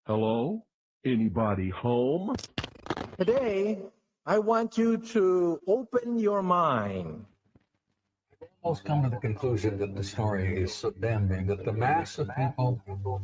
Hello? Anybody home? Today, I want you to open your mind. Almost come to the conclusion that the story is so damning that the mass of people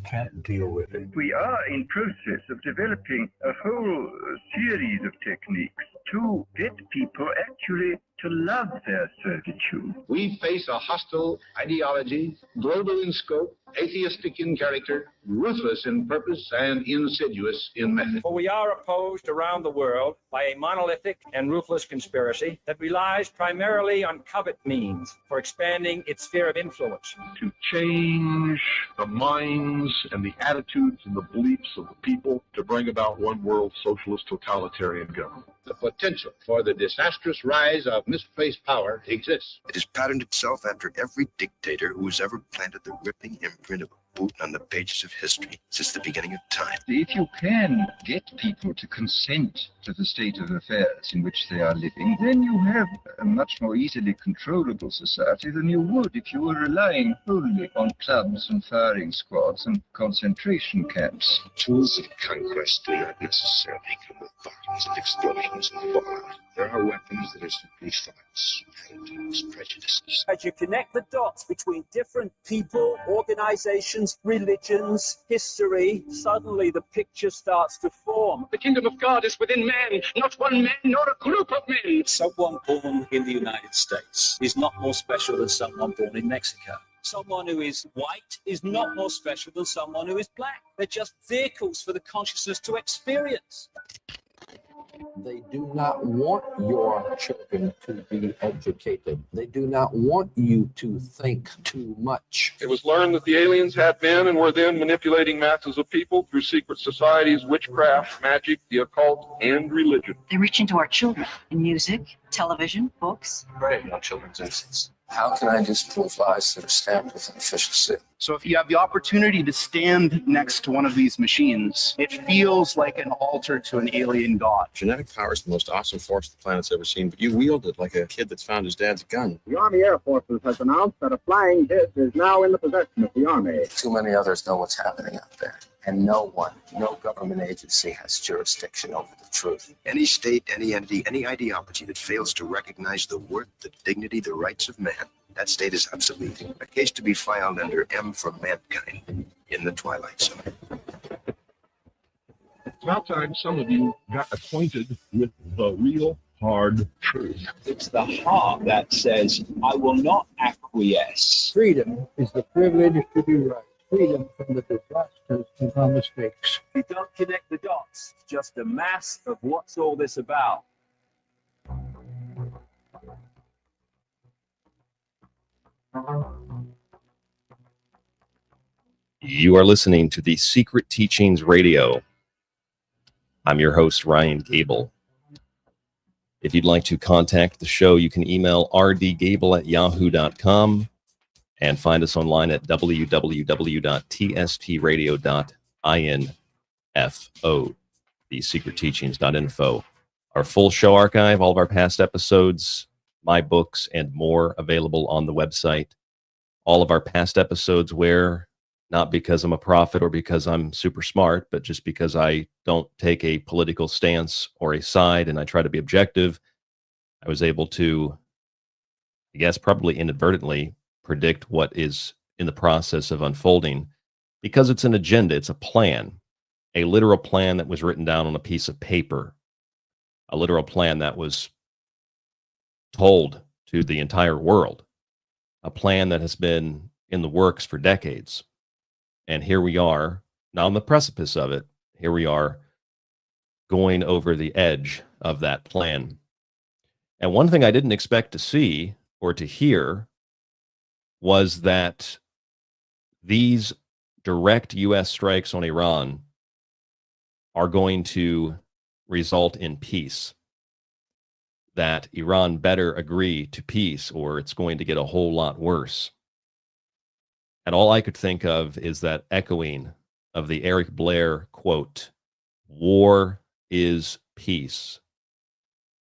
can't deal with it. We are in process of developing a whole series of techniques to get people actually to love their servitude. We face a hostile ideology, global in scope, atheistic in character, ruthless in purpose, and insidious in method. For we are opposed around the world by a monolithic and ruthless conspiracy that relies primarily on covert means for expanding its sphere of influence. To change the minds and the attitudes and the beliefs of the people to bring about one world socialist totalitarian government. The potential for the disastrous rise of misplaced power exists. It has patterned itself after every dictator who has ever planted the ripping imprint of a boot on the pages of history since the beginning of time. If you can get people to consent to the state of affairs in which they are living, then you have a much more easily controllable society than you would if you were relying wholly on clubs and firing squads and concentration camps. Tools of conquest do not necessarily come with bombs and explosions and fallout. There are weapons that are simply thoughts, attitudes, prejudices. As you connect the dots between different people, organizations, religions, history, suddenly the picture starts to form. The kingdom of God is within man, not one man, nor a group of men. Someone born in the United States is not more special than someone born in Mexico. Someone who is white is not more special than someone who is black. They're just vehicles for the consciousness to experience. They do not want your children to be educated. They do not want you to think too much. It was learned that the aliens had been and were then manipulating masses of people through secret societies, witchcraft, magic, the occult, and religion. They reach into our children in music, television, books. Prey on children's innocence. How can I disprove lies that are stamped with an official seal? So if you have the opportunity to stand next to one of these machines, it feels like an altar to an alien god. Genetic power is the most awesome force the planet's ever seen, but you wield it like a kid that's found his dad's gun. The Army Air Forces has announced that a flying disc is now in the possession of the Army. Too many others know what's happening out there. And no government agency has jurisdiction over the truth. Any state, any entity, any ideology that fails to recognize the worth, the dignity, the rights of man, that state is obsolete. A case to be filed under M for mankind in the Twilight Zone. It's about time some of you got acquainted with the real hard truth. It's the heart that says, I will not acquiesce. Freedom is the privilege to be right. Freedom from the disasters and our mistakes. You don't connect the dots. It's just a mass of what's all this about. You are listening to the Secret Teachings Radio. I'm your host, Ryan Gable. If you'd like to contact the show, you can email rdgable@yahoo.com and find us online at www.tstradio.info, thesecretteachings.info. Our full show archive, all of our past episodes, my books, and more available on the website. All of our past episodes where, not because I'm a prophet or because I'm super smart, but just because I don't take a political stance or a side and I try to be objective, I was able to, I guess probably inadvertently, predict what is in the process of unfolding, because it's an agenda, it's a plan, a literal plan that was written down on a piece of paper, a literal plan that was told to the entire world, a plan that has been in the works for decades. And here we are, not on the precipice of it, here we are going over the edge of that plan. And one thing I didn't expect to see or to hear was that these direct U.S. strikes on Iran are going to result in peace. That Iran better agree to peace or it's going to get a whole lot worse. And all I could think of is that echoing of the Eric Blair quote, "War is peace."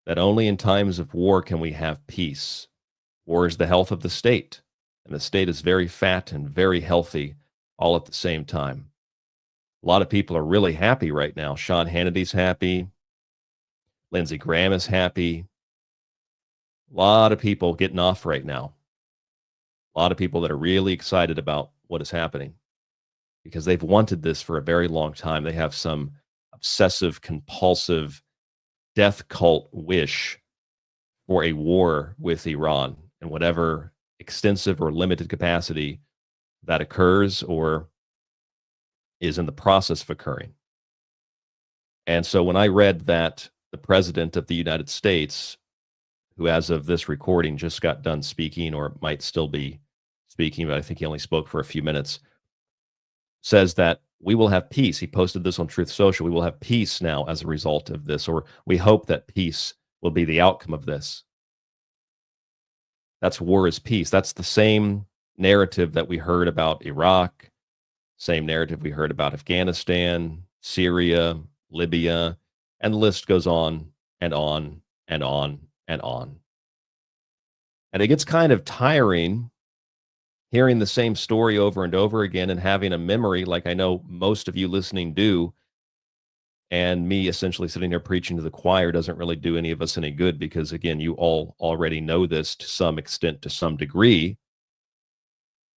That only in times of war can we have peace. War is the health of the state, and the state is very fat and very healthy all at the same time. A lot of people are really happy right now. Sean Hannity's happy. Lindsey Graham is happy. A lot of people getting off right now. A lot of people that are really excited about what is happening because they've wanted this for a very long time. They have some obsessive, compulsive, death cult wish for a war with Iran in whatever extensive or limited capacity that occurs or is in the process of occurring. And so when I read that the president of the United States, who as of this recording just got done speaking or might still be speaking, but I think he only spoke for a few minutes, says that we will have peace. He posted this on Truth Social. We will have peace now as a result of this, or we hope that peace will be the outcome of this. That's war is peace. That's the same narrative that we heard about Iraq, same narrative we heard about Afghanistan, Syria, Libya, and the list goes on and on and on and on. And it gets kind of tiring hearing the same story over and over again and having a memory like I know most of you listening do. And me essentially sitting there preaching to the choir doesn't really do any of us any good because, again, you all already know this to some extent, to some degree.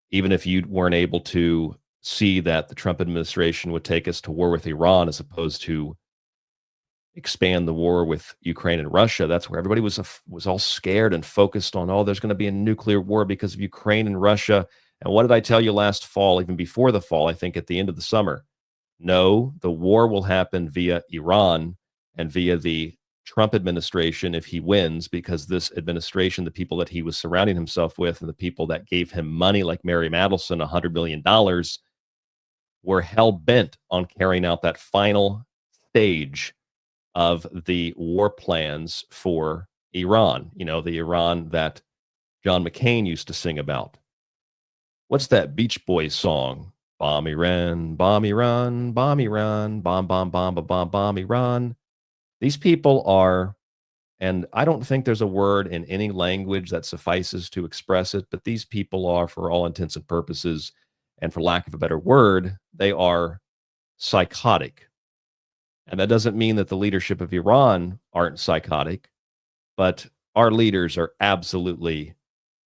Even if you weren't able to see that the Trump administration would take us to war with Iran as opposed to expand the war with Ukraine and Russia, that's where everybody was all scared and focused on, oh, there's going to be a nuclear war because of Ukraine and Russia. And what did I tell you last fall, even before the fall, I think at the end of the summer? No, the war will happen via Iran and via the Trump administration if he wins, because this administration, the people that he was surrounding himself with and the people that gave him money like Mary Madelson, $100 billion, were hell-bent on carrying out that final stage of the war plans for Iran. You know, the Iran that John McCain used to sing about. What's that Beach Boys song? Bomb Iran, bomb Iran, bomb Iran, bomb, bomb, bomb, bomb, bomb Iran. These people are, and I don't think there's a word in any language that suffices to express it, but these people are, for all intents and purposes, and for lack of a better word, they are psychotic. And that doesn't mean that the leadership of Iran aren't psychotic, but our leaders are absolutely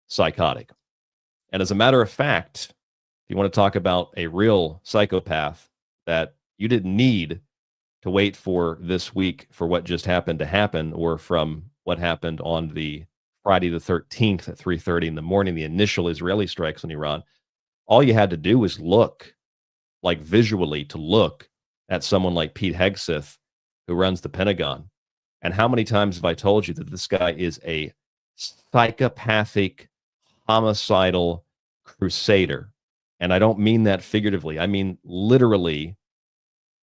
psychotic. And as a matter of fact, if you want to talk about a real psychopath that you didn't need to wait for this week for what just happened to happen, or from what happened on the Friday the 13th at 3:30 in the morning, the initial Israeli strikes on Iran, all you had to do was look, like visually to look at someone like Pete Hegseth, who runs the Pentagon. And how many times have I told you that this guy is a psychopathic, homicidal crusader? And I don't mean that figuratively. I mean literally,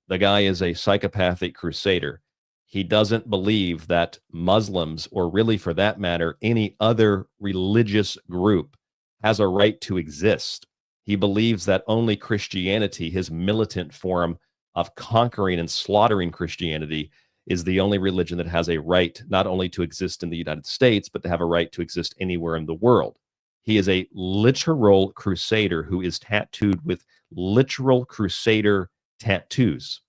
the guy is a psychopathic crusader. He doesn't believe that Muslims, or really for that matter, any other religious group, has a right to exist. He believes that only Christianity, his militant form of conquering and slaughtering Christianity, is the only religion that has a right not only to exist in the United States, but to have a right to exist anywhere in the world. He is a literal crusader who is tattooed with literal crusader tattoos.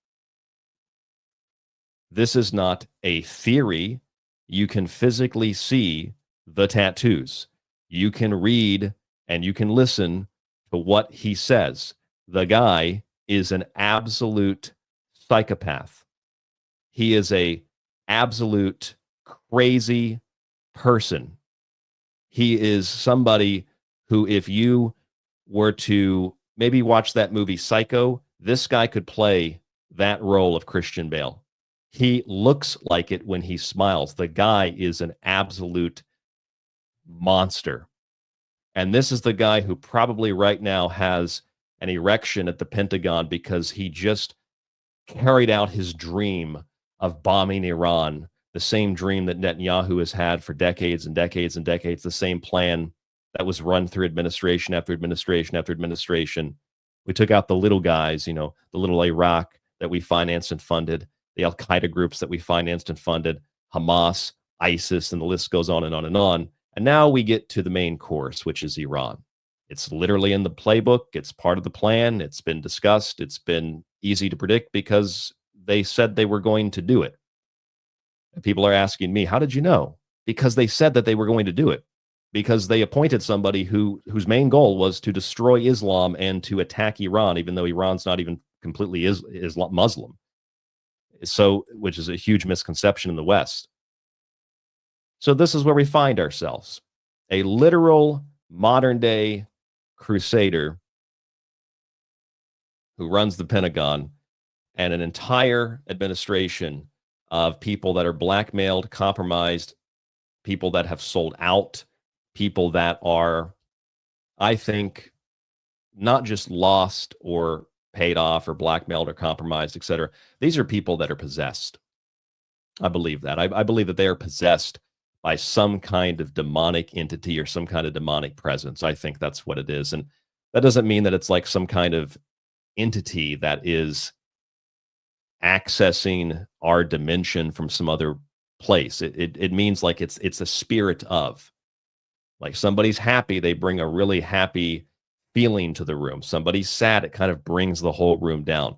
This is not a theory. You can physically see the tattoos. You can read and you can listen to what he says. The guy is an absolute psychopath. He is a absolute crazy person. He is somebody who, if you were to maybe watch that movie Psycho, this guy could play that role of Christian Bale. He looks like it when he smiles. The guy is an absolute monster. And this is the guy who probably right now has an erection at the Pentagon because he just carried out his dream of bombing Iran, the same dream that Netanyahu has had for decades and decades and decades, the same plan that was run through administration after administration after administration. We took out the little guys, you know, the little Iraq that we financed and funded, the Al-Qaeda groups that we financed and funded, Hamas, ISIS, and the list goes on and on and on. And now we get to the main course, which is Iran. It's literally in the playbook. It's part of the plan. It's been discussed. It's been easy to predict because they said they were going to do it. And people are asking me, how did you know? Because they said that they were going to do it. Because they appointed somebody whose main goal was to destroy Islam and to attack Iran, even though Iran's not even completely Islam Muslim. So, which is a huge misconception in the West. So this is where we find ourselves. A literal modern-day crusader who runs the Pentagon and an entire administration of people that are blackmailed, compromised, people that have sold out, people that are, I think, not just lost or paid off or blackmailed or compromised, etc. These are people that are possessed. I believe that. I believe that they are possessed by some kind of demonic entity or some kind of demonic presence. I think that's what it is. And that doesn't mean that it's like some kind of entity that is accessing our dimension from some other place. It means like it's a spirit of. Like somebody's happy, they bring a really happy feeling to the room. Somebody's sad, it kind of brings the whole room down.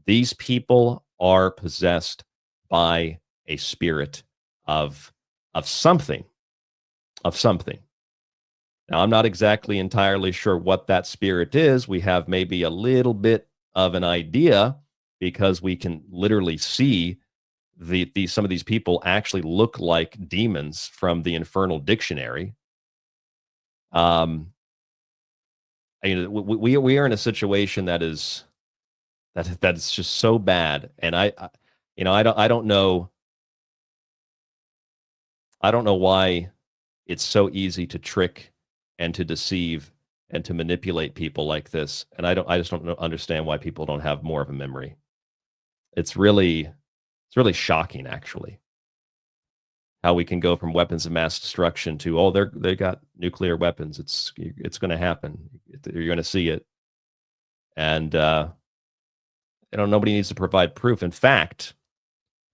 These people are possessed by a spirit of something. Now, I'm not exactly entirely sure what that spirit is. We have maybe a little bit of an idea because we can literally see some of these people actually look like demons from the Infernal Dictionary. We are in a situation that's just so bad, and I don't know why it's so easy to trick and to deceive and to manipulate people like this. And I just don't understand why people don't have more of a memory. It's really shocking, actually, how we can go from weapons of mass destruction to, they got nuclear weapons. It's going to happen. You're going to see it. And nobody needs to provide proof. In fact,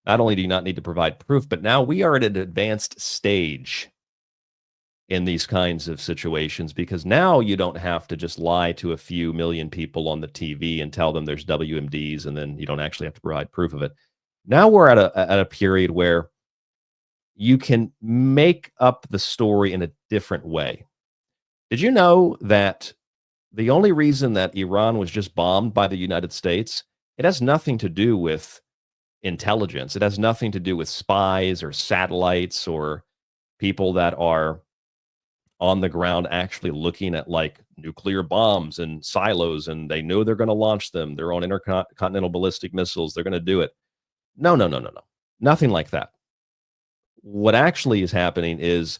not only do you not need to provide proof, but now we are at an advanced stage in these kinds of situations, because now you don't have to just lie to a few million people on the TV and tell them there's WMDs, and then you don't actually have to provide proof of it. Now we're at a period where you can make up the story in a different way. Did you know that the only reason that Iran was just bombed by the United States, it has nothing to do with intelligence. It has nothing to do with spies or satellites or people that are on the ground actually looking at like nuclear bombs and silos, and they know they're going to launch them, their own intercontinental ballistic missiles. They're going to do it. No. Nothing like that. What actually is happening is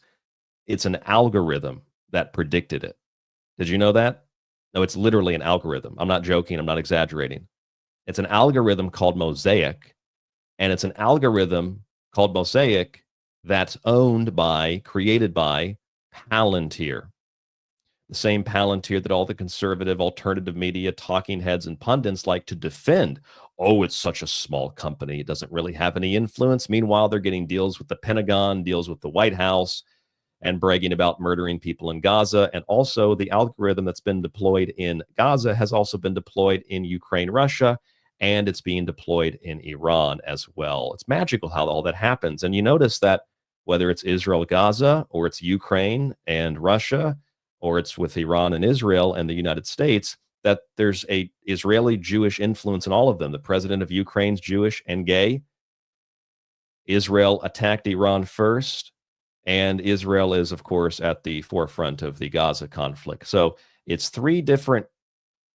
it's an algorithm that predicted it. Did you know that? No, it's literally an algorithm. I'm not joking. I'm not exaggerating. It's an algorithm called Mosaic, and it's an algorithm called Mosaic that's created by Palantir. The same Palantir that all the conservative alternative media talking heads and pundits like to defend. Oh, it's such a small company. It doesn't really have any influence. Meanwhile, they're getting deals with the Pentagon, deals with the White House, and bragging about murdering people in Gaza. And also the algorithm that's been deployed in Gaza has also been deployed in Ukraine, Russia, and it's being deployed in Iran as well. It's magical how all that happens. And you notice that whether it's Israel, Gaza, or it's Ukraine and Russia, or it's with Iran and Israel and the United States, that there's a Israeli Jewish influence in all of them. The president of Ukraine's Jewish and gay. Israel attacked Iran first, and Israel is, of course, at the forefront of the Gaza conflict. So it's three different,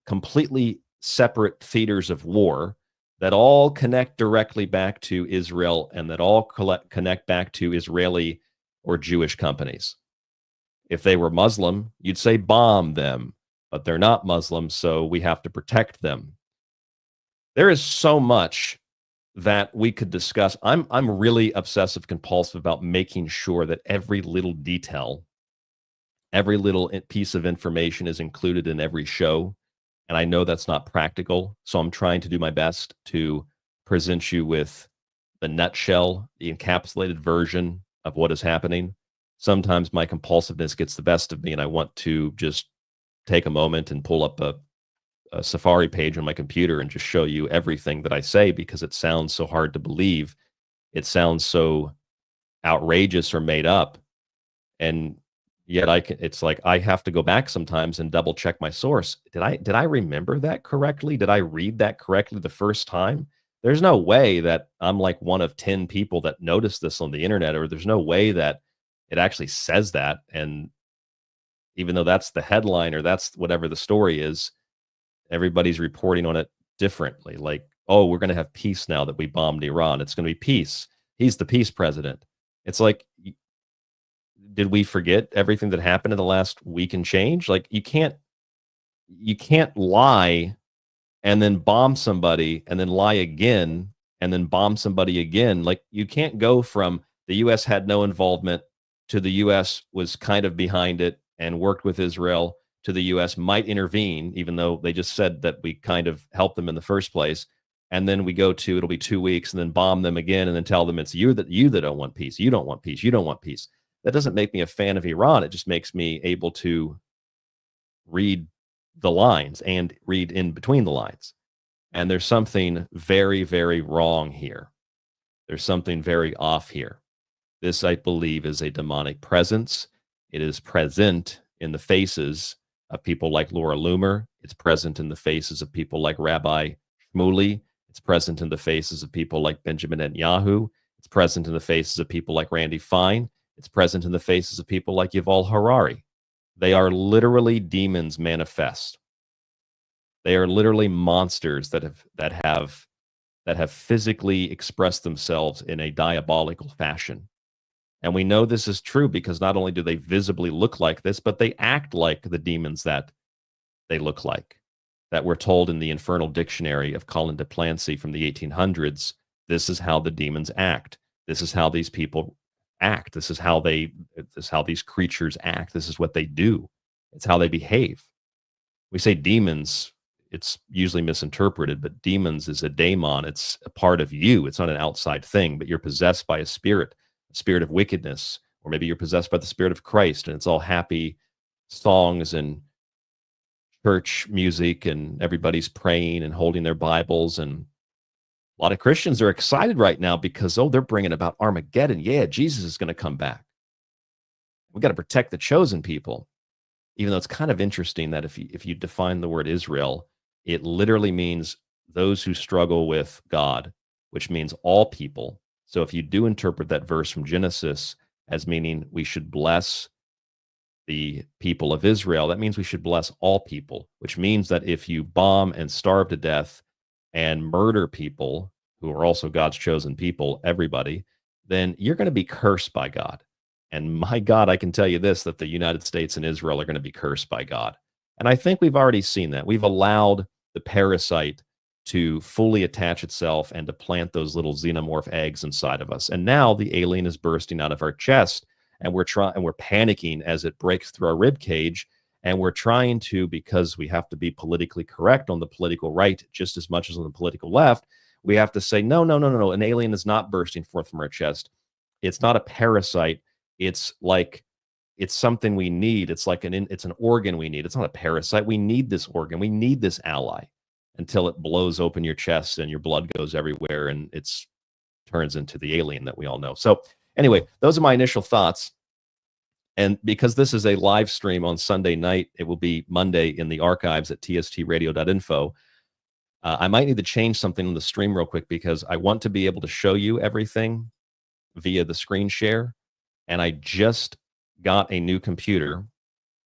completely separate theaters of war that all connect directly back to Israel, and that all connect back to Israeli or Jewish companies. If they were Muslim, you'd say bomb them, but they're not Muslim, so we have to protect them. There is so much that we could discuss. I'm really obsessive compulsive about making sure that every little detail, every little piece of information is included in every show. And I know that's not practical, so I'm trying to do my best to present you with the nutshell, the encapsulated version of what is happening. Sometimes my compulsiveness gets the best of me, and I want to just take a moment and pull up a a Safari page on my computer and just show you everything that I say, because it sounds so hard to believe. It sounds so outrageous or made up. And yet it's like I have to go back sometimes and double check my source. Did I remember that correctly? Did I read that correctly the first time? There's no way that I'm like one of 10 people that noticed this on the internet, or there's no way that it actually says that. And even though that's the headline or that's whatever the story is, everybody's reporting on it differently. Like, oh, we're going to have peace now that we bombed Iran. It's going to be peace. He's the peace president. It's like, did we forget everything that happened in the last week and change? Like, you can't lie and then bomb somebody and then lie again and then bomb somebody again. Like, you can't go from the U.S. had no involvement to the U.S. was kind of behind it and worked with Israel to the U.S. might intervene, even though they just said that we kind of helped them in the first place. And then we go to, it'll be 2 weeks, and then bomb them again and then tell them it's you that don't want peace. You don't want peace. You don't want peace. That doesn't make me a fan of Iran. It just makes me able to read the lines and read in between the lines. And there's something very, very wrong here. There's something very off here. This, I believe, is a demonic presence. It is present in the faces of people like Laura Loomer. It's present in the faces of people like Rabbi Shmuley. It's present in the faces of people like Benjamin Netanyahu. It's present in the faces of people like Randy Fine. It's present in the faces of people like Yuval Harari. They are literally demons manifest. They are literally monsters that have physically expressed themselves in a diabolical fashion. And we know this is true because not only do they visibly look like this, but they act like the demons that they look like, that we're told in the Infernal Dictionary of Colin de Plancy from the 1800s. This is how the demons act. This is how these people act. This is how these creatures act. This is what they do. It's how they behave. We say demons, it's usually misinterpreted, but demons is a daemon. It's a part of you. It's not an outside thing, but you're possessed by a spirit of wickedness, or maybe you're possessed by the Spirit of Christ, and it's all happy songs and church music, and everybody's praying and holding their Bibles. And a lot of Christians are excited right now because, they're bringing about Armageddon. Yeah, Jesus is going to come back. We got to protect the chosen people. Even though it's kind of interesting that if you define the word Israel, it literally means those who struggle with God, which means all people. So if you do interpret that verse from Genesis as meaning we should bless the people of Israel, that means we should bless all people, which means that if you bomb and starve to death and murder people who are also God's chosen people, everybody, then you're going to be cursed by God. And my God, I can tell you this, that the United States and Israel are going to be cursed by God. And I think we've already seen that. We've allowed the parasite to fully attach itself and to plant those little xenomorph eggs inside of us. And now the alien is bursting out of our chest, and we're panicking as it breaks through our rib cage. And we're trying to, because we have to be politically correct on the political right just as much as on the political left, we have to say, no, an alien is not bursting forth from our chest. It's not a parasite. It's something we need. It's like it's an organ we need. It's not a parasite. We need this organ. We need this ally until it blows open your chest and your blood goes everywhere and it's turns into the alien that we all know. So anyway, those are my initial thoughts. And because this is a live stream on Sunday night, it will be Monday in the archives at tstradio.info. I might need to change something on the stream real quick because I want to be able to show you everything via the screen share. And I just got a new computer,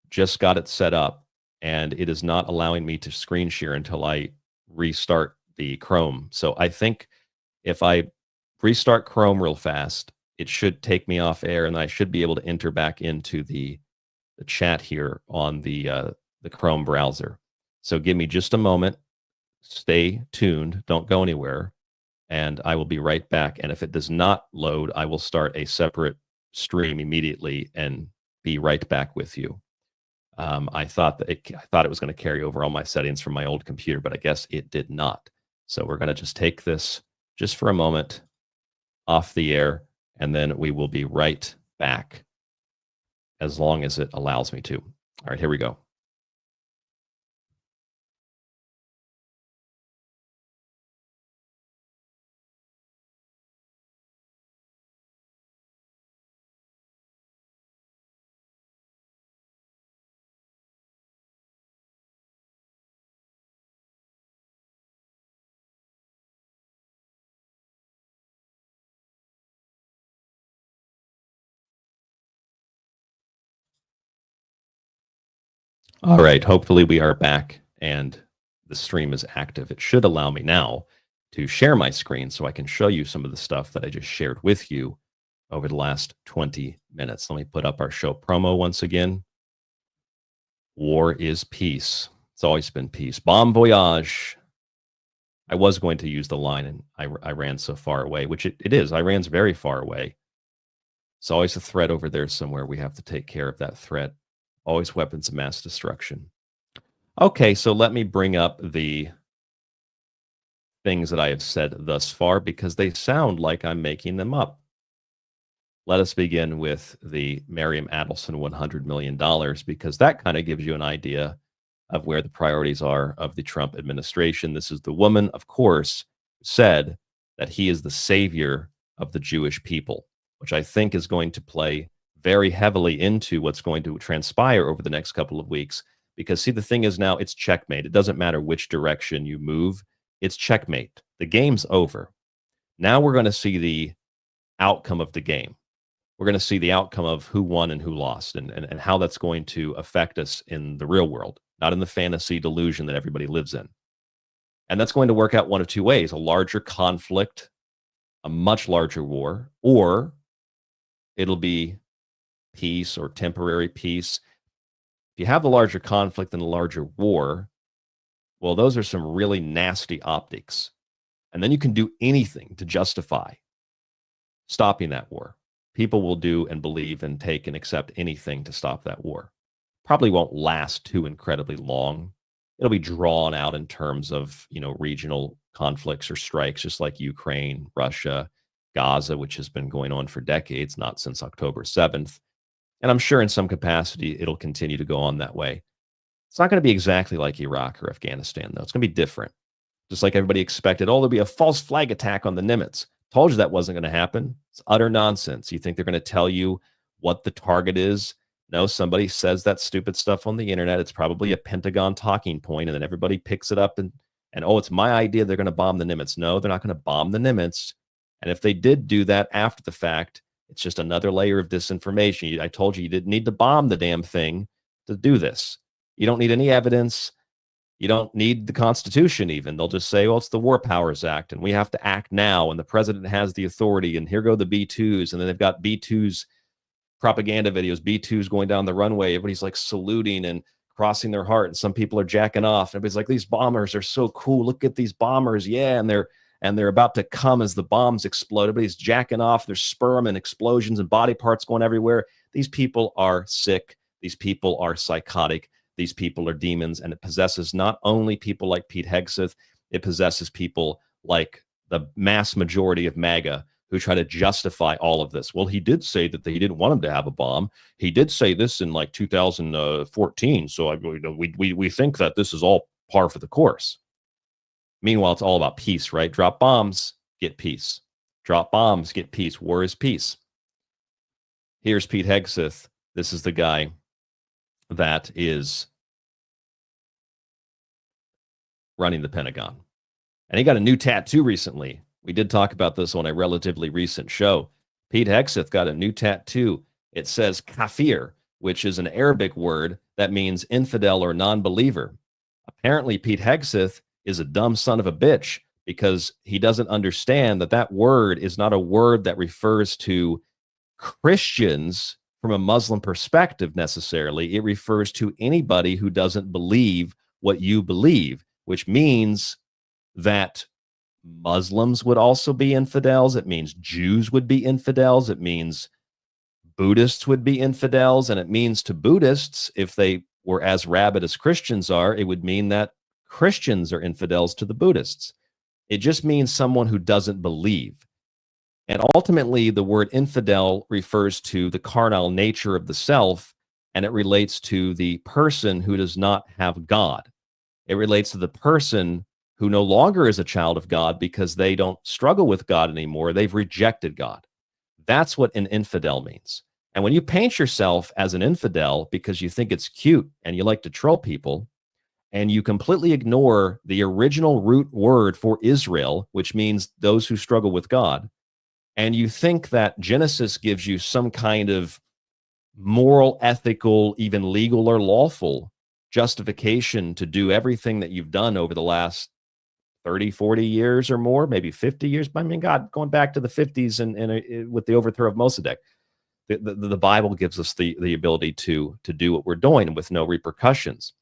just got it set up, and it is not allowing me to screen share until I restart the Chrome. So I think if I restart Chrome real fast, it should take me off air, and I should be able to enter back into the chat here on the Chrome browser. So give me just a moment. Stay tuned. Don't go anywhere. And I will be right back. And if it does not load, I will start a separate stream immediately and be right back with you. I thought it was going to carry over all my settings from my old computer, but I guess it did not. So we're going to just take this just for a moment off the air, and then we will be right back as long as it allows me to. All right, here we go. All right. Hopefully we are back and the stream is active. It should allow me now to share my screen so I can show you some of the stuff that I just shared with you over the last 20 minutes. Let me put up our show promo once again. War is peace. It's always been peace. Bon voyage. I was going to use the line, and Iran's so far away, which it is. Iran's very far away. It's always a threat over there somewhere. We have to take care of that threat. Always weapons of mass destruction. Okay, so let me bring up the things that I have said thus far because they sound like I'm making them up. Let us begin with the Miriam Adelson $100 million because that kind of gives you an idea of where the priorities are of the Trump administration. This is the woman, of course, who said that he is the savior of the Jewish people, which I think is going to play very heavily into what's going to transpire over the next couple of weeks. Because see, the thing is now it's checkmate. It doesn't matter which direction you move. It's checkmate. The game's over. Now we're going to see the outcome of the game. We're going to see the outcome of who won and who lost and how that's going to affect us in the real world, not in the fantasy delusion that everybody lives in. And that's going to work out one of two ways: a larger conflict, a much larger war, or it'll be peace or temporary peace. If you have the larger conflict and the larger war, well, those are some really nasty optics. And then you can do anything to justify stopping that war. People will do and believe and take and accept anything to stop that war. Probably won't last too incredibly long. It'll be drawn out in terms of, regional conflicts or strikes, just like Ukraine, Russia, Gaza, which has been going on for decades, not since October 7th. And I'm sure in some capacity, it'll continue to go on that way. It's not going to be exactly like Iraq or Afghanistan, though. It's going to be different. Just like everybody expected, there'll be a false flag attack on the Nimitz. Told you that wasn't going to happen. It's utter nonsense. You think they're going to tell you what the target is? No, somebody says that stupid stuff on the internet. It's probably a Pentagon talking point, and then everybody picks it up and oh, it's my idea they're going to bomb the Nimitz. No, they're not going to bomb the Nimitz. And if they did do that after the fact, it's just another layer of disinformation. I told you didn't need to bomb the damn thing to do this. You don't need any evidence. You don't need the Constitution even. They'll just say, well, it's the War Powers Act, and we have to act now, and the president has the authority, and here go the B-2s, and then they've got B-2s propaganda videos, B-2s going down the runway. Everybody's like saluting and crossing their heart, and some people are jacking off. Everybody's like, these bombers are so cool. Look at these bombers. Yeah, and they're about to come as the bombs explode. Everybody's jacking off. There's sperm and explosions and body parts going everywhere. These people are sick. These people are psychotic. These people are demons, and it possesses not only people like Pete Hegseth, it possesses people like the mass majority of MAGA who try to justify all of this. Well, he did say that he didn't want him to have a bomb. He did say this in like 2014. So we think that this is all par for the course. Meanwhile, it's all about peace, right? Drop bombs, get peace. Drop bombs, get peace. War is peace. Here's Pete Hegseth. This is the guy that is running the Pentagon. And he got a new tattoo recently. We did talk about this on a relatively recent show. Pete Hegseth got a new tattoo. It says kafir, which is an Arabic word that means infidel or non-believer. Apparently, Pete Hegseth is a dumb son of a bitch because he doesn't understand that that word is not a word that refers to Christians from a Muslim perspective necessarily. It refers to anybody who doesn't believe what you believe, which means that Muslims would also be infidels. It means Jews would be infidels. It means Buddhists would be infidels. And it means to Buddhists, if they were as rabid as Christians are, it would mean that Christians are infidels to the Buddhists. It just means someone who doesn't believe. And ultimately, the word infidel refers to the carnal nature of the self, and it relates to the person who does not have God. It relates to the person who no longer is a child of God because they don't struggle with God anymore. They've rejected God. That's what an infidel means. And when you paint yourself as an infidel because you think it's cute and you like to troll people, and you completely ignore the original root word for Israel, which means those who struggle with God, and you think that Genesis gives you some kind of moral, ethical, even legal or lawful justification to do everything that you've done over the last 30, 40 years or more, maybe 50 years. I mean, God, going back to the 50s and with the overthrow of Mosaic, the Bible gives us the ability to do what we're doing with no repercussions.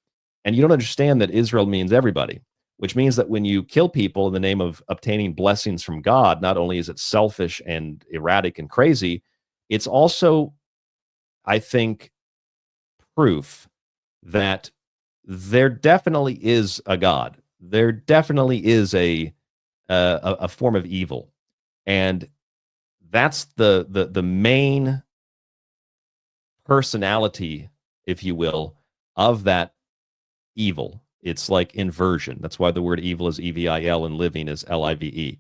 And you don't understand that Israel means everybody, which means that when you kill people in the name of obtaining blessings from God, not only is it selfish and erratic and crazy, it's also, I think, proof that there definitely is a God. There definitely is a form of evil, and that's the main personality, if you will, of that evil. It's like inversion. That's why the word evil is EVIL and living is LIVE.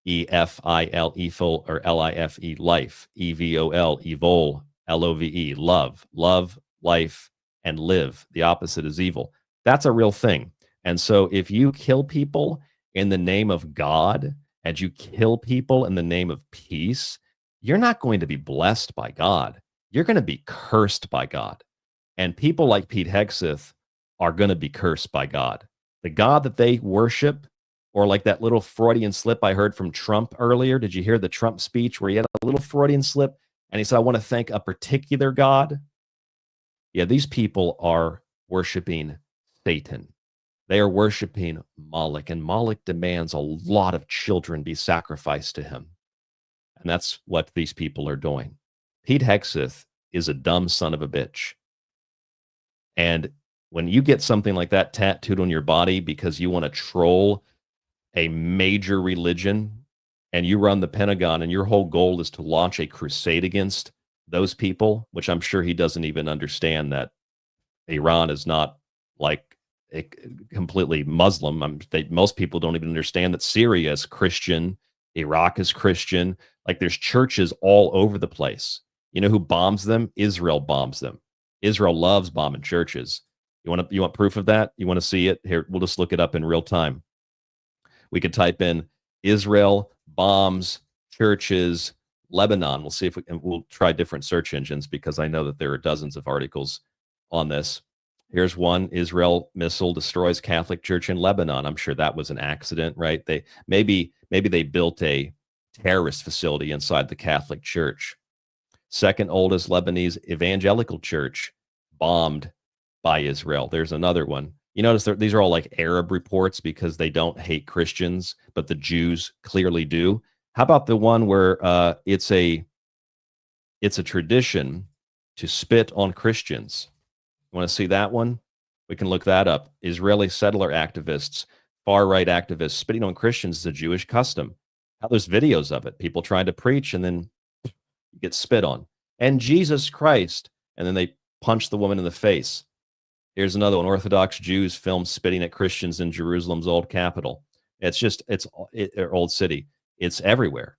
EFIL, evil, or LIFE, life. EVOL, evol, LOVE, love. Love, life, and live. The opposite is evil. That's a real thing. And so if you kill people in the name of God and you kill people in the name of peace, you're not going to be blessed by God. You're going to be cursed by God. And people like Pete Hegseth are going to be cursed by God. The God that they worship, or like that little Freudian slip I heard from Trump earlier. Did you hear the Trump speech where he had a little Freudian slip and he said, I want to thank a particular God? Yeah, these people are worshiping Satan. They are worshiping Moloch, and Moloch demands a lot of children be sacrificed to him. And that's what these people are doing. Pete Hegseth is a dumb son of a bitch. And when you get something like that tattooed on your body because you want to troll a major religion and you run the Pentagon and your whole goal is to launch a crusade against those people, which I'm sure he doesn't even understand that Iran is not like completely Muslim. Most people don't even understand that Syria is Christian, Iraq is Christian. Like there's churches all over the place. You know who bombs them? Israel bombs them. Israel loves bombing churches. You want proof of that? You want to see it? Here, we'll just look it up in real time. We could type in Israel bombs churches, Lebanon. We'll see if we'll try different search engines because I know that there are dozens of articles on this. Here's one: Israel missile destroys Catholic church in Lebanon. I'm sure that was an accident, right? They maybe they built a terrorist facility inside the Catholic church. Second oldest Lebanese evangelical church bombed by Israel. There's another one. You notice these are all like Arab reports because they don't hate Christians, but the Jews clearly do. How about the one where it's a tradition to spit on Christians? You want to see that one? We can look that up. Israeli settler activists, far-right activists spitting on Christians is a Jewish custom. Now there's videos of it. People trying to preach and then you get spit on. And Jesus Christ. And then they punch the woman in the face. Here's another one. Orthodox Jews filmed spitting at Christians in Jerusalem's old capital. It's old city. It's everywhere.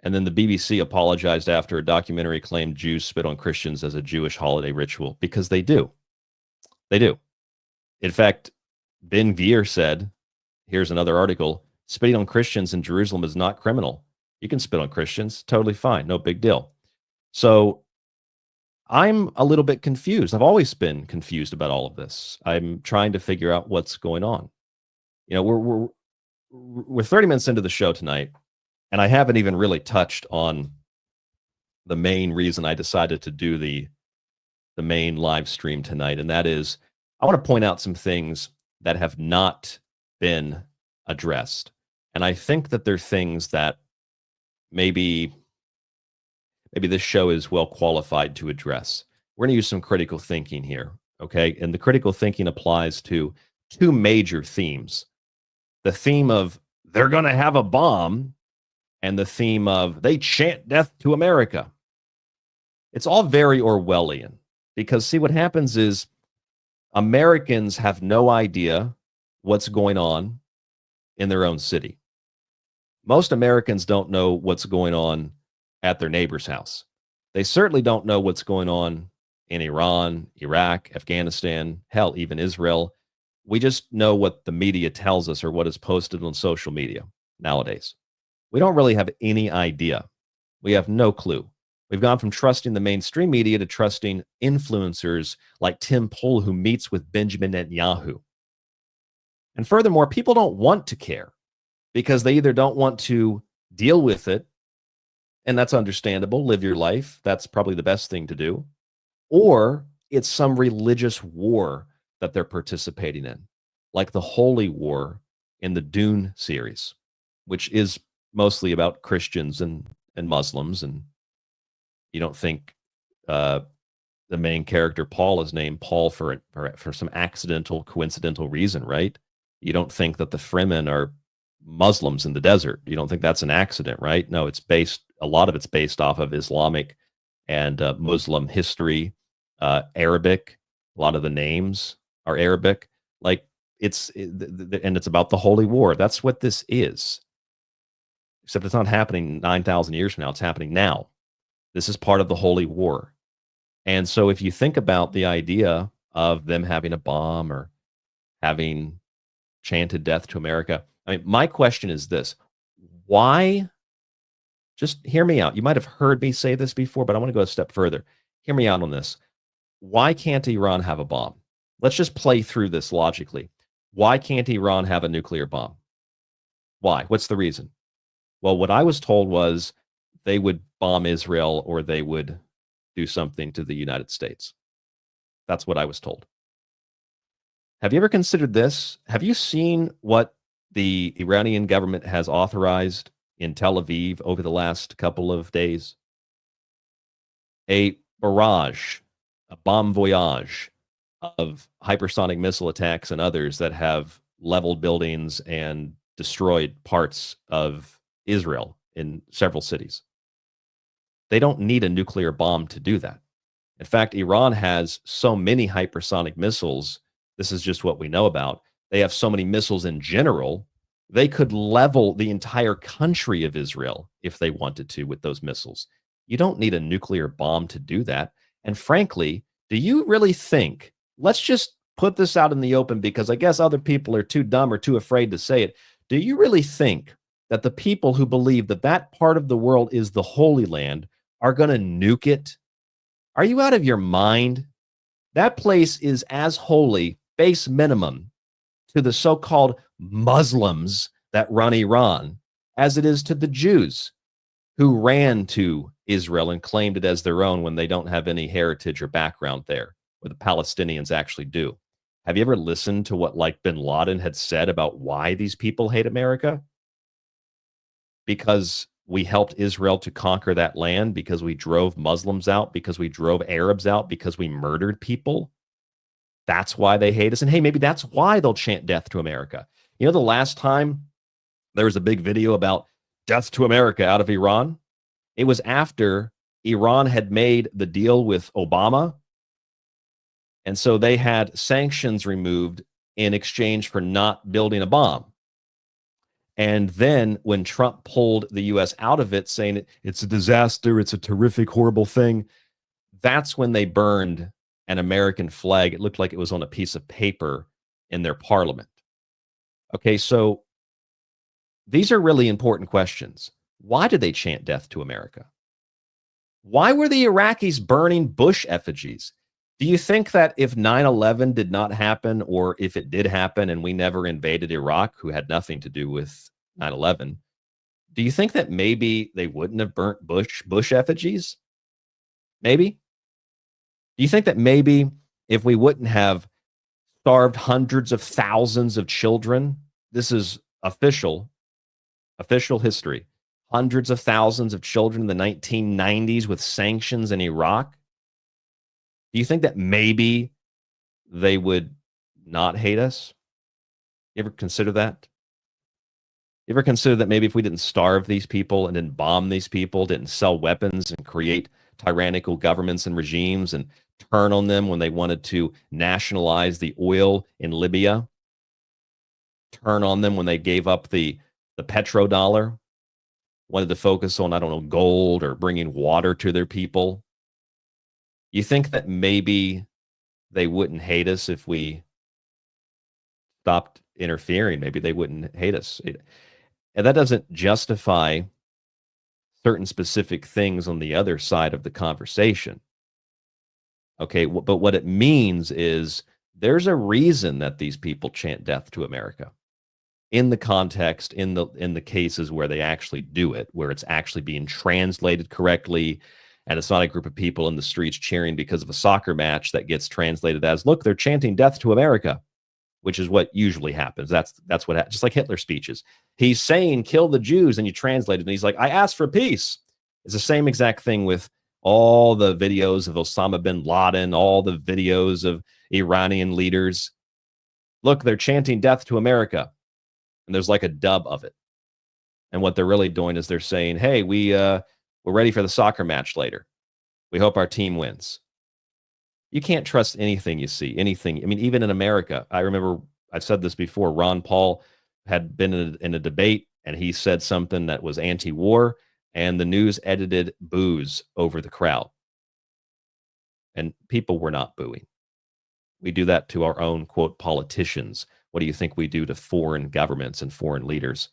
And then the BBC apologized after a documentary claimed Jews spit on Christians as a Jewish holiday ritual, because they do. They do. In fact, Ben Gvir said, here's another article, spitting on Christians in Jerusalem is not criminal. You can spit on Christians, totally fine, no big deal. So I'm a little bit confused. I've always been confused about all of this. I'm trying to figure out what's going on. You know, we're 30 minutes into the show tonight, and I haven't even really touched on the main reason I decided to do the main live stream tonight, and that is I want to point out some things that have not been addressed. And I think that they're things that maybe this show is well qualified to address. We're going to use some critical thinking here, okay? And the critical thinking applies to two major themes. The theme of they're going to have a bomb and the theme of they chant death to America. It's all very Orwellian because, see, what happens is Americans have no idea what's going on in their own city. Most Americans don't know what's going on at their neighbor's house. They certainly don't know what's going on in Iran, Iraq, Afghanistan, hell, even Israel. We just know what the media tells us or what is posted on social media nowadays. We don't really have any idea. We have no clue. We've gone from trusting the mainstream media to trusting influencers like Tim Pool, who meets with Benjamin Netanyahu. And furthermore, people don't want to care because they either don't want to deal with it, and that's understandable, live your life, that's probably the best thing to do, or it's some religious war that they're participating in, like the Holy War in the Dune series, which is mostly about Christians and Muslims. And you don't think the main character Paul is named Paul for some accidental, coincidental reason, right? You don't think that the Fremen are Muslims in the desert. You don't think that's an accident, right? No, a lot of it's based off of Islamic and Muslim history, Arabic. A lot of the names are Arabic. Like and it's about the Holy War. That's what this is. Except it's not happening 9,000 years from now. It's happening now. This is part of the Holy War. And so if you think about the idea of them having a bomb or having chanted death to America, I mean, my question is this: why? Just hear me out. You might have heard me say this before, but I want to go a step further. Hear me out on this. Why can't Iran have a bomb? Let's just play through this logically. Why can't Iran have a nuclear bomb? Why? What's the reason? Well, what I was told was they would bomb Israel or they would do something to the United States. That's what I was told. Have you ever considered this? Have you seen what the Iranian government has authorized in Tel Aviv over the last couple of days? A barrage, a bomb voyage of hypersonic missile attacks and others that have leveled buildings and destroyed parts of Israel in several cities. They don't need a nuclear bomb to do that. In fact, Iran has so many hypersonic missiles. This is just what we know about. They have so many missiles in general, they could level the entire country of Israel if they wanted to with those missiles. You don't need a nuclear bomb to do that. And frankly, do you really think, let's just put this out in the open because I guess other people are too dumb or too afraid to say it. Do you really think that the people who believe that that part of the world is the Holy Land are going to nuke it? Are you out of your mind? That place is as holy, base minimum, to the so-called Muslims that run Iran as it is to the Jews who ran to Israel and claimed it as their own when they don't have any heritage or background there, where the Palestinians actually do. Have you ever listened to what like bin Laden had said about why these people hate America? Because we helped Israel to conquer that land, because we drove Muslims out, because we drove Arabs out, because we murdered people. That's why they hate us. And hey, maybe that's why they'll chant death to America. You know, the last time there was a big video about death to America out of Iran, it was after Iran had made the deal with Obama. And so they had sanctions removed in exchange for not building a bomb. And then when Trump pulled the U.S. out of it, saying it's a disaster, it's a terrific, horrible thing, that's when they burned an American flag. It looked like it was on a piece of paper in their parliament. Okay, so these are really important questions. Why did they chant death to America? Why were the Iraqis burning Bush effigies? Do you think that if 9/11 did not happen, or if it did happen and we never invaded Iraq, who had nothing to do with 9/11, do you think that maybe they wouldn't have burnt Bush effigies? Maybe? Do you think that maybe if we wouldn't have starved hundreds of thousands of children, this is official history, hundreds of thousands of children in the 1990s with sanctions in Iraq, do you think that maybe they would not hate us? You ever consider that? You ever consider that maybe if we didn't starve these people and didn't bomb these people, didn't sell weapons and create tyrannical governments and regimes and turn on them when they wanted to nationalize the oil in Libya, turn on them when they gave up the petrodollar, wanted to focus on, I don't know, gold or bringing water to their people? You think that maybe they wouldn't hate us if we stopped interfering? Maybe they wouldn't hate us. And that doesn't justify certain specific things on the other side of the conversation. Okay, but what it means is there's a reason that these people chant death to America. In the context, in the cases where they actually do it, where it's actually being translated correctly, and it's not a group of people in the streets cheering because of a soccer match that gets translated as, look, they're chanting death to America, which is what usually happens. That's what just like Hitler's speeches. He's saying kill the Jews, and you translate it, and he's like, I asked for peace. It's the same exact thing with all the videos of Osama bin Laden, all the videos of Iranian leaders. Look, they're chanting death to America. And there's like a dub of it. And what they're really doing is they're saying, hey, we're ready for the soccer match later. We hope our team wins. You can't trust anything you see, anything. I mean, even in America, I remember I've said this before. Ron Paul had been in a debate, and he said something that was anti-war, and the news edited boos over the crowd. And people were not booing. We do that to our own, quote, politicians. What do you think we do to foreign governments and foreign leaders?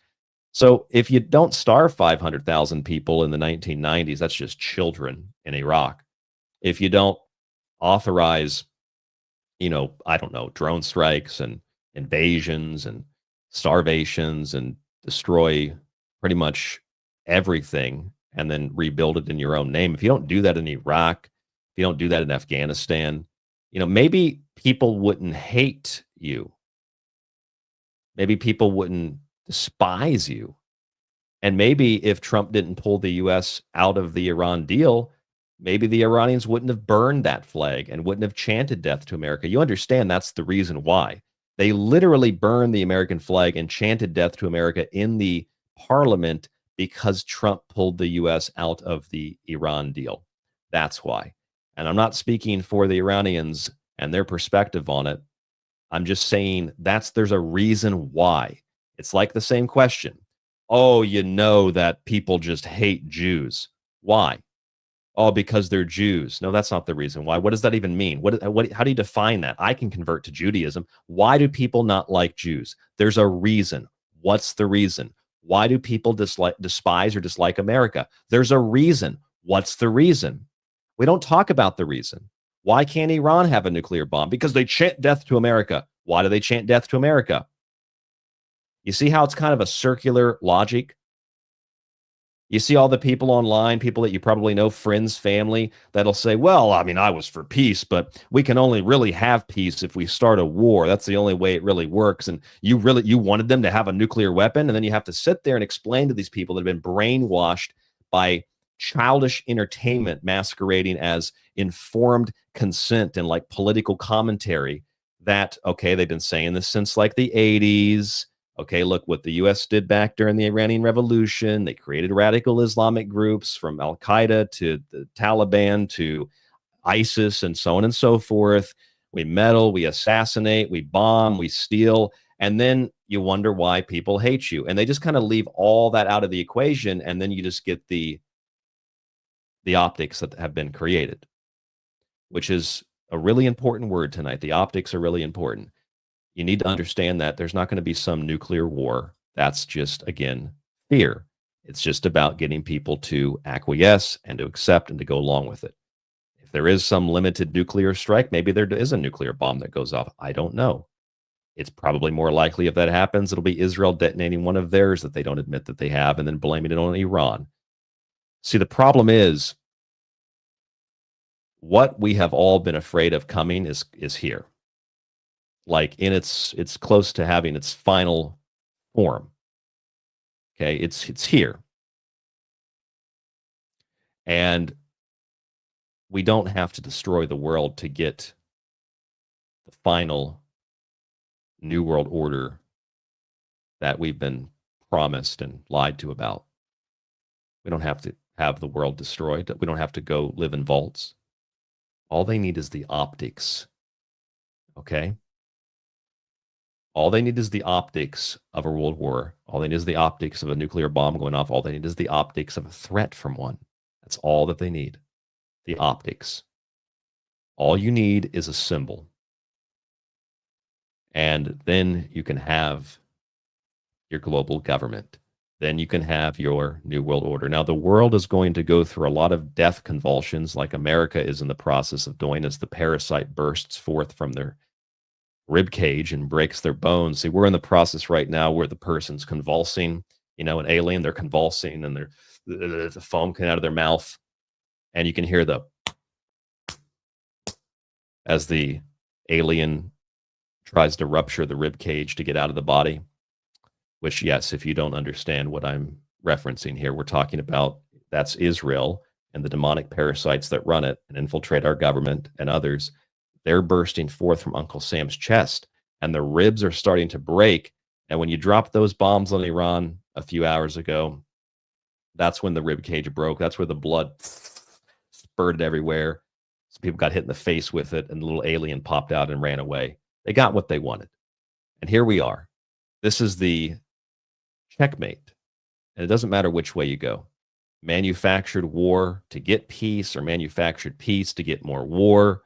So if you don't starve 500,000 people in the 1990s, that's just children in Iraq. If you don't authorize, I don't know, drone strikes and invasions and starvations and destroy pretty much everything and then rebuild it in your own name. If you don't do that in Iraq, if you don't do that in Afghanistan, maybe people wouldn't hate you. Maybe people wouldn't despise you. And maybe if Trump didn't pull the U.S. out of the Iran deal, maybe the Iranians wouldn't have burned that flag and wouldn't have chanted death to America. You understand that's the reason why. They literally burned the American flag and chanted death to America in the parliament because Trump pulled the U.S. out of the Iran deal. That's why. And I'm not speaking for the Iranians and their perspective on it. I'm just saying there's a reason why. It's like the same question. Oh, that people just hate Jews. Why? Oh, because they're Jews. No, that's not the reason why. What does that even mean? How do you define that? I can convert to Judaism. Why do people not like Jews? There's a reason. What's the reason? Why do people despise or dislike America? There's a reason. What's the reason? We don't talk about the reason. Why can't Iran have a nuclear bomb? Because they chant death to America. Why do they chant death to America? You see how it's kind of a circular logic? You see all the people online, people that you probably know, friends, family, that'll say, well, I mean, I was for peace, but we can only really have peace if we start a war. That's the only way it really works. And you wanted them to have a nuclear weapon. And then you have to sit there and explain to these people that have been brainwashed by childish entertainment masquerading as informed consent and like political commentary that, okay, they've been saying this since like the 80s. Okay, look what the U.S. did back during the Iranian Revolution. They created radical Islamic groups from Al-Qaeda to the Taliban to ISIS and so on and so forth. We meddle, we assassinate, we bomb, we steal, and then you wonder why people hate you. And they just kind of leave all that out of the equation, and then you just get the optics that have been created, which is a really important word tonight. The optics are really important. You need to understand that there's not going to be some nuclear war. That's just, again, fear. It's just about getting people to acquiesce and to accept and to go along with it. If there is some limited nuclear strike, maybe there is a nuclear bomb that goes off. I don't know. It's probably more likely if that happens, it'll be Israel detonating one of theirs that they don't admit that they have and then blaming it on Iran. See, the problem is what we have all been afraid of coming is here. Like it's close to having its final form. Okay, it's here. And we don't have to destroy the world to get the final new world order that we've been promised and lied to about. We don't have to have the world destroyed. We don't have to go live in vaults. All they need is the optics. Okay? All they need is the optics of a world war. All they need is the optics of a nuclear bomb going off. All they need is the optics of a threat from one. That's all that they need. The optics. All you need is a symbol. And then you can have your global government. then you can have your new world order. Now, the world is going to go through a lot of death convulsions, like America is in the process of doing as the parasite bursts forth from their rib cage and breaks their bones. See, we're in the process right now where the person's convulsing, an alien, they're convulsing and the foam coming out of their mouth. And you can hear as the alien tries to rupture the rib cage to get out of the body, which, yes, if you don't understand what I'm referencing here, we're talking about that's Israel and the demonic parasites that run it and infiltrate our government and others. They're bursting forth from Uncle Sam's chest, and the ribs are starting to break. And when you dropped those bombs on Iran a few hours ago, that's when the rib cage broke. That's where the blood spurted everywhere. So people got hit in the face with it, and the little alien popped out and ran away. They got what they wanted. And here we are. This is the checkmate. And it doesn't matter which way you go. Manufactured war to get peace or manufactured peace to get more war.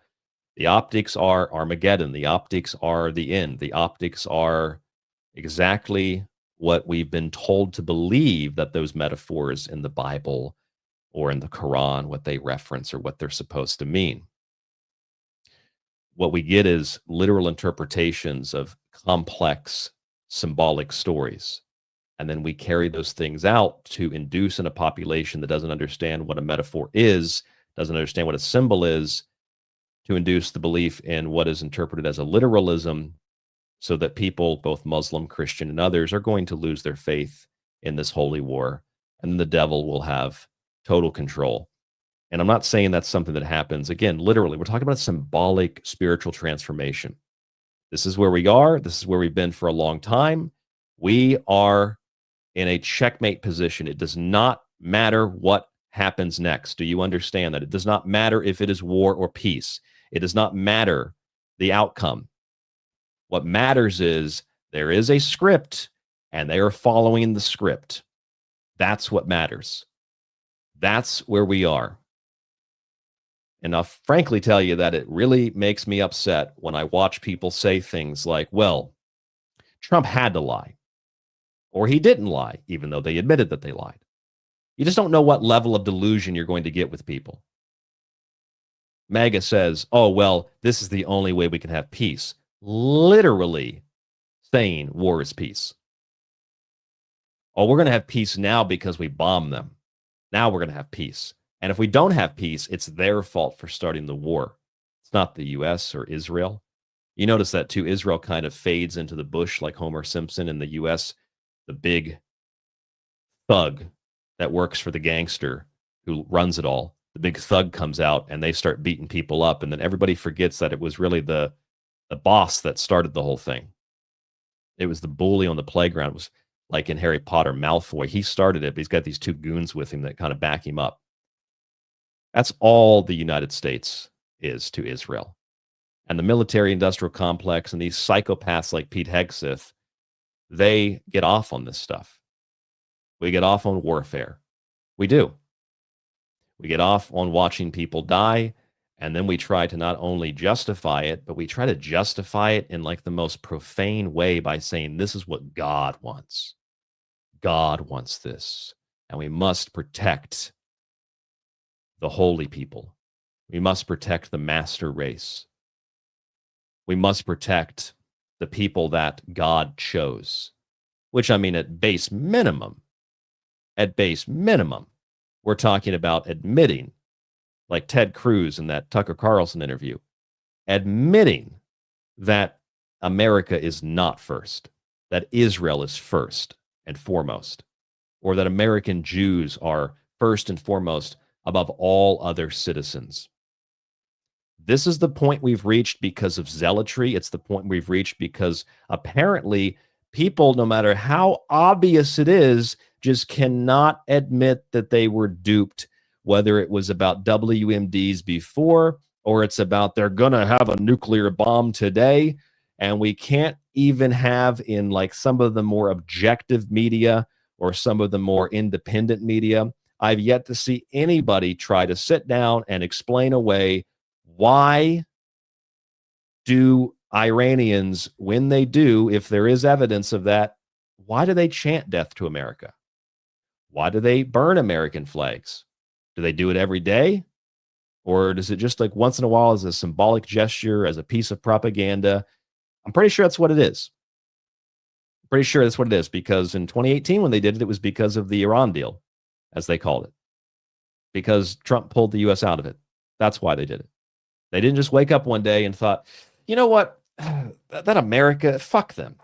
The optics are Armageddon. The optics are the end. The optics are exactly what we've been told to believe that those metaphors in the Bible or in the Quran, what they reference or what they're supposed to mean. What we get is literal interpretations of complex symbolic stories. And then we carry those things out to induce in a population that doesn't understand what a metaphor is, doesn't understand what a symbol is, to induce the belief in what is interpreted as a literalism, so that people, both Muslim, Christian, and others, are going to lose their faith in this holy war, and the devil will have total control. And I'm not saying that's something that happens, again, literally. We're talking about a symbolic spiritual transformation. This is where we are. This is where we've been for a long time. We are in a checkmate position. It does not matter what happens next. Do you understand that? It does not matter if it is war or peace. It does not matter the outcome. What matters is there is a script, and they are following the script. That's what matters. That's where we are. And I'll frankly tell you that it really makes me upset when I watch people say things like, well, Trump had to lie, or he didn't lie, even though they admitted that they lied. You just don't know what level of delusion you're going to get with people. MAGA says, oh, well, this is the only way we can have peace. Literally saying war is peace. Oh, we're going to have peace now because we bombed them. Now we're going to have peace. And if we don't have peace, it's their fault for starting the war. It's not the U.S. or Israel. You notice that too. Israel kind of fades into the bush like Homer Simpson. In the U.S., the big thug that works for the gangster who runs it all, the big thug comes out and they start beating people up. And then everybody forgets that it was really the boss that started the whole thing. It was the bully on the playground. It was like in Harry Potter, Malfoy. He started it, but he's got these two goons with him that kind of back him up. That's all the United States is to Israel. And the military-industrial complex and these psychopaths like Pete Hegseth, they get off on this stuff. We get off on warfare. We do. We get off on watching people die, and then we try to not only justify it, but we try to justify it in like the most profane way by saying this is what God wants. God wants this, and we must protect the holy people. We must protect the master race. We must protect the people that God chose, which I mean at base minimum, we're talking about admitting, like Ted Cruz in that Tucker Carlson interview, admitting that America is not first, that Israel is first and foremost, or that American Jews are first and foremost above all other citizens. This is the point we've reached because of zealotry. It's the point we've reached because apparently people, no matter how obvious it is, just cannot admit that they were duped, whether it was about WMDs before or it's about they're going to have a nuclear bomb today. And we can't even have in like some of the more objective media or some of the more independent media, I've yet to see anybody try to sit down and explain away why do Iranians, when they do, if there is evidence of that, why do they chant death to America? Why do they burn American flags? Do they do it every day? Or does it just like once in a while as a symbolic gesture, as a piece of propaganda? I'm pretty sure that's what it is. Pretty sure that's what it is, because in 2018 when they did it, it was because of the Iran deal, as they called it. Because Trump pulled the U.S. out of it. That's why they did it. They didn't just wake up one day and thought, you know what, that America, fuck them.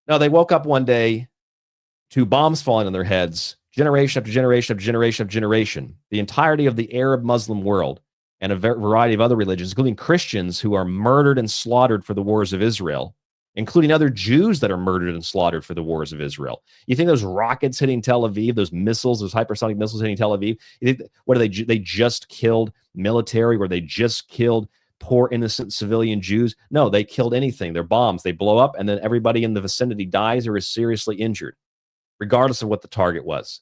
No, they woke up one day to bombs falling on their heads, generation after generation after generation after generation. The entirety of the Arab Muslim world and a variety of other religions, including Christians who are murdered and slaughtered for the wars of Israel, including other Jews that are murdered and slaughtered for the wars of Israel. You think those rockets hitting Tel Aviv, those missiles, those hypersonic missiles hitting Tel Aviv, you think, what are they just killed military, or they just killed poor innocent civilian Jews? No, they killed anything. They're bombs. They blow up, and then everybody in the vicinity dies or is seriously injured, regardless of what the target was,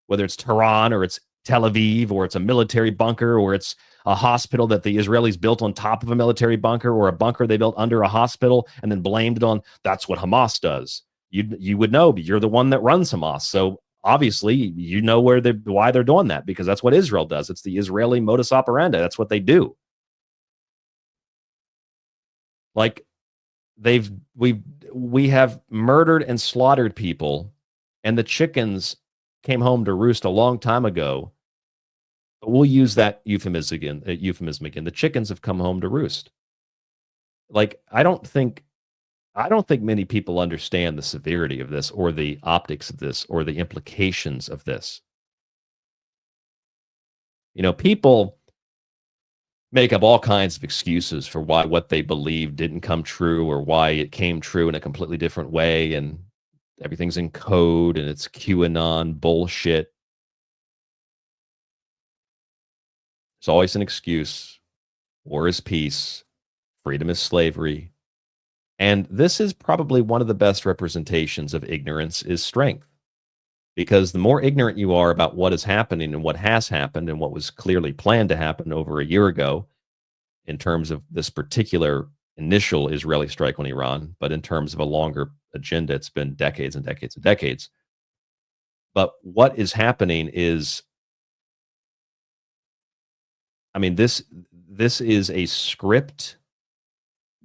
whether it's Tehran or it's Tel Aviv or it's a military bunker or it's a hospital that the Israelis built on top of a military bunker, or a bunker they built under a hospital and then blamed it on. That's what Hamas does. You would know, but you're the one that runs Hamas. So obviously you know why they're doing that, because that's what Israel does. It's the Israeli modus operandi. That's what they do. Like we have murdered and slaughtered people, and the chickens came home to roost a long time ago. But we'll use that euphemism again. The chickens have come home to roost. Like, I don't think many people understand the severity of this, or the optics of this, or the implications of this. You know, people make up all kinds of excuses for why what they believe didn't come true, or why it came true in a completely different way, and everything's in code, and it's QAnon bullshit. It's always an excuse. War is peace. Freedom is slavery. And this is probably one of the best representations of ignorance is strength. Because the more ignorant you are about what is happening and what has happened and what was clearly planned to happen over a year ago, in terms of this particular initial Israeli strike on Iran, but in terms of a longer agenda, it's been decades and decades and decades. But what is happening is, I mean, this is a script.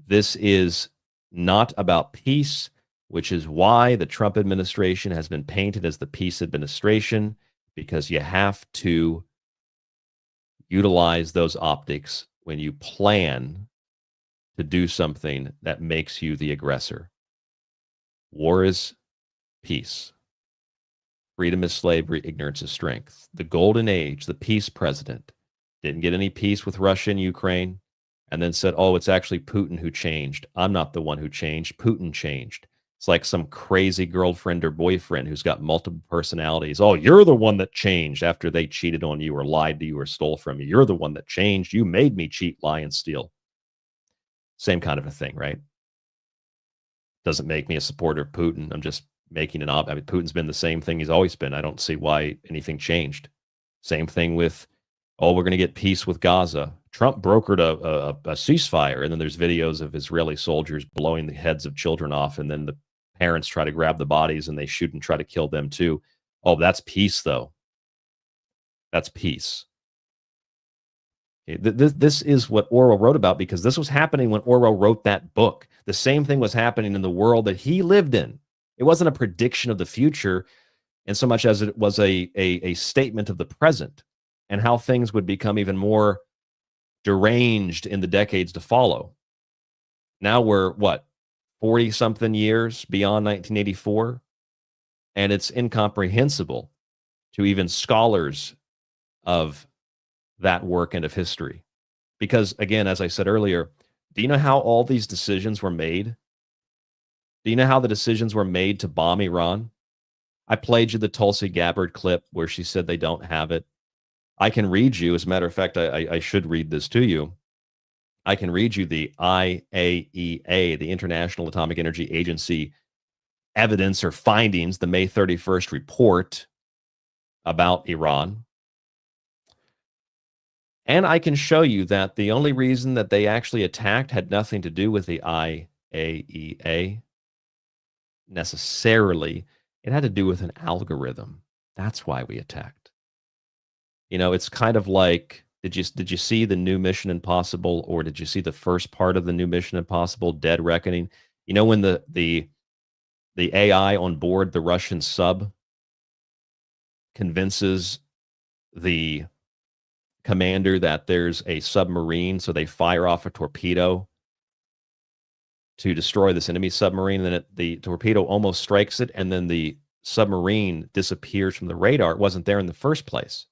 This is not about peace, which is why the Trump administration has been painted as the peace administration, because you have to utilize those optics when you plan to do something that makes you the aggressor. War is peace. Freedom is slavery. Ignorance is strength. The golden age, the peace president, didn't get any peace with Russia and Ukraine, and then said, oh, it's actually Putin who changed. I'm not the one who changed. Putin changed. It's like some crazy girlfriend or boyfriend who's got multiple personalities. Oh, you're the one that changed after they cheated on you or lied to you or stole from you. You're the one that changed. You made me cheat, lie, and steal. Same kind of a thing, right? Doesn't make me a supporter of Putin. I'm just making an I mean, Putin's been the same thing he's always been. I don't see why anything changed. Same thing with, oh, we're going to get peace with Gaza. Trump brokered a ceasefire, and then there's videos of Israeli soldiers blowing the heads of children off, and then the parents try to grab the bodies, and they shoot and try to kill them too. Oh, that's peace, though. That's peace. Okay, this is what Orwell wrote about, because this was happening when Orwell wrote that book. The same thing was happening in the world that he lived in. It wasn't a prediction of the future, in so much as it was a statement of the present and how things would become even more deranged in the decades to follow. Now we're, what, 40-something years beyond 1984? And it's incomprehensible to even scholars of that work and of history. Because, again, as I said earlier, do you know how all these decisions were made? Do you know how the decisions were made to bomb Iran? I played you the Tulsi Gabbard clip where she said they don't have it. I can read you, as a matter of fact, I should read this to you. I can read you the IAEA, the International Atomic Energy Agency, evidence or findings, the May 31st report about Iran. And I can show you that the only reason that they actually attacked had nothing to do with the IAEA necessarily. It had to do with an algorithm. That's why we attacked. You know, it's kind of like, did you see the new Mission Impossible, or did you see the first part of the new Mission Impossible, Dead Reckoning? You know, when the AI on board the Russian sub convinces the commander that there's a submarine, so they fire off a torpedo to destroy this enemy submarine, and then the torpedo almost strikes it, and then the submarine disappears from the radar. It wasn't there in the first place.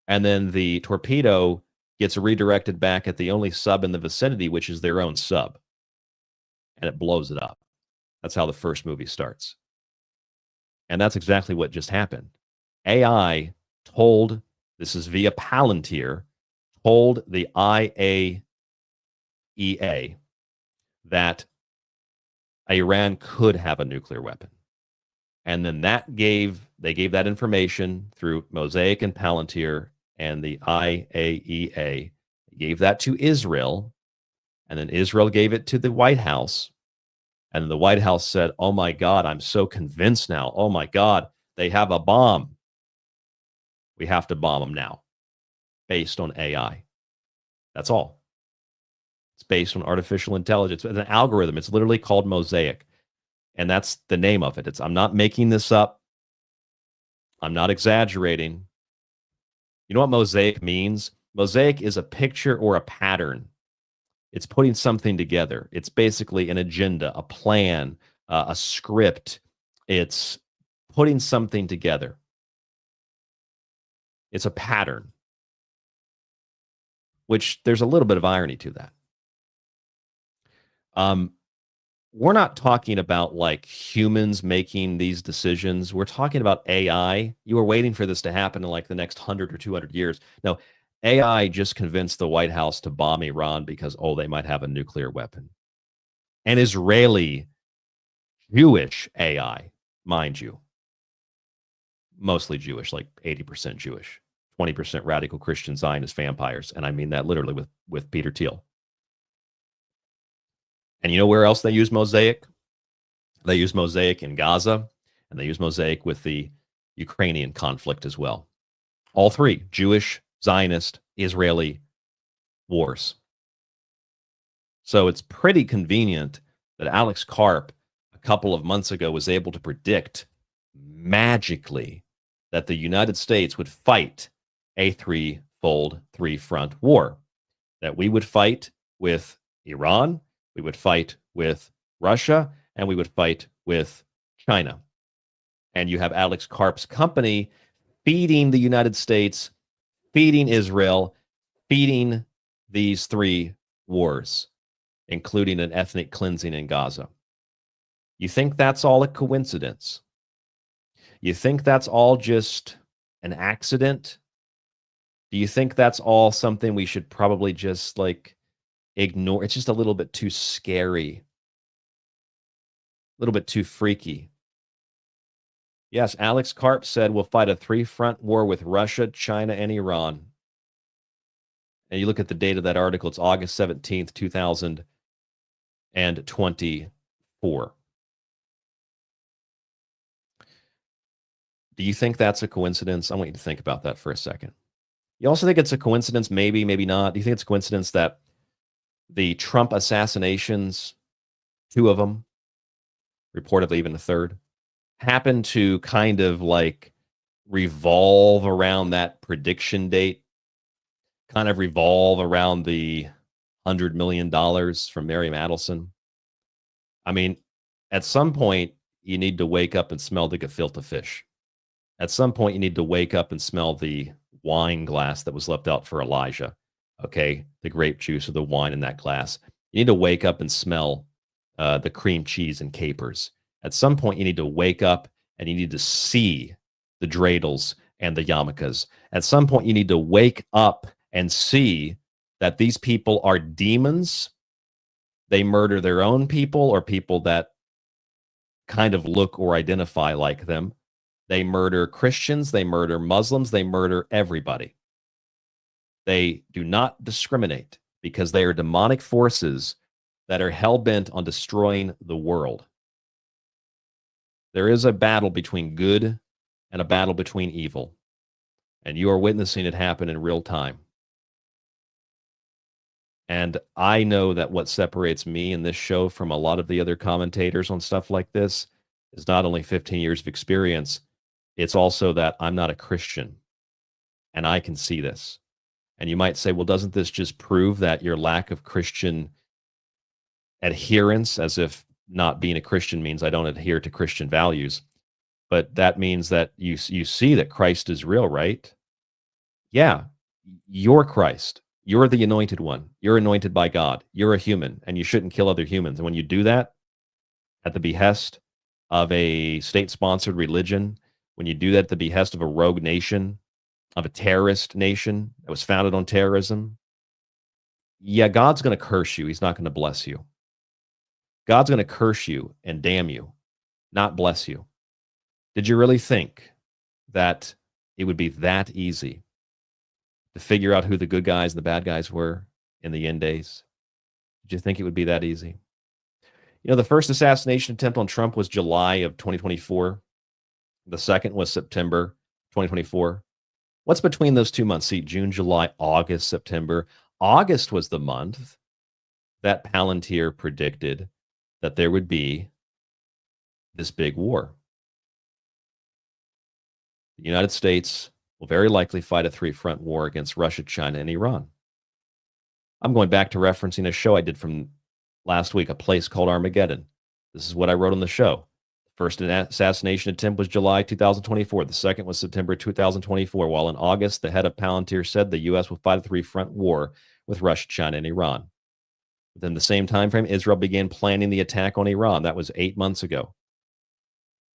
And then the torpedo gets redirected back at the only sub in the vicinity, which is their own sub. And it blows it up. That's how the first movie starts. And that's exactly what just happened. AI told, this is via Palantir, told the IAEA that Iran could have a nuclear weapon. And then they gave that information through Mosaic and Palantir, and the IAEA gave that to Israel, and then Israel gave it to the White House, and the White House said, oh my God, I'm so convinced now. Oh my God, they have a bomb. We have to bomb them now, based on AI. That's all. It's based on artificial intelligence. It's an algorithm. It's literally called Mosaic. And that's the name of it. I'm not making this up. I'm not exaggerating. You know what Mosaic means? Mosaic is a picture or a pattern. It's putting something together. It's basically an agenda, a plan, a script. It's putting something together. It's a pattern, which there's a little bit of irony to that. We're not talking about like humans making these decisions. We're talking about AI. You were waiting for this to happen in like the next 100 or 200 years. No, AI just convinced the White House to bomb Iran because, oh, they might have a nuclear weapon. And Israeli Jewish AI, mind you, mostly Jewish, like 80% Jewish, 20% radical Christian Zionist vampires. And I mean that literally with Peter Thiel. And you know where else they use Mosaic? They use Mosaic in Gaza, and they use Mosaic with the Ukrainian conflict as well. All three, Jewish, Zionist, Israeli wars. So it's pretty convenient that Alex Karp a couple of months ago was able to predict magically that the United States would fight a threefold, three-front war. That we would fight with Iran, we would fight with Russia, and we would fight with China. And you have Alex Karp's company feeding the United States, feeding Israel, feeding these three wars, including an ethnic cleansing in Gaza. You think that's all a coincidence? You think that's all just an accident? Do you think that's all something we should probably just like ignore? It's just a little bit too scary, a little bit too freaky. Yes, Alex Karp said we'll fight a three-front war with Russia, China, and Iran. And you look at the date of that article, it's August 17th, 2024. Do you think that's a coincidence? I want you to think about that for a second. You also think it's a coincidence, maybe, maybe not. Do you think it's a coincidence that the Trump assassinations, 2 of them, reportedly even a third, happened to kind of like revolve around that prediction date, kind of revolve around the $100 million from Mary Madelson? I mean, at some point, you need to wake up and smell the gefilte fish. At some point, you need to wake up and smell the wine glass that was left out for Elijah. Okay, the grape juice or the wine in that glass. You need to wake up and smell the cream cheese and capers. At some point, you need to wake up and you need to see the dreidels and the yarmulkes. At some point, you need to wake up and see that these people are demons. They murder their own people or people that kind of look or identify like them. They murder Christians. They murder Muslims. They murder everybody. They do not discriminate because they are demonic forces that are hell-bent on destroying the world. There is a battle between good and a battle between evil. And you are witnessing it happen in real time. And I know that what separates me in this show from a lot of the other commentators on stuff like this is not only 15 years of experience, it's also that I'm not a Christian. And I can see this. And you might say, well, doesn't this just prove that your lack of Christian adherence, as if not being a Christian means I don't adhere to Christian values? But that means that you see that Christ is real, right? Yeah, you're Christ. You're the anointed one. You're anointed by God. You're a human, and you shouldn't kill other humans. And when you do that at the behest of a state-sponsored religion, when you do that at the behest of a rogue nation, of a terrorist nation that was founded on terrorism, yeah, God's going to curse you. He's not going to bless you. God's going to curse you and damn you, not bless you. Did you really think that it would be that easy to figure out who the good guys and the bad guys were in the end days? Did you think it would be that easy? You know, the first assassination attempt on Trump was July of 2024. The second was September 2024. What's between those 2 months? See, June, July, August, September. August was the month that Palantir predicted that there would be this big war. The United States will very likely fight a three-front war against Russia, China, and Iran. I'm going back to referencing a show I did from last week, a place called Armageddon. This is what I wrote on the show. The first assassination attempt was July 2024. The second was September 2024, while in August, the head of Palantir said the U.S. will fight a three-front war with Russia, China, and Iran. Within the same time frame, Israel began planning the attack on Iran. That was 8 months ago.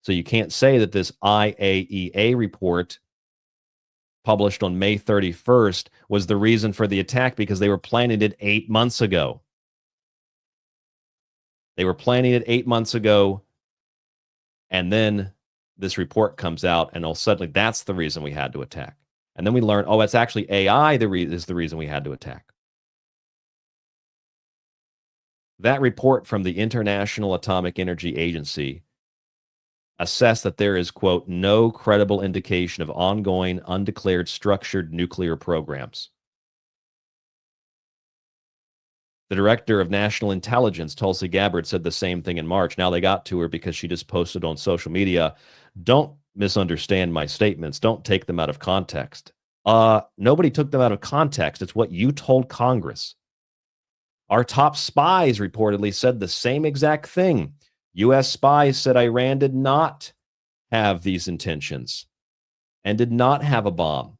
So you can't say that this IAEA report published on May 31st was the reason for the attack, because they were planning it 8 months ago. They were planning it 8 months ago, and then this report comes out, and suddenly that's the reason we had to attack. And then we learn, oh, it's actually AI is the reason we had to attack. That report from the International Atomic Energy Agency assessed that there is, quote, no credible indication of ongoing, undeclared, structured nuclear programs. The director of national intelligence, Tulsi Gabbard, said the same thing in March. Now they got to her because she just posted on social media, don't misunderstand my statements. Don't take them out of context. Nobody took them out of context. It's what you told Congress. Our top spies reportedly said the same exact thing. U.S. spies said Iran did not have these intentions and did not have a bomb.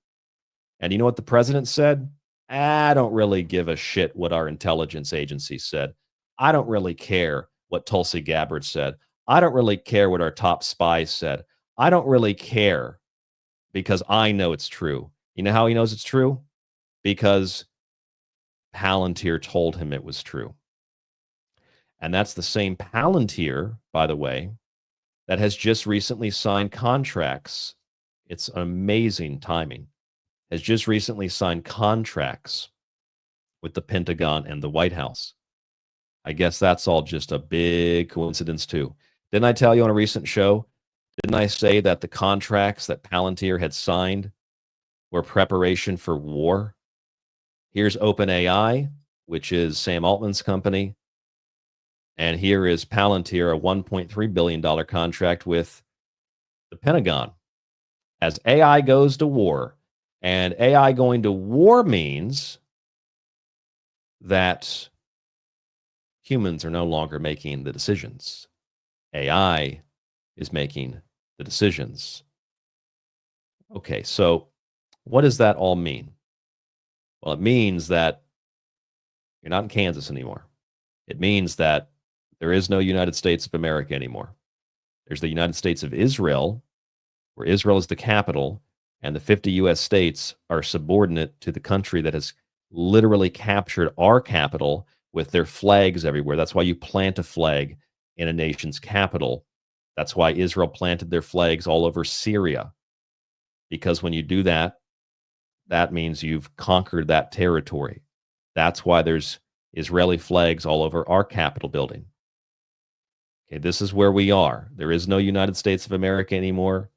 And you know what the president said? I don't really give a shit what our intelligence agency said. I don't really care what Tulsi Gabbard said. I don't really care what our top spies said. I don't really care because I know it's true. You know how he knows it's true? Because Palantir told him it was true. And that's the same Palantir, by the way, that has just recently signed contracts. It's amazing timing. Has just recently signed contracts with the Pentagon and the White House. I guess that's all just a big coincidence too. Didn't I tell you on a recent show? Didn't I say that the contracts that Palantir had signed were preparation for war? Here's OpenAI, which is Sam Altman's company. And here is Palantir, a $1.3 billion contract with the Pentagon. As AI goes to war, and AI going to war means that humans are no longer making the decisions. AI is making the decisions. Okay, so what does that all mean? Well, it means that you're not in Kansas anymore. It means that there is no United States of America anymore. There's the United States of Israel, where Israel is the capital, and the 50 U.S. states are subordinate to the country that has literally captured our capital with their flags everywhere. That's why you plant a flag in a nation's capital. That's why Israel planted their flags all over Syria. Because when you do that, that means you've conquered that territory. That's why there's Israeli flags all over our Capitol building. Okay, this is where we are. There is no United States of America anymore.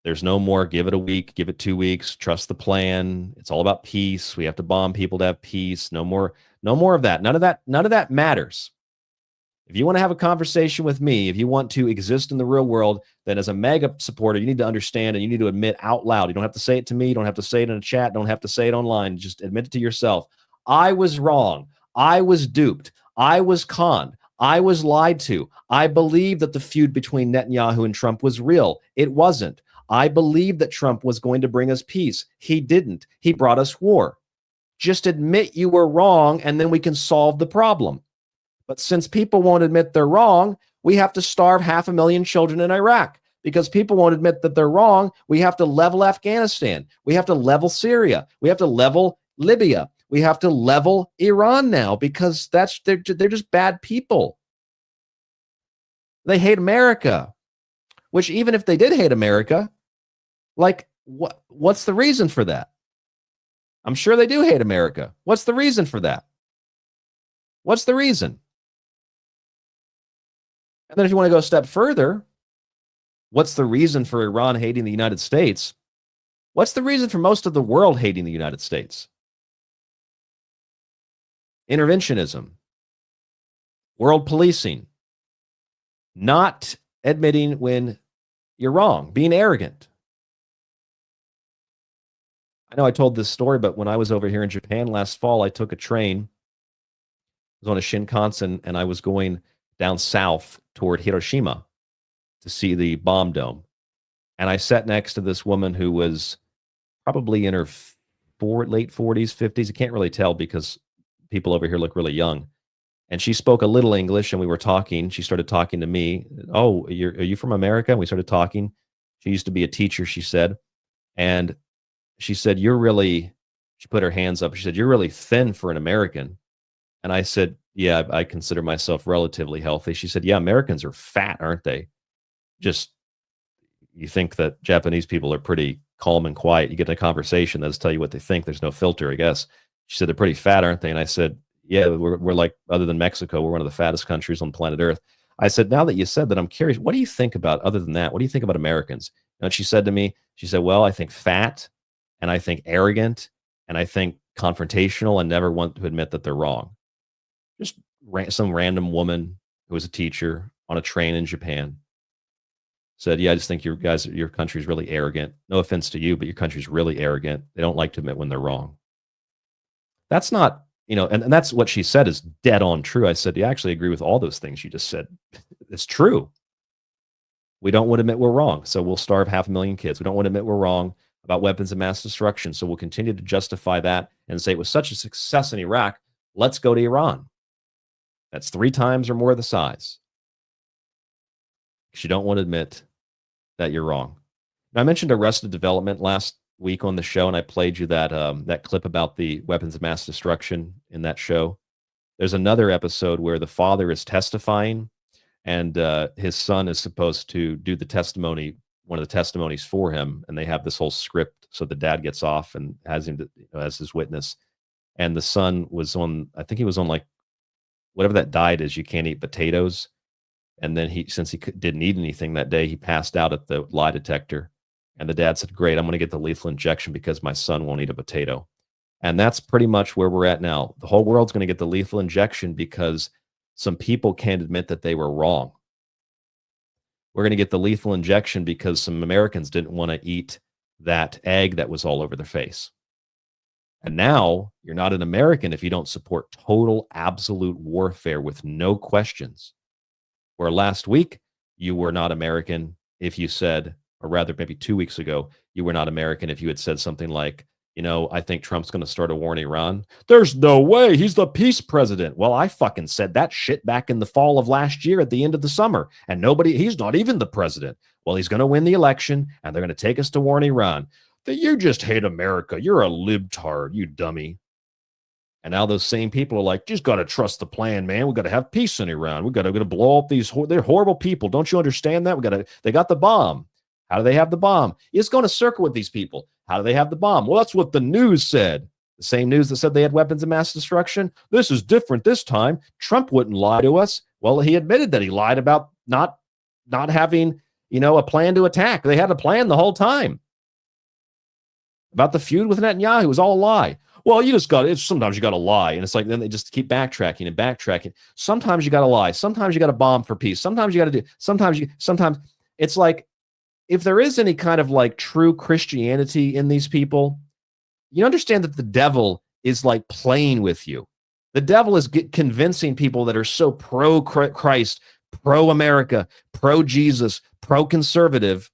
There's no more give it a week, give it 2 weeks, trust the plan. It's all about peace. We have to bomb people to have peace. No more of that. None of that matters. If you want to have a conversation with me, if you want to exist in the real world, then as a mega supporter, you need to understand and you need to admit out loud. You don't have to say it to me. You don't have to say it in a chat. Don't have to say it online. Just admit it to yourself. I was wrong. I was duped. I was conned. I was lied to. I believed that the feud between Netanyahu and Trump was real. It wasn't. I believed that Trump was going to bring us peace. He didn't. He brought us war. Just admit you were wrong, and then we can solve the problem. But since people won't admit they're wrong, we have to starve 500,000 children in Iraq. Because people won't admit that they're wrong, we have to level Afghanistan. We have to level Syria. We have to level Libya. We have to level Iran now because they're just bad people. They hate America, which even if they did hate America, like what's the reason for that? I'm sure they do hate America. What's the reason for that? What's the reason? And then if you want to go a step further, what's the reason for Iran hating the United States? What's the reason for most of the world hating the United States? Interventionism, world policing, not admitting when you're wrong, being arrogant. I know I told this story, but when I was over here in Japan last fall, I took a train. I was on a Shinkansen, and I was going down south toward Hiroshima to see the bomb dome. And I sat next to this woman who was probably in her late 40s, 50s. I can't really tell because people over here look really young. And she spoke a little English, and we were talking. She started talking to me. Oh, are you from America? And we started talking. She used to be a teacher, she said. And she said, she put her hands up. She said, you're really thin for an American. And I said, yeah, I consider myself relatively healthy. She said, yeah, Americans are fat, aren't they? Just, you think that Japanese people are pretty calm and quiet. You get in a conversation, they'll just tell you what they think. There's no filter, I guess. She said, they're pretty fat, aren't they? And I said, yeah, we're like, other than Mexico, we're one of the fattest countries on planet Earth. I said, now that you said that, I'm curious, what do you think about, other than that, what do you think about Americans? And she said to me, she said, well, I think fat, and I think arrogant, and I think confrontational, and never want to admit that they're wrong. Just some random woman who was a teacher on a train in Japan said, yeah, I just think your country's really arrogant. No offense to you, but your country's really arrogant. They don't like to admit when they're wrong. That's not, and that's what she said is dead on true. I said, yeah, I actually agree with all those things you just said. It's true. We don't want to admit we're wrong, so we'll starve 500,000 kids. We don't want to admit we're wrong about weapons of mass destruction, so we'll continue to justify that and say it was such a success in Iraq, let's go to Iran. That's 3 times or more the size. Because you don't want to admit that you're wrong. Now, I mentioned Arrested Development last week on the show, and I played you that clip about the weapons of mass destruction in that show. There's another episode where the father is testifying, and his son is supposed to do the testimony, one of the testimonies for him, and they have this whole script. So the dad gets off and has him as his witness, and the son was on, I think he was on like whatever that diet is, you can't eat potatoes. And then since he didn't eat anything that day, he passed out at the lie detector. And the dad said, great, I'm going to get the lethal injection because my son won't eat a potato. And that's pretty much where we're at now. The whole world's going to get the lethal injection because some people can't admit that they were wrong. We're going to get the lethal injection because some Americans didn't want to eat that egg that was all over their face. And now you're not an American if you don't support total, absolute warfare with no questions. Where last week, you were not American if you said, or rather maybe 2 weeks ago, you were not American if you had said something like, I think Trump's going to start a war in Iran. There's no way. He's the peace president. Well, I fucking said that shit back in the fall of last year at the end of the summer. And he's not even the president. Well, he's going to win the election, and they're going to take us to war in Iran. You just hate America. You're a libtard, you dummy. And now those same people are like, just got to trust the plan, man. We got to have peace in Iran. We got to blow up they're horrible people. Don't you understand that? They got the bomb. How do they have the bomb? It's going to circle with these people. How do they have the bomb? Well, that's what the news said. The same news that said they had weapons of mass destruction. This is different this time. Trump wouldn't lie to us. Well, he admitted that he lied about not having, a plan to attack. They had a plan the whole time. About the feud with Netanyahu, it was all a lie. Well, sometimes you got to lie. And it's like, then they just keep backtracking and backtracking. Sometimes you got to lie. Sometimes you got to bomb for peace. Sometimes you got to do, sometimes it's like, if there is any kind of like true Christianity in these people, you understand that the devil is like playing with you. The devil is convincing people that are so pro-Christ, pro-America, pro-Jesus, pro-conservative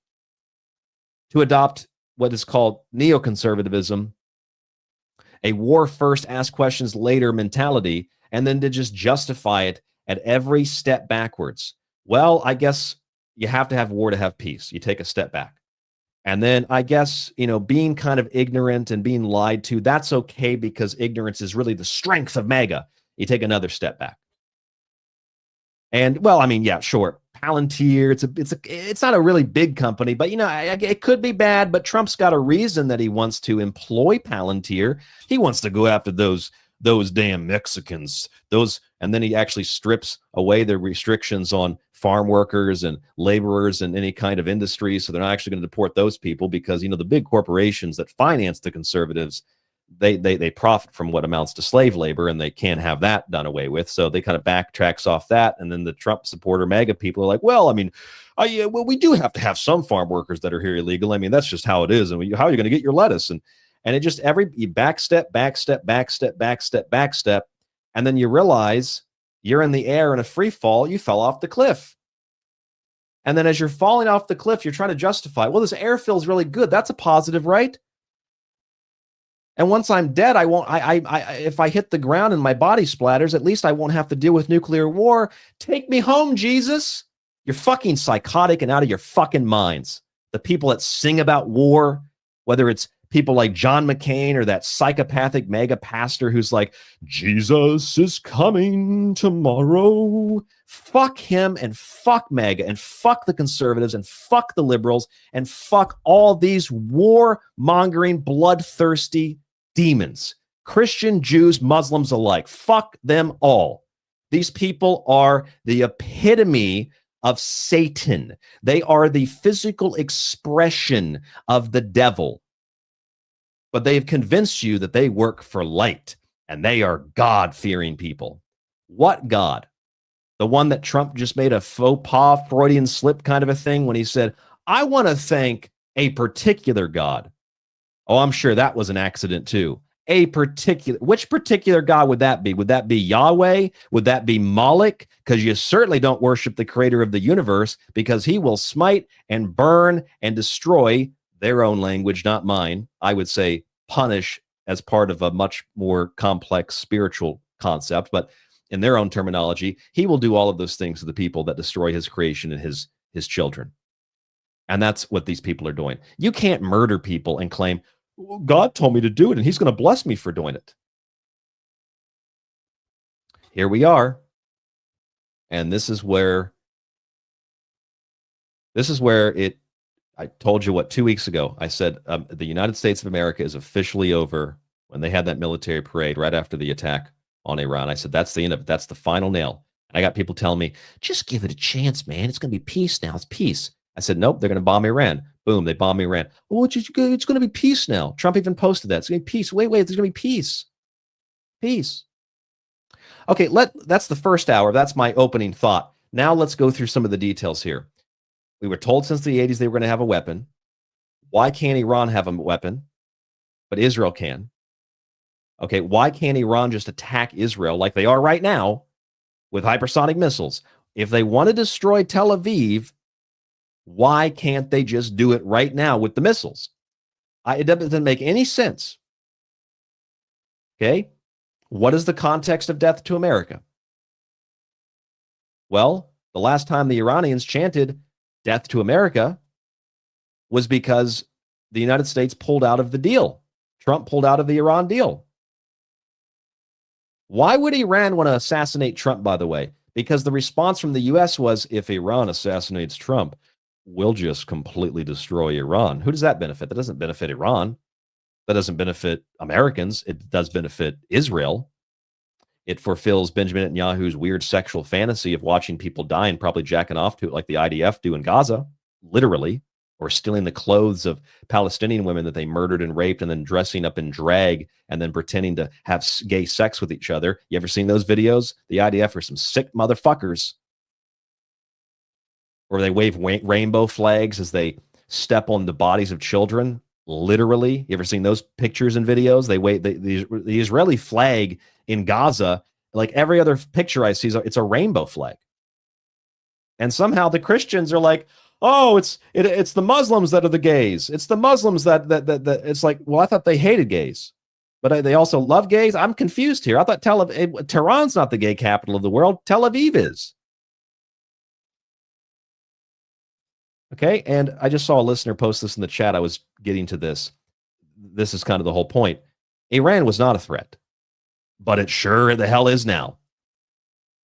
to adopt what is called neoconservatism, a war first, ask questions later mentality, and then to just justify it at every step backwards. Well, I guess you have to have war to have peace. You take a step back. And then I guess, being kind of ignorant and being lied to, that's okay because ignorance is really the strength of MAGA. You take another step back. And well, I mean, yeah, sure. Palantir, it's not a really big company, but it could be bad, but Trump's got a reason that he wants to employ Palantir. He wants to go after those damn Mexicans, and then he actually strips away the restrictions on farm workers and laborers and any kind of industry. So they're not actually going to deport those people because, the big corporations that finance the conservatives, they profit from what amounts to slave labor, and they can't have that done away with. So they kind of backtracks off that. And then the Trump supporter MAGA people are like, well, I mean, we do have to have some farm workers that are here illegal. I mean, that's just how it is. And how are you going to get your lettuce? And it just you backstep. And then you realize you're in the air in a free fall. You fell off the cliff. And then as you're falling off the cliff, you're trying to justify, well, this air feels really good. That's a positive, right? And once I'm dead, if I hit the ground and my body splatters, at least I won't have to deal with nuclear war. Take me home, Jesus. You're fucking psychotic and out of your fucking minds. The people that sing about war, whether it's people like John McCain or that psychopathic mega pastor who's like, Jesus is coming tomorrow. Fuck him and fuck MAGA and fuck the conservatives and fuck the liberals and fuck all these war-mongering, bloodthirsty demons. Christian, Jews, Muslims alike. Fuck them all. These people are the epitome of Satan. They are the physical expression of the devil. But they have convinced you that they work for light and they are God-fearing people. What God? The one that Trump just made a faux pas, Freudian slip kind of a thing when he said, I want to thank a particular God. Oh, I'm sure that was an accident too. Which particular God would that be? Would that be Yahweh? Would that be Moloch? Because you certainly don't worship the creator of the universe, because he will smite and burn and destroy, their own language, not mine. I would say punish as part of a much more complex spiritual concept, but in their own terminology, he will do all of those things to the people that destroy his creation and his children. And that's what these people are doing. You can't murder people and claim, God told me to do it and he's going to bless me for doing it. Here we are. And this is where I told you 2 weeks ago, I said the United States of America is officially over when they had that military parade right after the attack on Iran. I said, that's the end of it. That's the final nail. And I got people telling me, just give it a chance, man. It's going to be peace now. It's peace. I said, nope, they're going to bomb Iran. Boom, they bomb Iran. Oh, it's going to be peace now. Trump even posted that. It's going to be peace. Wait, there's going to be peace. Peace. Okay, that's the first hour. That's my opening thought. Now let's go through some of the details here. We were told since the 80s they were going to have a weapon. Why can't Iran have a weapon, but Israel can? Okay, why can't Iran just attack Israel like they are right now with hypersonic missiles? If they want to destroy Tel Aviv, why can't they just do it right now with the missiles? It doesn't make any sense. Okay, what is the context of death to America? Well, the last time the Iranians chanted death to America was because the United States pulled out of the deal. Trump pulled out of the Iran deal. Why would Iran want to assassinate Trump, by the way? Because the response from the U.S. was, if Iran assassinates Trump, we'll just completely destroy Iran. Who does that benefit? That doesn't benefit Iran. That doesn't benefit Americans. It does benefit Israel. It fulfills Benjamin Netanyahu's weird sexual fantasy of watching people die and probably jacking off to it like the IDF do in Gaza. literally, or stealing the clothes of Palestinian women that they murdered and raped, and then dressing up in drag and then pretending to have gay sex with each other. You ever seen those videos? The IDF are some sick motherfuckers. Or they wave rainbow flags as they step on the bodies of children. Literally. You ever seen those pictures and videos? They wave the Israeli flag in Gaza, like every other picture I see, it's a rainbow flag. And somehow the Christians are like, oh, it's the Muslims that are the gays. It's the Muslims that it's like, well, I thought they hated gays, but they also love gays. I'm confused here. I thought Tehran's not the gay capital of the world. Tel Aviv is. Okay, and I just saw a listener post this in the chat. I was getting to this. This is kind of the whole point. Iran was not a threat, but it sure the hell is now.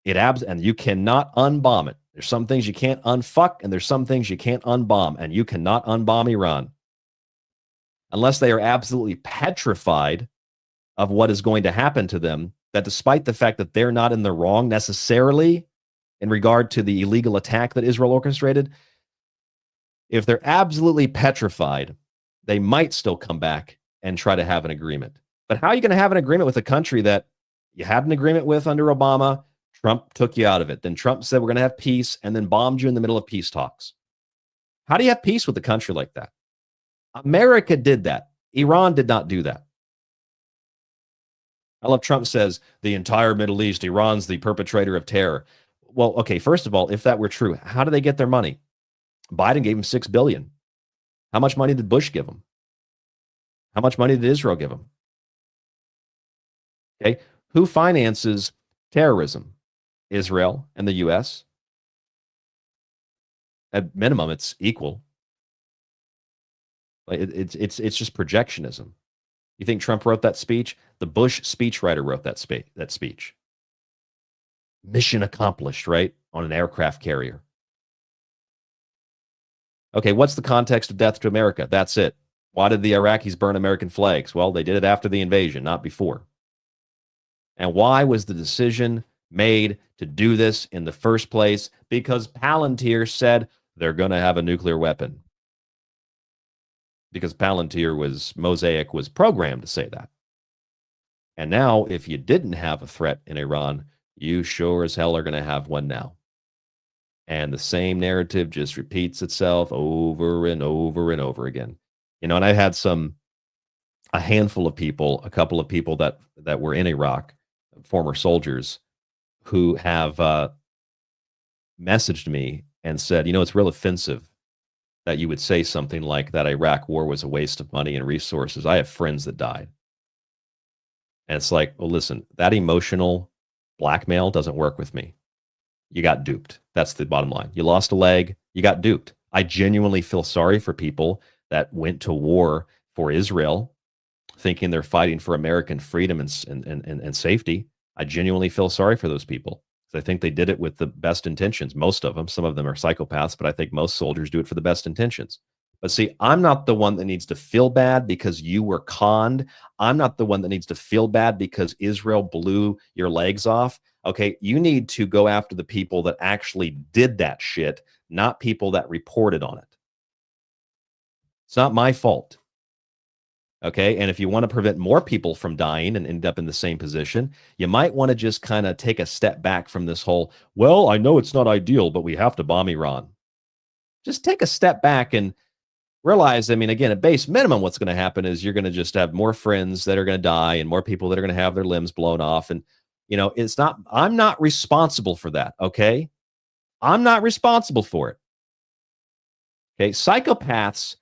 And you cannot unbomb it. There's some things you can't unfuck, and there's some things you can't unbomb, and you cannot unbomb Iran unless they are absolutely petrified of what is going to happen to them, that despite the fact that they're not in the wrong necessarily in regard to the illegal attack that Israel orchestrated, if they're absolutely petrified, they might still come back and try to have an agreement. But how are you going to have an agreement with a country that you had an agreement with under Obama? Trump took you out of it. Then Trump said we're going to have peace and then bombed you in the middle of peace talks. How do you have peace with a country like that? America did that. Iran did not do that. I love Trump says the entire Middle East, Iran's the perpetrator of terror. Well, okay, first of all, if that were true, how do they get their money? Biden gave him $6 billion. How much money did Bush give him? How much money did Israel give him? Okay, who finances terrorism? Israel and the U.S. At minimum, it's equal. It's just projectionism. You think Trump wrote that speech? The Bush speechwriter wrote that speech. Mission accomplished, right? On an aircraft carrier. Okay, what's the context of death to America? That's it. Why did the Iraqis burn American flags? Well, they did it after the invasion, not before. And why was the decision made to do this in the first place? Because Palantir said they're going to have a nuclear weapon. Because Mosaic was programmed to say that. And now, if you didn't have a threat in Iran, you sure as hell are going to have one now. And the same narrative just repeats itself over and over and over again. You know, and I've had a handful of people, a couple of people that were in Iraq, former soldiers, who have messaged me and said, you know, it's real offensive that you would say something like that Iraq war was a waste of money and resources. I have friends that died. And it's like, well, listen, that emotional blackmail doesn't work with me. You got duped. That's the bottom line. You lost a leg, you got duped. I genuinely feel sorry for people that went to war for Israel thinking they're fighting for American freedom and safety. I genuinely feel sorry for those people. I think they did it with the best intentions. Most of them, some of them are psychopaths, but I think most soldiers do it for the best intentions. But see, I'm not the one that needs to feel bad because you were conned. I'm not the one that needs to feel bad because Israel blew your legs off. Okay, you need to go after the people that actually did that shit, not people that reported on it. It's not my fault. Okay, and if you want to prevent more people from dying and end up in the same position, you might want to just kind of take a step back from this whole, well, I know it's not ideal, but we have to bomb Iran. Just take a step back and realize, I mean, again, at base minimum, what's going to happen is you're going to just have more friends that are going to die and more people that are going to have their limbs blown off. And, you know, I'm not responsible for that, okay? I'm not responsible for it. Okay, psychopaths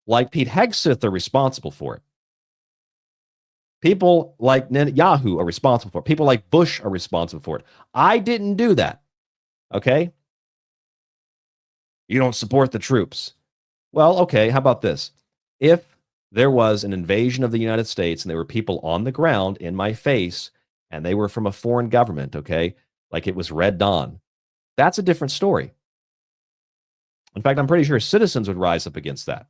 like Pete Hegseth are responsible for it. People like Netanyahu are responsible for it. People like Bush are responsible for it. I didn't do that. Okay? You don't support the troops. Well, okay, how about this? If there was an invasion of the United States and there were people on the ground in my face and they were from a foreign government, okay, like it was Red Dawn, that's a different story. In fact, I'm pretty sure citizens would rise up against that.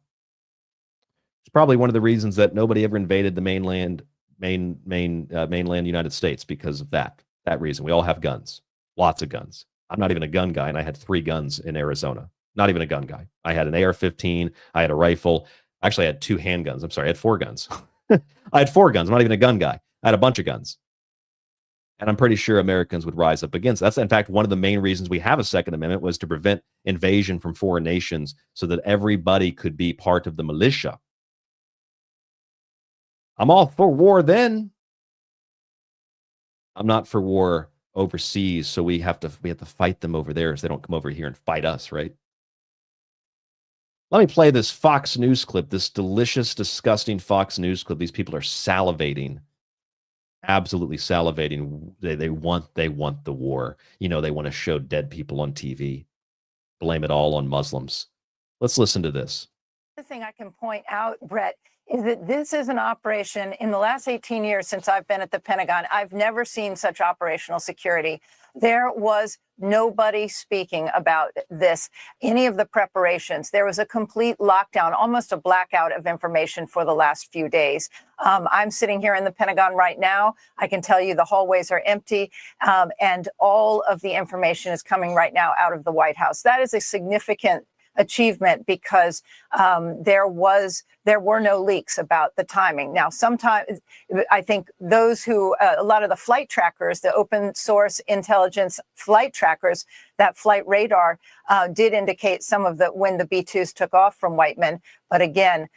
It's probably one of the reasons that nobody ever invaded the mainland United States, because of that reason. We all have guns, lots of guns. I'm not even a gun guy, and I had 3 guns in Arizona. Not even a gun guy. I had an AR-15. I had a rifle. Actually, I had 2 handguns. I'm sorry, I had 4 guns. I had 4 guns. I'm not even a gun guy. I had a bunch of guns. And I'm pretty sure Americans would rise up against. That's, in fact, one of the main reasons we have a Second Amendment, was to prevent invasion from foreign nations so that everybody could be part of the militia. I'm all for war then. I'm not for war overseas, so we have to fight them over there so they don't come over here and fight us, right? Let me play this Fox News clip, this delicious, disgusting Fox News clip. These people are salivating. Absolutely salivating. They want the war. You know, they want to show dead people on TV. Blame it all on Muslims. Let's listen to this. The thing I can point out, Brett, is that this is an operation in the last 18 years since I've been at the Pentagon. I've never seen such operational security. There was nobody speaking about this, any of the preparations. There was a complete lockdown, almost a blackout of information for the last few days. I'm sitting here in the Pentagon right now. I can tell you the hallways are empty, and all of the information is coming right now out of the White House. That is a significant achievement because there were no leaks about the timing. Now, sometimes I think those who, a lot of the flight trackers, the open source intelligence flight trackers, that flight radar did indicate some of the when the B-2s took off from Whiteman. But again,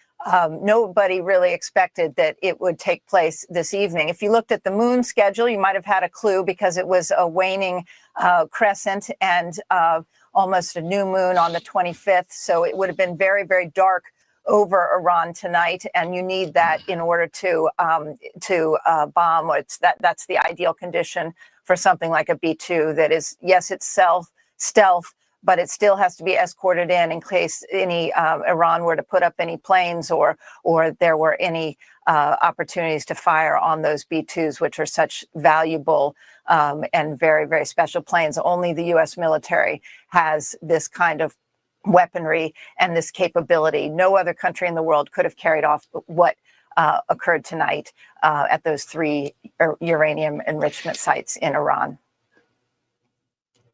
nobody really expected that it would take place this evening. If you looked at the moon schedule, you might have had a clue because it was a waning crescent and almost a new moon on the 25th. So it would have been very, very dark over Iran tonight, and you need that in order to bomb. That's the ideal condition for something like a B-2 that is, yes, it's stealth, but it still has to be escorted in case any Iran were to put up any planes or there were any opportunities to fire on those B-2s, which are such valuable and very, very special planes. Only the U.S. military has this kind of weaponry and this capability. No other country in the world could have carried off what occurred tonight at those 3 uranium enrichment sites in Iran.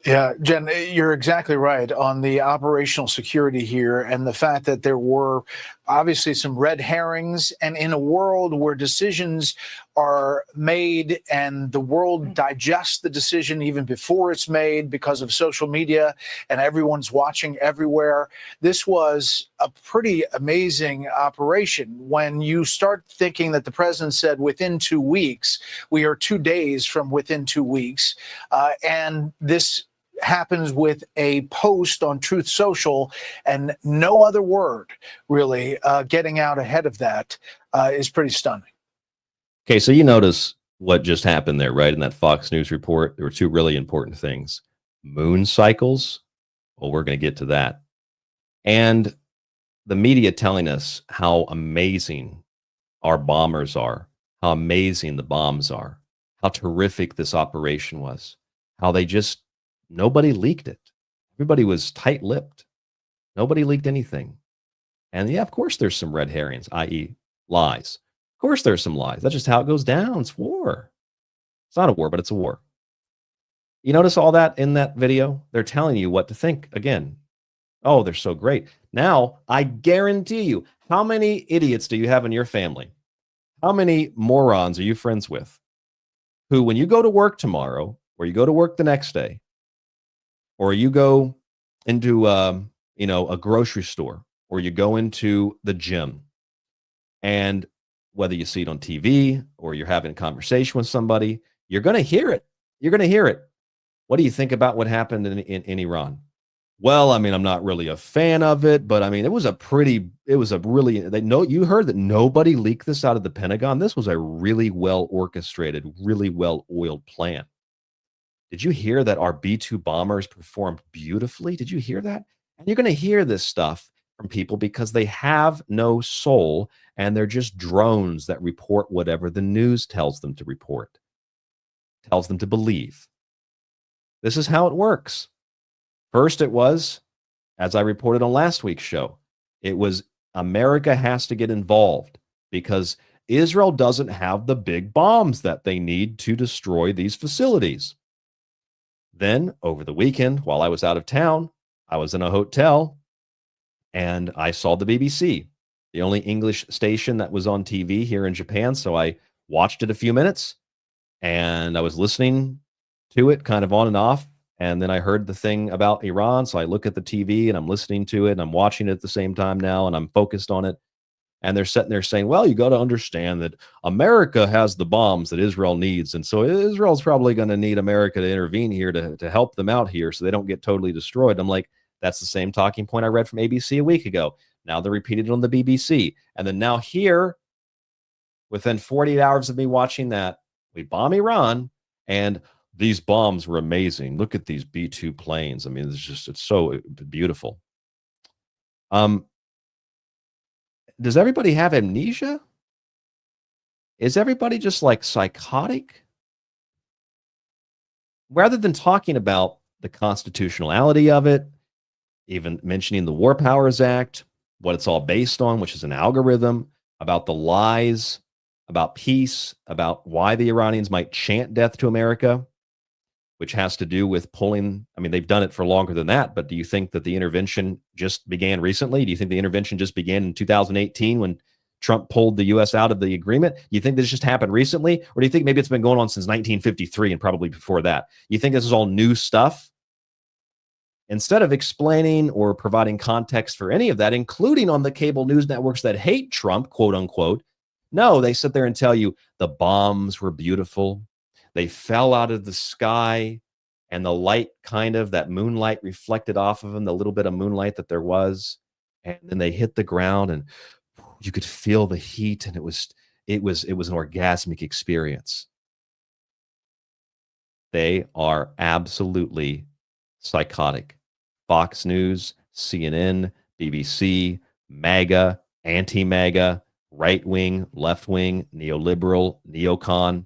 Yeah, Jen, you're exactly right on the operational security here and the fact that there were obviously some red herrings, and in a world where decisions are made and the world digests the decision even before it's made because of social media and everyone's watching everywhere, this was a pretty amazing operation. When you start thinking that the president said within 2 weeks, we are 2 days from within 2 weeks, and this happens with a post on Truth Social and no other word really getting out ahead of that is pretty stunning. Okay, so you notice what just happened there, right? In that Fox News report, there were 2 really important things. Moon cycles, well, we're going to get to that. And the media telling us how amazing our bombers are, how amazing the bombs are, how terrific this operation was, how they just nobody leaked it. Everybody was tight-lipped. Nobody leaked anything. And yeah, of course there's some red herrings, i.e. lies. Of course there's some lies. That's just how it goes down. It's war. It's not a war, but it's a war. You notice all that in that video? They're telling you what to think. Again, oh, they're so great. Now, I guarantee you, how many idiots do you have in your family? How many morons are you friends with? Who, when you go to work tomorrow, or you go to work the next day, or you go into a grocery store, or you go into the gym, and whether you see it on TV or you're having a conversation with somebody, you're going to hear it. You're going to hear it. What do you think about what happened in Iran? Well, I mean, I'm not really a fan of it, but I mean, you heard that nobody leaked this out of the Pentagon. This was a really well orchestrated, really well oiled plan. Did you hear that our B-2 bombers performed beautifully? Did you hear that? And you're going to hear this stuff from people because they have no soul and they're just drones that report whatever the news tells them to report, tells them to believe. This is how it works. First, it was, as I reported on last week's show, it was America has to get involved because Israel doesn't have the big bombs that they need to destroy these facilities. Then, over the weekend, while I was out of town, I was in a hotel and I saw the BBC, the only English station that was on TV here in Japan. So I watched it a few minutes and I was listening to it kind of on and off. And then I heard the thing about Iran. So I look at the TV and I'm listening to it and I'm watching it at the same time now and I'm focused on it. And they're sitting there saying, well, you got to understand that America has the bombs that Israel needs. And so Israel's probably going to need America to intervene here to help them out here so they don't get totally destroyed. I'm like, that's the same talking point I read from ABC a week ago. Now they're repeating it on the BBC. And then now here, within 48 hours of me watching that, we bomb Iran and these bombs were amazing. Look at these B-2 planes. I mean, it's so beautiful. Does everybody have amnesia? Is everybody just like psychotic? Rather than talking about the constitutionality of it, even mentioning the War Powers Act, what it's all based on, which is an algorithm, about the lies, about peace, about why the Iranians might chant death to America, which has to do with pulling, I mean, they've done it for longer than that, but do you think that the intervention just began recently? Do you think the intervention just began in 2018 when Trump pulled the U.S. out of the agreement? Do you think this just happened recently? Or do you think maybe it's been going on since 1953 and probably before that? You think this is all new stuff? Instead of explaining or providing context for any of that, including on the cable news networks that hate Trump, quote unquote, no, they sit there and tell you the bombs were beautiful. They fell out of the sky and the light kind of, that moonlight reflected off of them, the little bit of moonlight that there was. And then they hit the ground and you could feel the heat and it was an orgasmic experience. They are absolutely psychotic. Fox News, CNN, BBC, MAGA, anti-MAGA, right-wing, left-wing, neoliberal, neocon.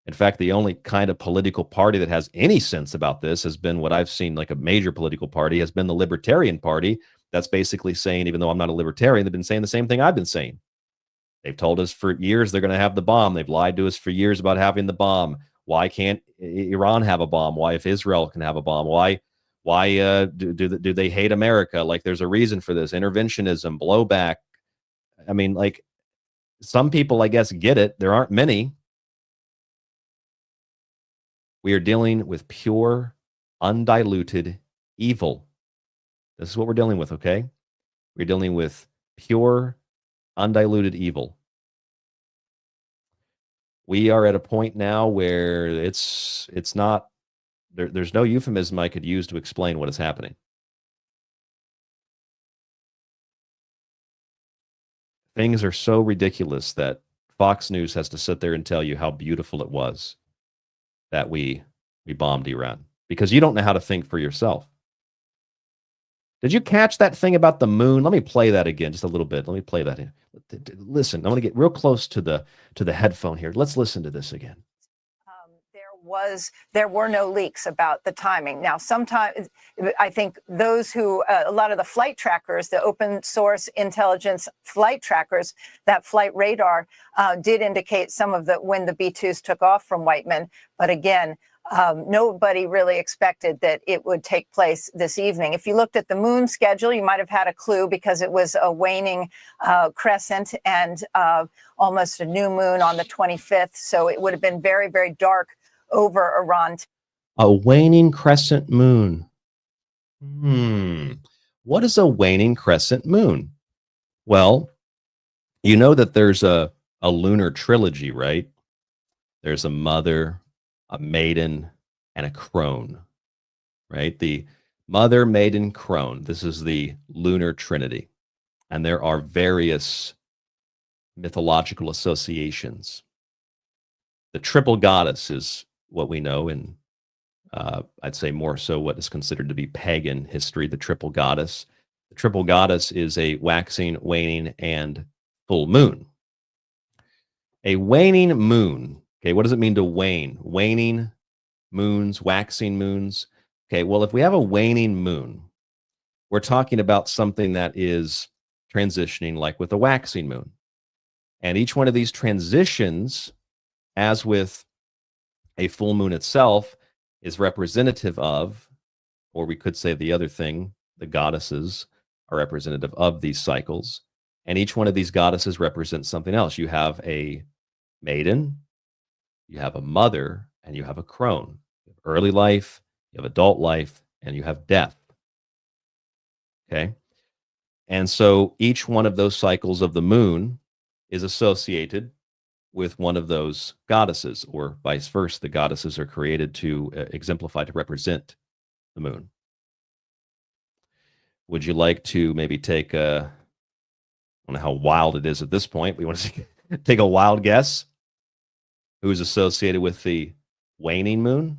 In fact, the only kind of political party that has any sense about this has been what I've seen, like a major political party, has been the Libertarian Party. That's basically saying, even though I'm not a libertarian, they've been saying the same thing I've been saying. They've told us for years they're going to have the bomb. They've lied to us for years about having the bomb. Why can't Iran have a bomb? Why, if Israel can have a bomb? Why do they hate America? Like, there's a reason for this. Interventionism, blowback. I mean, like, some people, I guess, get it. There aren't many. We are dealing with pure, undiluted evil. This is what we're dealing with, okay? We're dealing with pure, undiluted evil. We are at a point now where it's not, there's no euphemism I could use to explain what is happening. Things are so ridiculous that Fox News has to sit there and tell you how beautiful it was that we bombed Iran, because you don't know how to think for yourself. Did you catch that thing about the moon? Let me play that again, just a little bit. Let me play that in. Listen, I'm going to get real close to the headphone here. Let's listen to this again. There were no leaks about the timing. Now, sometimes I think those who, a lot of the flight trackers, the open source intelligence flight trackers, that flight radar did indicate some of when the B-2s took off from Whiteman. But again, nobody really expected that it would take place this evening. If you looked at the moon schedule, you might have had a clue, because it was a waning crescent and almost a new moon on the 25th. So it would have been very, very dark over Iran. A waning crescent moon. What is a waning crescent moon? Well, you know that there's a lunar trilogy, right? There's a mother, a maiden, and a crone, right? The mother, maiden, crone. This is the lunar trinity. And there are various mythological associations. The triple goddess is what we know in, I'd say more so what is considered to be pagan history, the triple goddess. The triple goddess is a waxing, waning, and full moon. A waning moon, okay, what does it mean to wane? Waning moons, waxing moons. Okay, well, if we have a waning moon, we're talking about something that is transitioning like with a waxing moon. And each one of these transitions, as with a full moon itself, is representative of, or we could say the other thing, the goddesses are representative of these cycles. And each one of these goddesses represents something else. You have a maiden, you have a mother, and you have a crone. You have early life, you have adult life, and you have death. Okay? And so each one of those cycles of the moon is associated with one of those goddesses, or vice versa. The goddesses are created to exemplify, to represent the moon. Would you like to maybe take a, I don't know how wild it is at this point. We want to take a wild guess. Who's associated with the waning moon?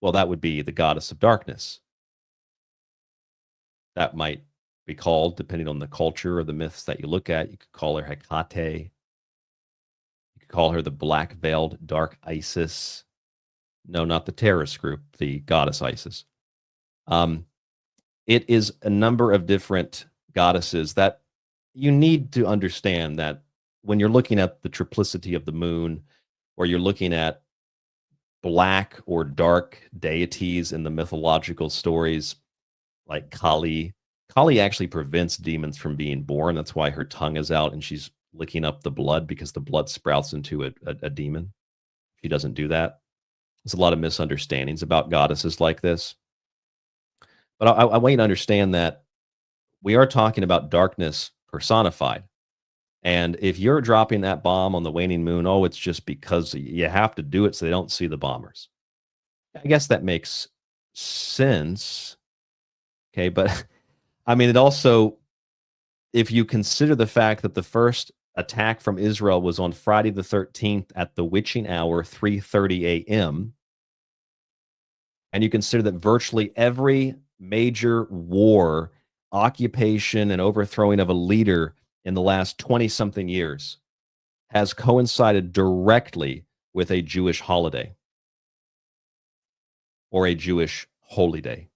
Well, that would be the goddess of darkness. That might be called, depending on the culture or the myths that you look at, you could call her Hecate. You could call her the black-veiled dark Isis. No, not the terrorist group, the goddess Isis. It is a number of different goddesses that you need to understand that when you're looking at the triplicity of the moon, or you're looking at black or dark deities in the mythological stories like Kali. Kali actually prevents demons from being born. That's why her tongue is out and she's licking up the blood, because the blood sprouts into a demon. She doesn't do that. There's a lot of misunderstandings about goddesses like this. But I want you to understand that we are talking about darkness personified. And if you're dropping that bomb on the waning moon, oh, it's just because you have to do it so they don't see the bombers. I guess that makes sense. Okay, but I mean, it also, if you consider the fact that the first attack from Israel was on Friday the 13th at the witching hour, 3:30 a.m., and you consider that virtually every major war, occupation, and overthrowing of a leader in the last 20-something years has coincided directly with a Jewish holiday or a Jewish holy day.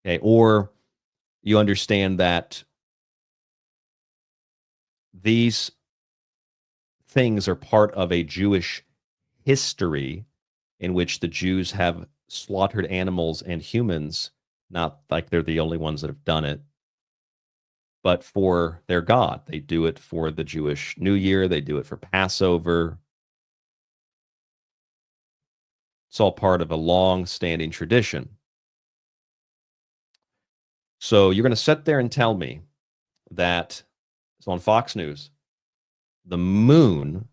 Okay, or you understand that these things are part of a Jewish history in which the Jews have slaughtered animals and humans, not like they're the only ones that have done it, but for their God. They do it for the Jewish New Year. They do it for Passover. It's all part of a long-standing tradition. So you're going to sit there and tell me that it's on Fox News, the moon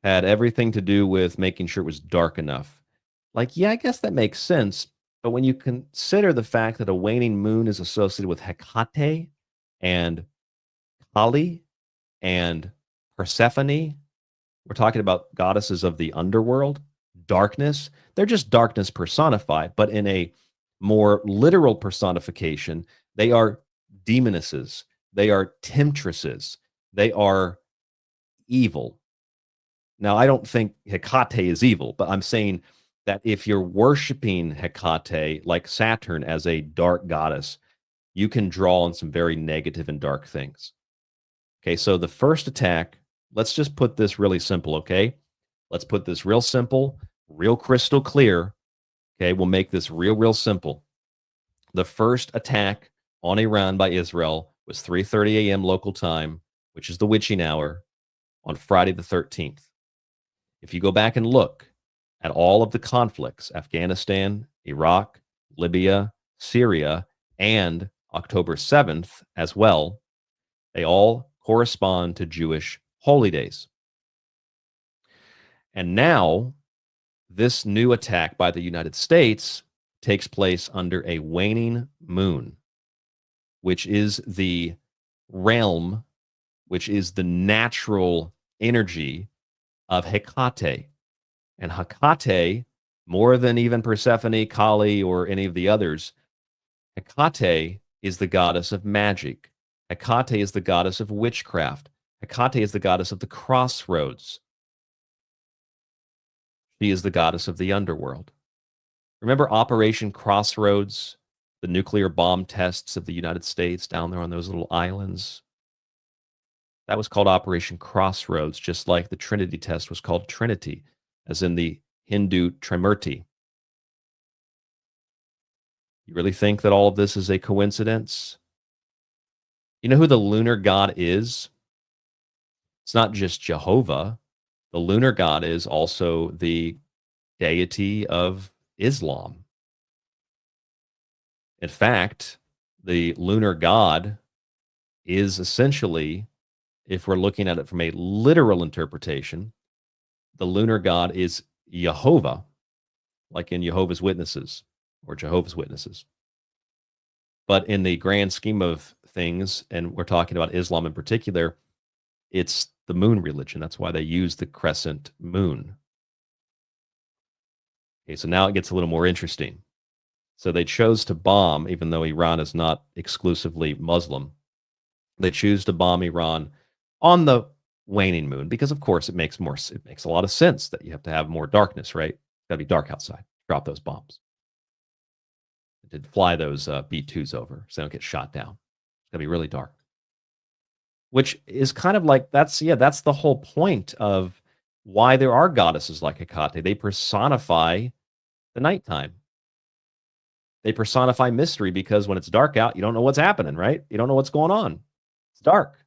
had everything to do with making sure it was dark enough. Like, yeah, I guess that makes sense. But when you consider the fact that a waning moon is associated with Hecate and Kali and Persephone, we're talking about goddesses of the underworld, darkness. They're just darkness personified, but in a more literal personification, they are demonesses. They are temptresses. They are evil. Now, I don't think Hecate is evil, but I'm saying that if you're worshiping Hecate like Saturn as a dark goddess, you can draw on some very negative and dark things. Okay, so the first attack, let's just put this really simple, okay? Let's put this real simple, real crystal clear. Okay, we'll make this real simple. The first attack on Iran by Israel was 3:30 a.m. local time, which is the witching hour, on Friday the 13th. If you go back and look at all of the conflicts, Afghanistan, Iraq, Libya, Syria, and October 7th as well, they all correspond to Jewish holy days. And now, this new attack by the United States takes place under a waning moon, which is the realm, which is the natural energy of Hecate. And Hecate, more than even Persephone, Kali, or any of the others, Hecate is the goddess of magic. Hecate is the goddess of witchcraft. Hecate is the goddess of the crossroads. She is the goddess of the underworld. Remember Operation Crossroads, the nuclear bomb tests of the United States down there on those little islands? That was called Operation Crossroads, just like the Trinity test was called Trinity, as in the Hindu Trimurti. You really think that all of this is a coincidence? You know who the lunar god is? It's not just Jehovah. The lunar god is also the deity of Islam. In fact, the lunar god is essentially, if we're looking at it from a literal interpretation, the lunar god is Jehovah, like in Jehovah's Witnesses or Jehovah's Witnesses. But in the grand scheme of things, and we're talking about Islam in particular, it's the moon religion. That's why they use the crescent moon. Okay, so now it gets a little more interesting. So they chose to bomb, even though Iran is not exclusively Muslim, they choose to bomb Iran on the waning moon because, of course, it makes a lot of sense that you have to have more darkness, right? It's got to be dark outside. Drop those bombs. To fly those B-2s over so they don't get shot down. It's got to be really dark. Which is kind of like, that's the whole point of why there are goddesses like Hecate. They personify the nighttime. They personify mystery because when it's dark out, you don't know what's happening, right? You don't know what's going on. It's dark.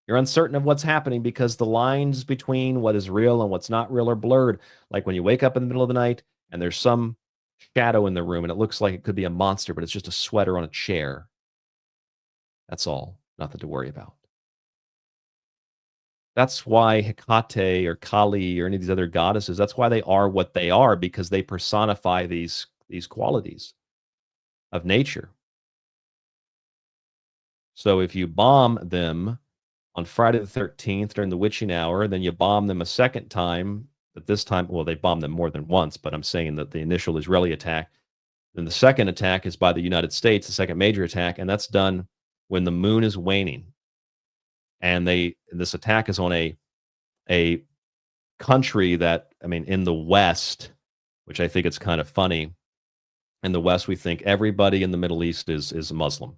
You're uncertain of what's happening because the lines between what is real and what's not real are blurred. Like when you wake up in the middle of the night and there's some shadow in the room and it looks like it could be a monster, but it's just a sweater on a chair. That's all. Nothing to worry about. That's why Hecate or Kali or any of these other goddesses, that's why they are what they are, because they personify these qualities of nature. So if you bomb them on Friday the 13th during the witching hour, then you bomb them a second time, but this time, well, they bombed them more than once, but I'm saying that the initial Israeli attack, then the second attack is by the United States, the second major attack, and that's done when the moon is waning. And this attack is on a country that, I mean, in the West, which I think it's kind of funny, in the West, we think everybody in the Middle East is Muslim,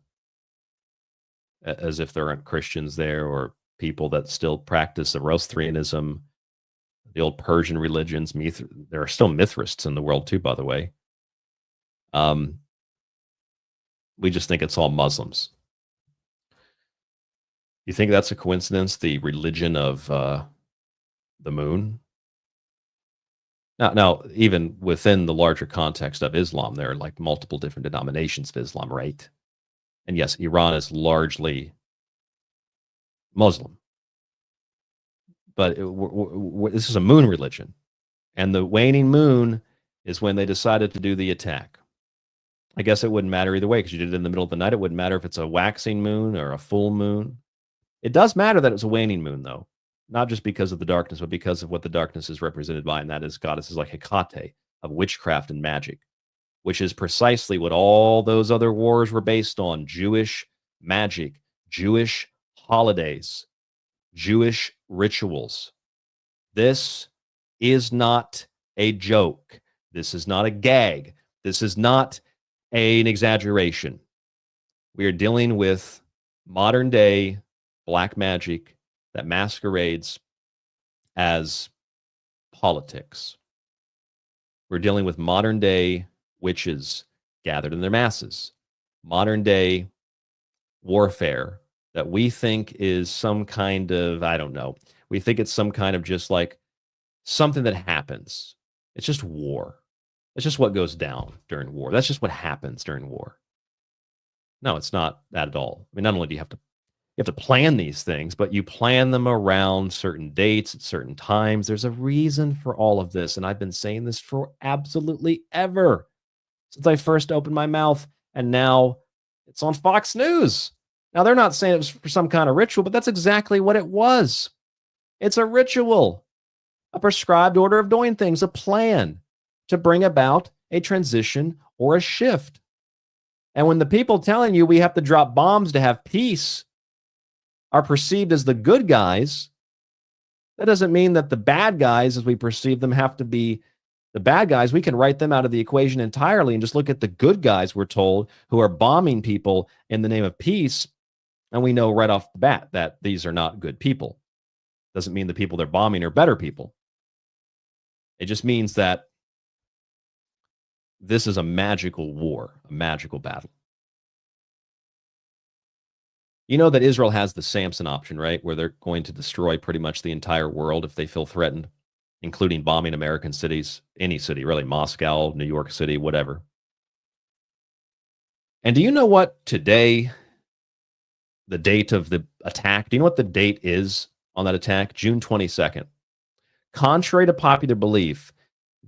as if there aren't Christians there or people that still practice Zoroastrianism, the old Persian religions. There are still Mithraists in the world too, by the way. We just think it's all Muslims. You think that's a coincidence, the religion of the moon? Now, even within the larger context of Islam, there are like multiple different denominations of Islam, right? And yes, Iran is largely Muslim. But this is a moon religion. And the waning moon is when they decided to do the attack. I guess it wouldn't matter either way because you did it in the middle of the night. It wouldn't matter if it's a waxing moon or a full moon. It does matter that it's a waning moon, though. Not just because of the darkness, but because of what the darkness is represented by, and that is goddesses like Hecate of witchcraft and magic, which is precisely what all those other wars were based on: Jewish magic, Jewish holidays, Jewish rituals. This is not a joke. This is not a gag. This is not an exaggeration. We are dealing with modern day black magic that masquerades as politics. We're dealing with modern day witches gathered in their masses, modern day warfare that we think is some kind of, I don't know, we think it's some kind of just like something that happens. It's just war. It's just what goes down during war. That's just what happens during war. No, it's not that at all. I mean, not only do you have to plan these things, but you plan them around certain dates at certain times. There's a reason for all of this. And I've been saying this for absolutely ever since I first opened my mouth. And now it's on Fox News. Now, they're not saying it was for some kind of ritual, but that's exactly what it was. It's a ritual, a prescribed order of doing things, a plan to bring about a transition or a shift. And when the people telling you we have to drop bombs to have peace are perceived as the good guys, that doesn't mean that the bad guys, as we perceive them, have to be the bad guys. We can write them out of the equation entirely and just look at the good guys, we're told, who are bombing people in the name of peace. And we know right off the bat that these are not good people. Doesn't mean the people they're bombing are better people. It just means that this is a magical war, a magical battle. You know that Israel has the Samson option, right? Where they're going to destroy pretty much the entire world if they feel threatened, including bombing American cities, any city, really, Moscow, New York City, whatever. And do you know what today, the date of the attack, do you know what the date is on that attack? June 22nd. Contrary to popular belief,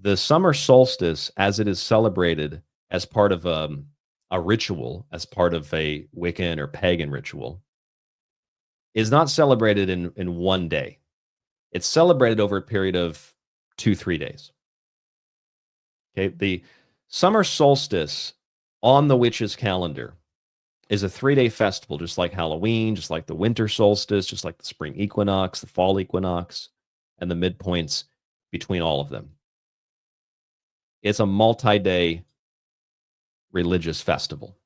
the summer solstice, as it is celebrated as part of a ritual, as part of a Wiccan or pagan ritual, is not celebrated in one day. It's celebrated over a period of 2-3 days. Okay, the summer solstice on the witches' calendar is a 3-day festival, just like Halloween, just like the winter solstice, just like the spring equinox, the fall equinox, and the midpoints between all of them. It's a multi-day religious festival.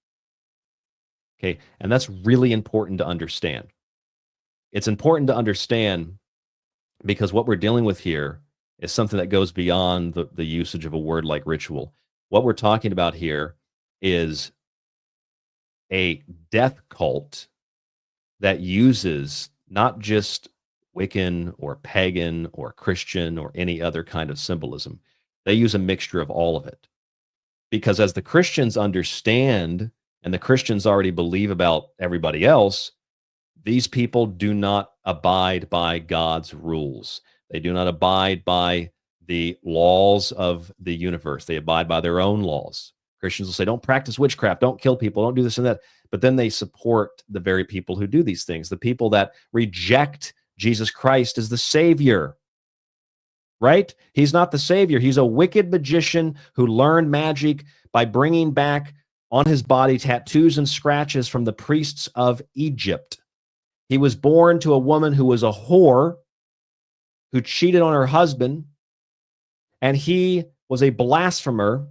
Okay, and that's really important to understand. It's important to understand because what we're dealing with here is something that goes beyond the usage of a word like ritual. What we're talking about here is a death cult that uses not just Wiccan or pagan or Christian or any other kind of symbolism. They use a mixture of all of it. Because as the Christians understand, and the Christians already believe about everybody else, these people do not abide by God's rules. They do not abide by the laws of the universe. They abide by their own laws. Christians will say, don't practice witchcraft, don't kill people, don't do this and that. But then they support the very people who do these things, the people that reject Jesus Christ as the Savior. Right? He's not the Savior. He's a wicked magician who learned magic by bringing back on his body tattoos and scratches from the priests of Egypt. He was born to a woman who was a whore, who cheated on her husband, and he was a blasphemer,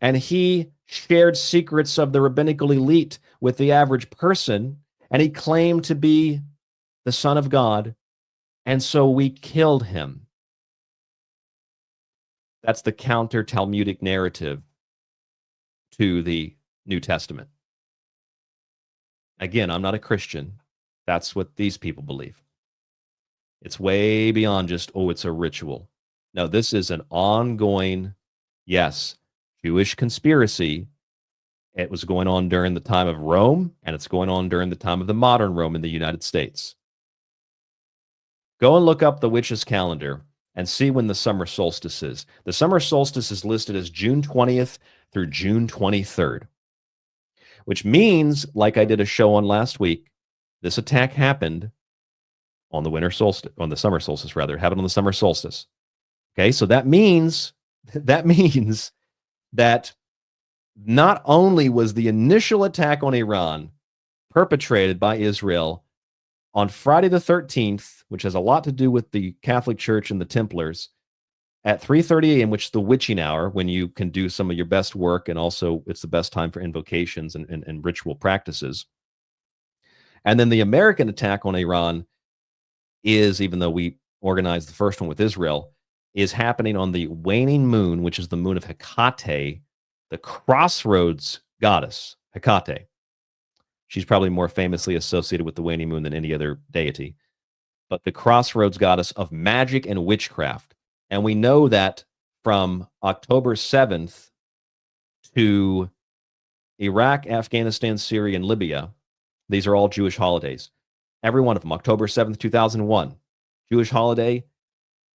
and he shared secrets of the rabbinical elite with the average person, and he claimed to be the Son of God, and so we killed him. That's the counter-Talmudic narrative to the New Testament. Again, I'm not a Christian. That's what these people believe. It's way beyond just, oh, it's a ritual. No, this is an ongoing, yes, Jewish conspiracy. It was going on during the time of Rome, and it's going on during the time of the modern Rome in the United States. Go and look up the witches' calendar and see when the summer solstice is. The summer solstice is listed as June 20th through June 23rd, which means, like I did a show on last week, this attack happened on the winter solstice, on the summer solstice, rather, happened on the summer solstice. Okay, so that means that not only was the initial attack on Iran perpetrated by Israel on Friday the 13th, which has a lot to do with the Catholic Church and the Templars, at 3:30 a.m., which is the witching hour, when you can do some of your best work, and also it's the best time for invocations and ritual practices. And then the American attack on Iran is, even though we organized the first one with Israel, is happening on the waning moon, which is the moon of Hecate, the crossroads goddess, Hecate. She's probably more famously associated with the waning moon than any other deity, but the crossroads goddess of magic and witchcraft. And we know that from October 7th to Iraq, Afghanistan, Syria, and Libya, these are all Jewish holidays. Every one of them. October 7th, 2001, Jewish holiday,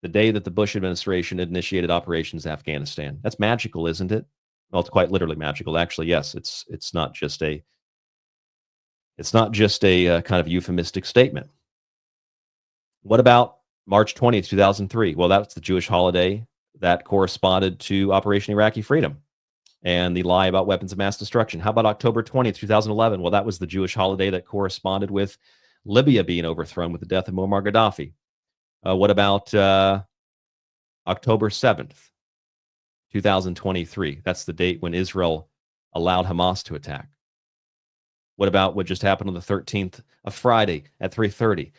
the day that the Bush administration initiated operations in Afghanistan. That's magical, isn't it? Well, it's quite literally magical. Actually, yes, it's not just a kind of euphemistic statement. What about March 20th, 2003? Well, that's the Jewish holiday that corresponded to Operation Iraqi Freedom and the lie about weapons of mass destruction. How about October 20th, 2011? Well, that was the Jewish holiday that corresponded with Libya being overthrown with the death of Muammar Gaddafi. What about October 7th, 2023? That's the date when Israel allowed Hamas to attack. What about what just happened on the 13th of Friday at 3:30?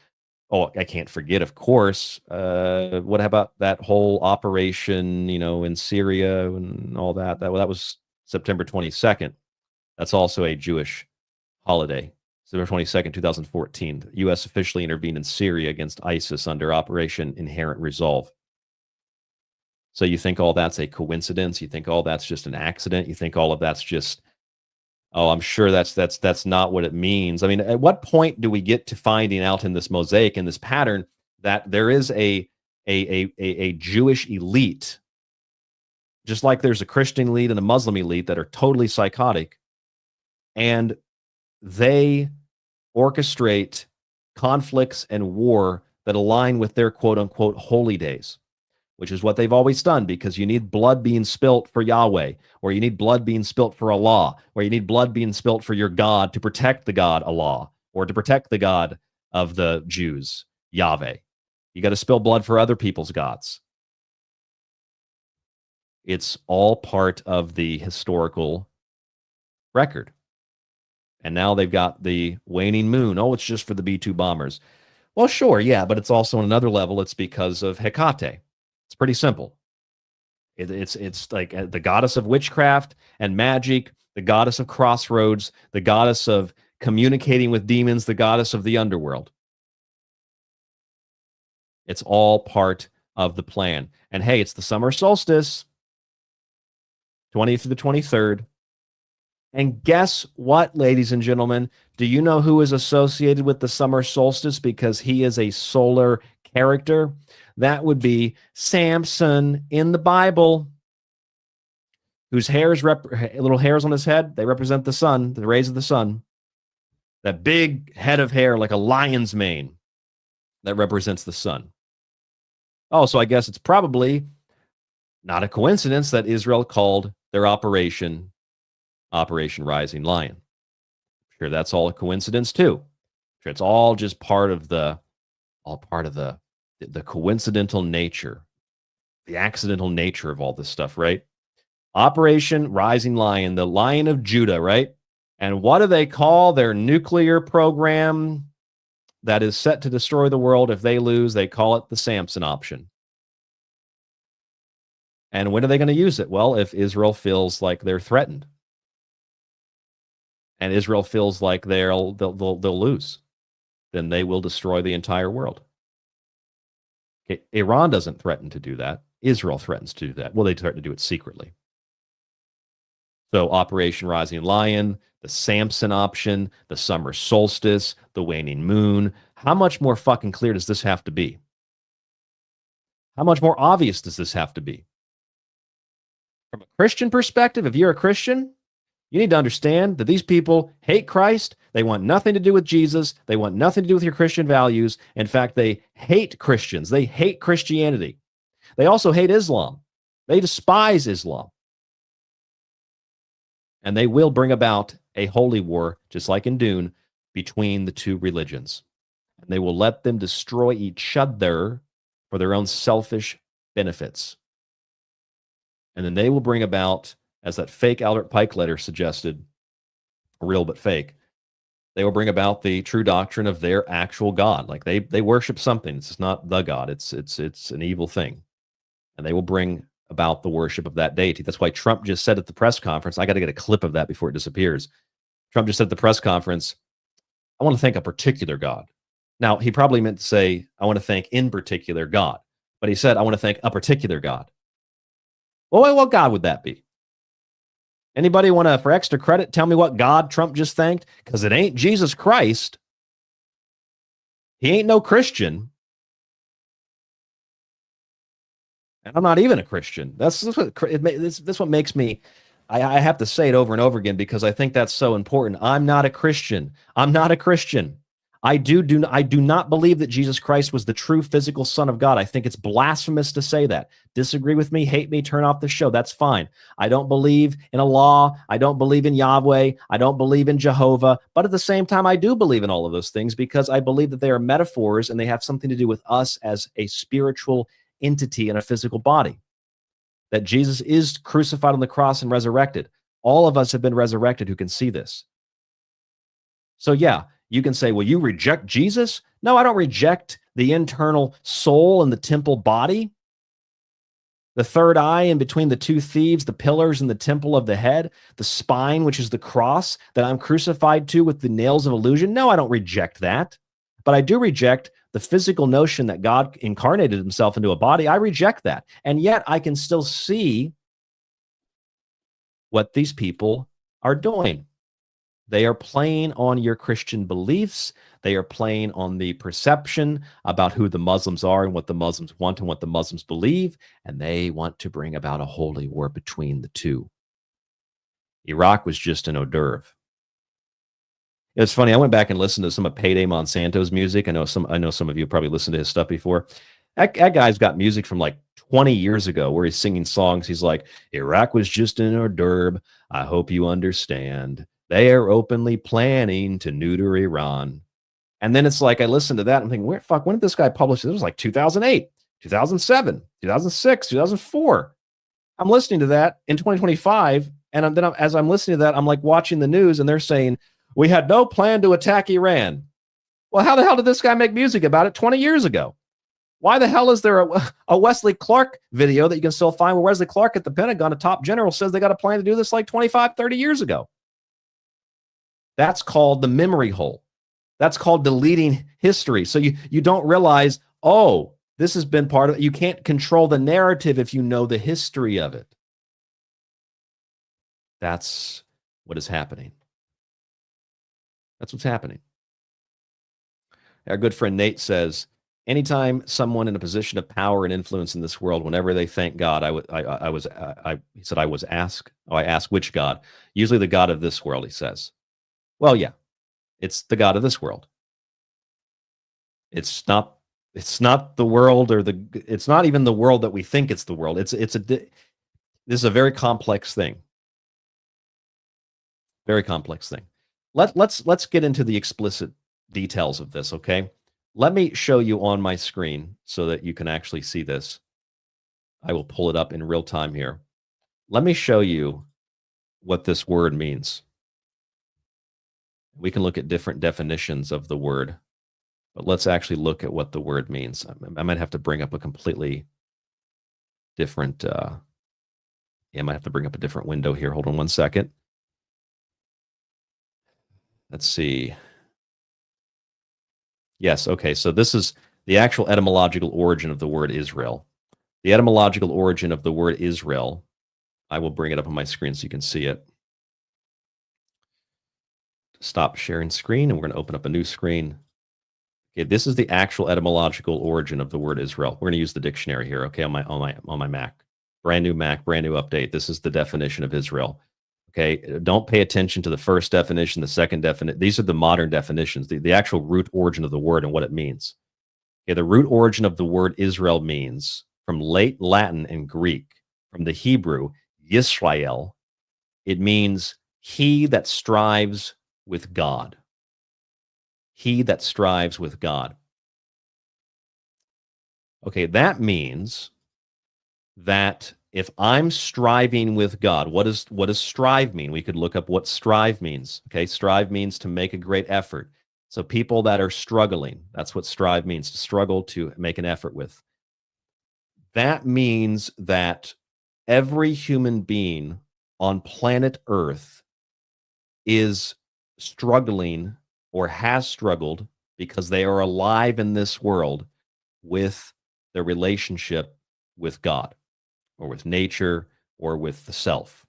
Oh, I can't forget, of course. What about that whole operation, in Syria and all that? That was September 22nd. That's also a Jewish holiday. September 22nd, 2014. The U.S. officially intervened in Syria against ISIS under Operation Inherent Resolve. So you think all that's a coincidence? You think all that's just an accident? You think all of that's just, oh, I'm sure that's not what it means. I mean, at what point do we get to finding out in this mosaic, in this pattern, that there is a Jewish elite, just like there's a Christian elite and a Muslim elite that are totally psychotic, and they orchestrate conflicts and war that align with their quote-unquote holy days, which is what they've always done, because you need blood being spilt for Yahweh, or you need blood being spilt for Allah, or you need blood being spilt for your God to protect the God Allah, or to protect the God of the Jews, Yahweh. You got to spill blood for other people's gods. It's all part of the historical record. And now they've got the waning moon. Oh, it's just for the B-2 bombers. Well, sure, yeah, but it's also on another level. It's because of Hecate. It's pretty simple. It's like the goddess of witchcraft and magic, the goddess of crossroads, the goddess of communicating with demons, the goddess of the underworld. It's all part of the plan. And hey, it's the summer solstice, 20th to the 23rd. And guess what, ladies and gentlemen? Do you know who is associated with the summer solstice because he is a solar character? That would be Samson in the Bible, whose little hairs on his head, they represent the sun, the rays of the sun. That big head of hair like a lion's mane, that represents the sun. Oh, so I guess it's probably not a coincidence that Israel called their operation Rising Lion. I'm sure that's all a coincidence too. I'm sure it's all just part of the coincidental nature, the accidental nature of all this stuff, right? Operation Rising Lion, the Lion of Judah, right? And what do they call their nuclear program that is set to destroy the world if they lose? They call it the Samson option. And when are they going to use it? Well, if Israel feels like they're threatened, and Israel feels like they'll lose, then they will destroy the entire world. Okay, Iran doesn't threaten to do that. Israel threatens to do that. Well, they threaten to do it secretly. So Operation Rising Lion, the Samson option, the summer solstice, the waning moon. How much more fucking clear does this have to be? How much more obvious does this have to be? From a Christian perspective, if you're a Christian, you need to understand that these people hate Christ. They want nothing to do with Jesus. They want nothing to do with your Christian values. In fact, they hate Christians. They hate Christianity. They also hate Islam. They despise Islam. And they will bring about a holy war, just like in Dune, between the two religions. And they will let them destroy each other for their own selfish benefits. And then they will bring about, as that fake Albert Pike letter suggested, real but fake, they will bring about the true doctrine of their actual God. Like they worship something. It's not the God. It's an evil thing. And they will bring about the worship of that deity. That's why Trump just said at the press conference, I got to get a clip of that before it disappears. Trump just said at the press conference, I want to thank a particular God. Now, he probably meant to say, I want to thank in particular God. But he said, I want to thank a particular God. Well, what God would that be? Anybody want to, for extra credit, tell me what God Trump just thanked? Because it ain't Jesus Christ. He ain't no Christian. And I'm not even a Christian. That's what makes me, I have to say it over and over again because I think that's so important. I'm not a Christian. I'm not a Christian. I do not believe that Jesus Christ was the true physical Son of God. I think it's blasphemous to say that. Disagree with me, hate me, turn off the show. That's fine. I don't believe in Allah. I don't believe in Yahweh. I don't believe in Jehovah. But at the same time, I do believe in all of those things because I believe that they are metaphors and they have something to do with us as a spiritual entity in a physical body. That Jesus is crucified on the cross and resurrected. All of us have been resurrected who can see this. So yeah, You can say, well, you reject Jesus? No, I don't reject the internal soul and the temple body, the third eye in between the two thieves, the pillars and the temple of the head, the spine, which is the cross that I'm crucified to with the nails of illusion. No, I don't reject that. But I do reject the physical notion that God incarnated himself into a body. I reject that. And yet I can still see what these people are doing. They are playing on your Christian beliefs. They are playing on the perception about who the Muslims are and what the Muslims want and what the Muslims believe. And they want to bring about a holy war between the two. Iraq was just an hors d'oeuvre. It's funny. I went back and listened to some of Payday Monsanto's music. I know some of you probably listened to his stuff before. That guy's got music from like 20 years ago where he's singing songs. He's like, Iraq was just an hors d'oeuvre. I hope you understand. They are openly planning to neuter Iran. And then it's like, I listened to that. I'm thinking, when did this guy publish this? It was like 2008, 2007, 2006, 2004. I'm listening to that in 2025. And then as I'm listening to that, I'm like watching the news and they're saying, we had no plan to attack Iran. Well, how the hell did this guy make music about it 20 years ago? Why the hell is there a Wesley Clark video that you can still find where Wesley Clark at the Pentagon, a top general, says they got a plan to do this like 25, 30 years ago? That's called the memory hole. That's called deleting history. So you don't realize, oh, this has been part of it. You can't control the narrative if you know the history of it. That's what is happening. That's what's happening. Our good friend Nate says, anytime someone in a position of power and influence in this world, whenever they thank God, he said, I ask which God? Usually the God of this world, he says. Well, yeah, it's the God of this world. It's not the world it's not even the world that we think it's the world. This is a very complex thing. Very complex thing. Let's get into the explicit details of this, okay? Let me show you on my screen so that you can actually see this. I will pull it up in real time here. Let me show you what this word means. We can look at different definitions of the word, but let's actually look at what the word means. I might have to bring up a completely different, I might have to bring up a different window here. Hold on one second. Let's see. Yes, okay, so this is the actual etymological origin of the word Israel. The etymological origin of the word Israel, I will bring it up on my screen so you can see it. Stop sharing screen, and we're going to open up a new screen. Okay, this is the actual etymological origin of the word Israel. We're going to use the dictionary here, okay, on my Mac. Brand new Mac, brand new update. This is the definition of Israel. Okay, don't pay attention to the first definition, the second definition. These are the modern definitions, the actual root origin of the word and what it means. Okay, the root origin of the word Israel means, from late Latin and Greek, from the Hebrew, Yisrael, it means he that strives with God. He that strives with God. Okay, that means that if I'm striving with God, what does strive mean? We could look up what strive means. Okay, strive means to make a great effort. So people that are struggling, that's what strive means, to struggle, to make an effort with. That means that every human being on planet Earth is struggling or has struggled because they are alive in this world with their relationship with God, or with nature, or with the self.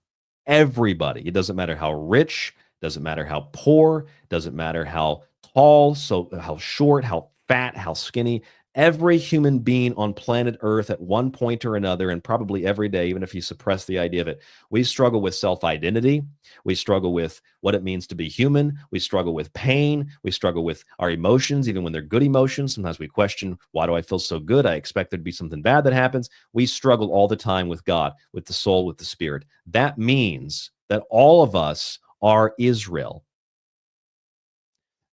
Everybody. It doesn't matter how rich, doesn't matter how poor, doesn't matter how tall, so how short, how fat, how skinny. Every human being on planet Earth at one point or another, and probably every day, even if you suppress the idea of it, we struggle with self-identity. We struggle with what it means to be human. We struggle with pain. We struggle with our emotions, even when they're good emotions. Sometimes we question, why do I feel so good? I expect there to be something bad that happens. We struggle all the time with God, with the soul, with the spirit. That means that all of us are Israel.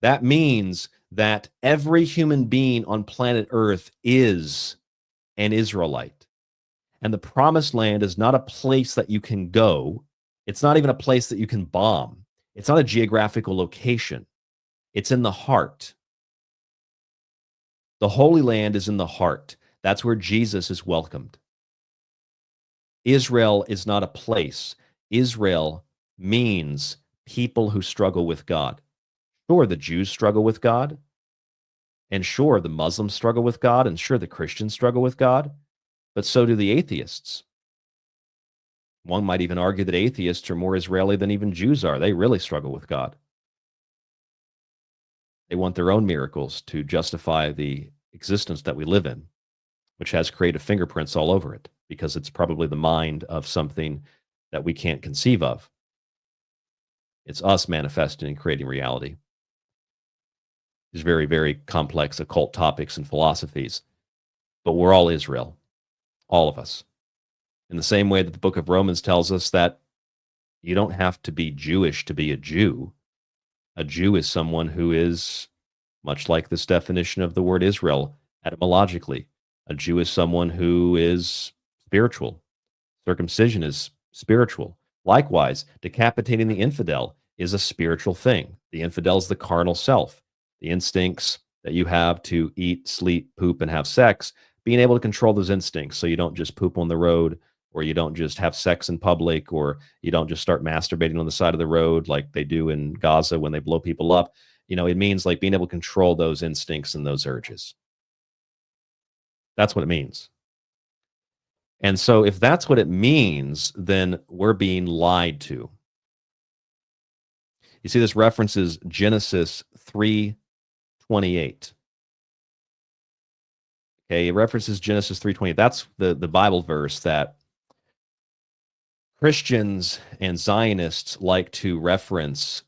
That means that every human being on planet Earth is an Israelite. And the promised land is not a place that you can go. It's not even a place that you can bomb. It's not a geographical location. It's in the heart. The Holy Land is in the heart. That's where Jesus is welcomed. Israel is not a place. Israel means people who struggle with God. Sure, the Jews struggle with God. And sure, the Muslims struggle with God. And sure, the Christians struggle with God. But so do the atheists. One might even argue that atheists are more Israeli than even Jews are. They really struggle with God. They want their own miracles to justify the existence that we live in, which has creative fingerprints all over it, because it's probably the mind of something that we can't conceive of. It's us manifesting and creating reality. These very, very complex occult topics and philosophies. But we're all Israel, all of us. In the same way that the book of Romans tells us that you don't have to be Jewish to be a Jew. A Jew is someone who is, much like this definition of the word Israel, etymologically, a Jew is someone who is spiritual. Circumcision is spiritual. Likewise, decapitating the infidel is a spiritual thing. The infidel is the carnal self, the instincts that you have to eat, sleep, poop, and have sex, being able to control those instincts so you don't just poop on the road, or you don't just have sex in public, or you don't just start masturbating on the side of the road like they do in Gaza when they blow people up. It means like being able to control those instincts and those urges. That's what it means. And so if that's what it means, then we're being lied to. You see, this references Genesis 3:28. Okay, it references Genesis 3:28. That's the Bible verse that Christians and Zionists like to reference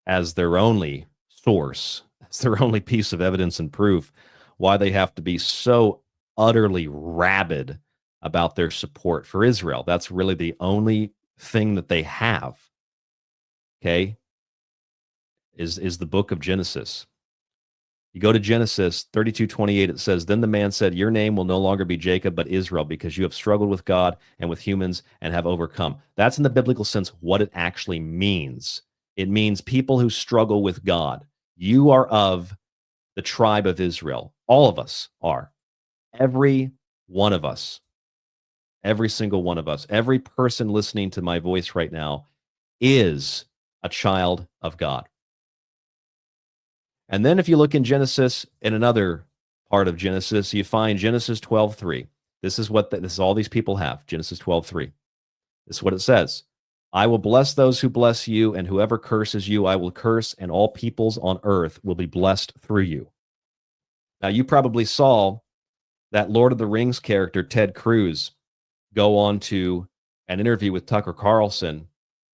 as their only source, as their only piece of evidence and proof why they have to be so utterly rabid about their support for Israel. That's really the only thing that they have, okay, is the book of Genesis. You go to Genesis 32:28, it says, "Then the man said, 'Your name will no longer be Jacob, but Israel, because you have struggled with God and with humans and have overcome.'" That's in the biblical sense what it actually means. It means people who struggle with God. You are of the tribe of Israel. All of us are. Every one of us. Every single one of us. Every person listening to my voice right now is a child of God. And then if you look in Genesis, in another part of Genesis, you find Genesis 12:3. This is all these people have, Genesis 12:3. This is what it says. "I will bless those who bless you, and whoever curses you, I will curse, and all peoples on earth will be blessed through you." Now, you probably saw that Lord of the Rings character, Ted Cruz, go on to an interview with Tucker Carlson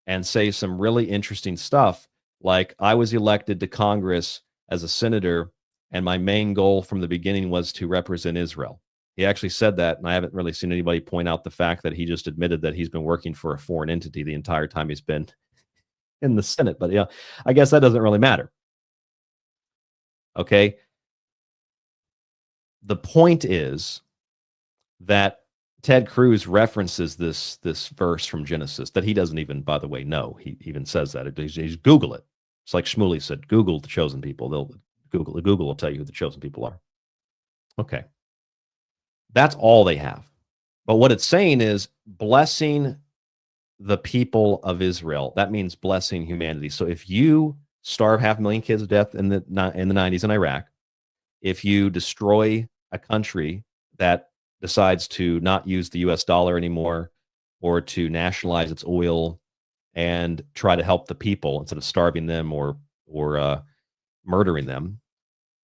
and say some really interesting stuff, like, "I was elected to Congress as a senator, and my main goal from the beginning was to represent Israel." He actually said that, and I haven't really seen anybody point out the fact that he just admitted that he's been working for a foreign entity the entire time he's been in the Senate. But yeah, I guess that doesn't really matter. Okay? The point is that Ted Cruz references this verse from Genesis that he doesn't even, by the way, know. He even says that. He's Google it. It's like Shmuley said, Google the chosen people. Google will tell you who the chosen people are. Okay. That's all they have. But what it's saying is blessing the people of Israel. That means blessing humanity. So if you starve 500,000 kids to death in the 90s in Iraq, if you destroy a country that decides to not use the US dollar anymore, or to nationalize its oil and try to help the people instead of starving them or murdering them,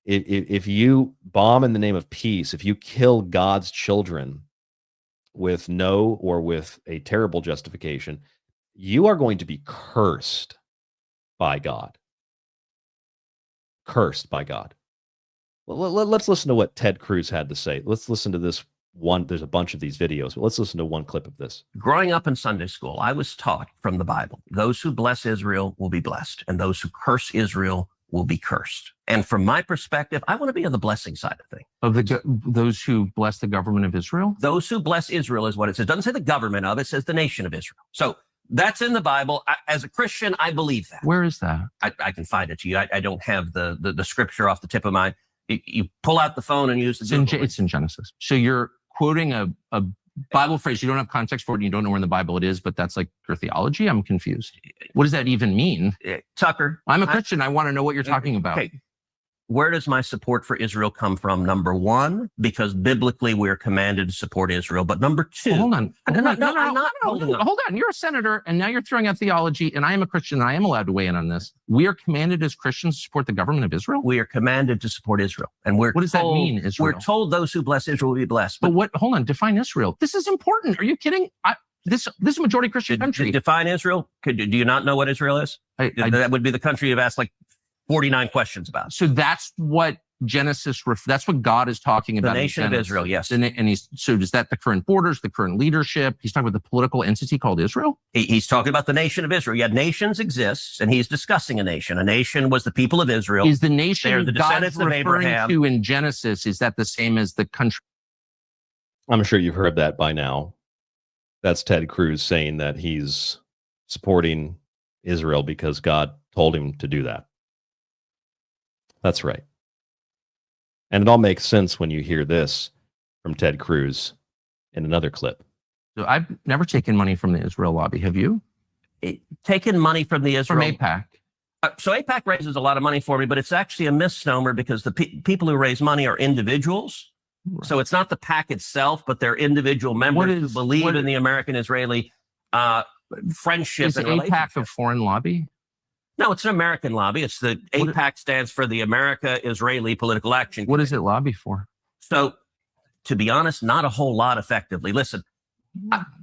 if you bomb in the name of peace, if you kill God's children with no or with a terrible justification, you are going to be cursed by God. Cursed by God. Let's listen to what Ted Cruz had to say. Let's listen to this one. There's a bunch of these videos, but let's listen to one clip of this. Growing up in Sunday school, I was taught from the Bible, those who bless Israel will be blessed, and those who curse Israel will be cursed. And from my perspective, I want to be on the blessing side of things. Of those who bless the government of Israel? Those who bless Israel is what it says. It doesn't say the government of it, says the nation of Israel. So That's in the Bible. As a Christian, I believe that. Where is that? I can find it to you. I don't have the scripture off the tip of my. You pull out the phone and use the. It's in Genesis. So you're quoting a Bible phrase. You don't have context for it. And you don't know where in the Bible it is, but that's like your theology. I'm confused. What does that even mean? Tucker, I'm a Christian. I want to know what you're talking about. Okay. Where does my support for Israel come from? Number one, because biblically we're commanded to support Israel. But number two, hold on. I'm not holding on. Hold on. You're a senator, and now you're throwing out theology, and I am a Christian, and I am allowed to weigh in on this. We are commanded as Christians to support the government of Israel? We are commanded to support Israel. And what does that mean, Israel? We're told those who bless Israel will be blessed. But what, hold on, define Israel. This is important. Are you kidding? This is a majority Christian country. Define Israel? Do you not know what Israel is? That would be the country you've asked like 49 questions about. So that's what Genesis, that's what God is talking about. The nation of Israel, yes. And so is that the current borders, the current leadership? He's talking about the political entity called Israel? He's talking about the nation of Israel. Yeah, nations exist, and he's discussing a nation. A nation was the people of Israel. Is the nation They're the God's descendants of referring Abraham. to in Genesis, is that the same as the country? I'm sure you've heard that by now. That's Ted Cruz saying that he's supporting Israel because God told him to do that. That's right. And it all makes sense when you hear this from Ted Cruz in another clip. So I've never taken money from the Israel lobby. Have you? Taken money from the Israel? From AIPAC. So AIPAC raises a lot of money for me, but it's actually a misnomer because the people who raise money are individuals. Right. So it's not the PAC itself, but they're individual members who believe in the American-Israeli friendship. Is and AIPAC a foreign lobby? No, it's an American lobby. It's the AIPAC stands for the America-Israeli Political Action Committee. What does it lobby for? So, to be honest, not a whole lot effectively. Listen,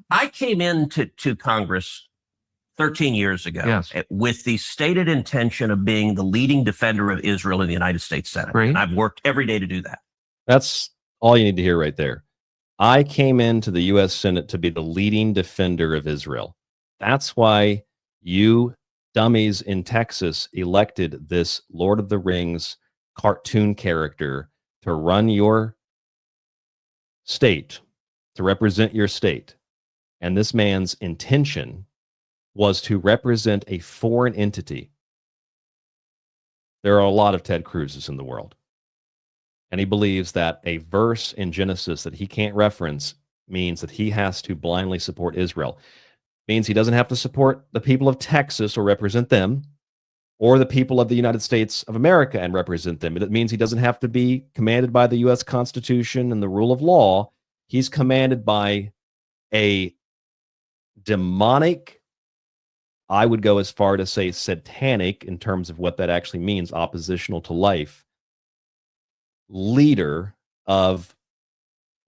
I came into Congress 13 years ago with the stated intention of being the leading defender of Israel in the United States Senate. Great. And I've worked every day to do that. That's all you need to hear right there. I came into the U.S. Senate to be the leading defender of Israel. That's why you dummies in Texas elected this Lord of the Rings cartoon character to run your state, to represent your state. And this man's intention was to represent a foreign entity. There are a lot of Ted Cruzes in the world. And he believes that a verse in Genesis that he can't reference means that he has to blindly support Israel. Means he doesn't have to support the people of Texas or represent them, or the people of the United States of America and represent them. It means he doesn't have to be commanded by the U.S. Constitution and the rule of law. He's commanded by a demonic, I would go as far to say satanic, in terms of what that actually means, oppositional to life, leader of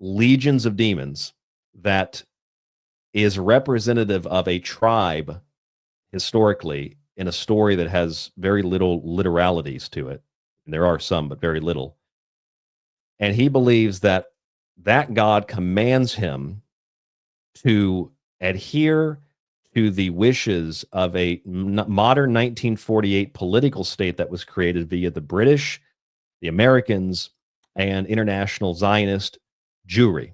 legions of demons that is representative of a tribe historically in a story that has very little literalities to it. And there are some, but very little. And he believes that that God commands him to adhere to the wishes of a modern 1948 political state that was created via the British, the Americans, and international Zionist Jewry,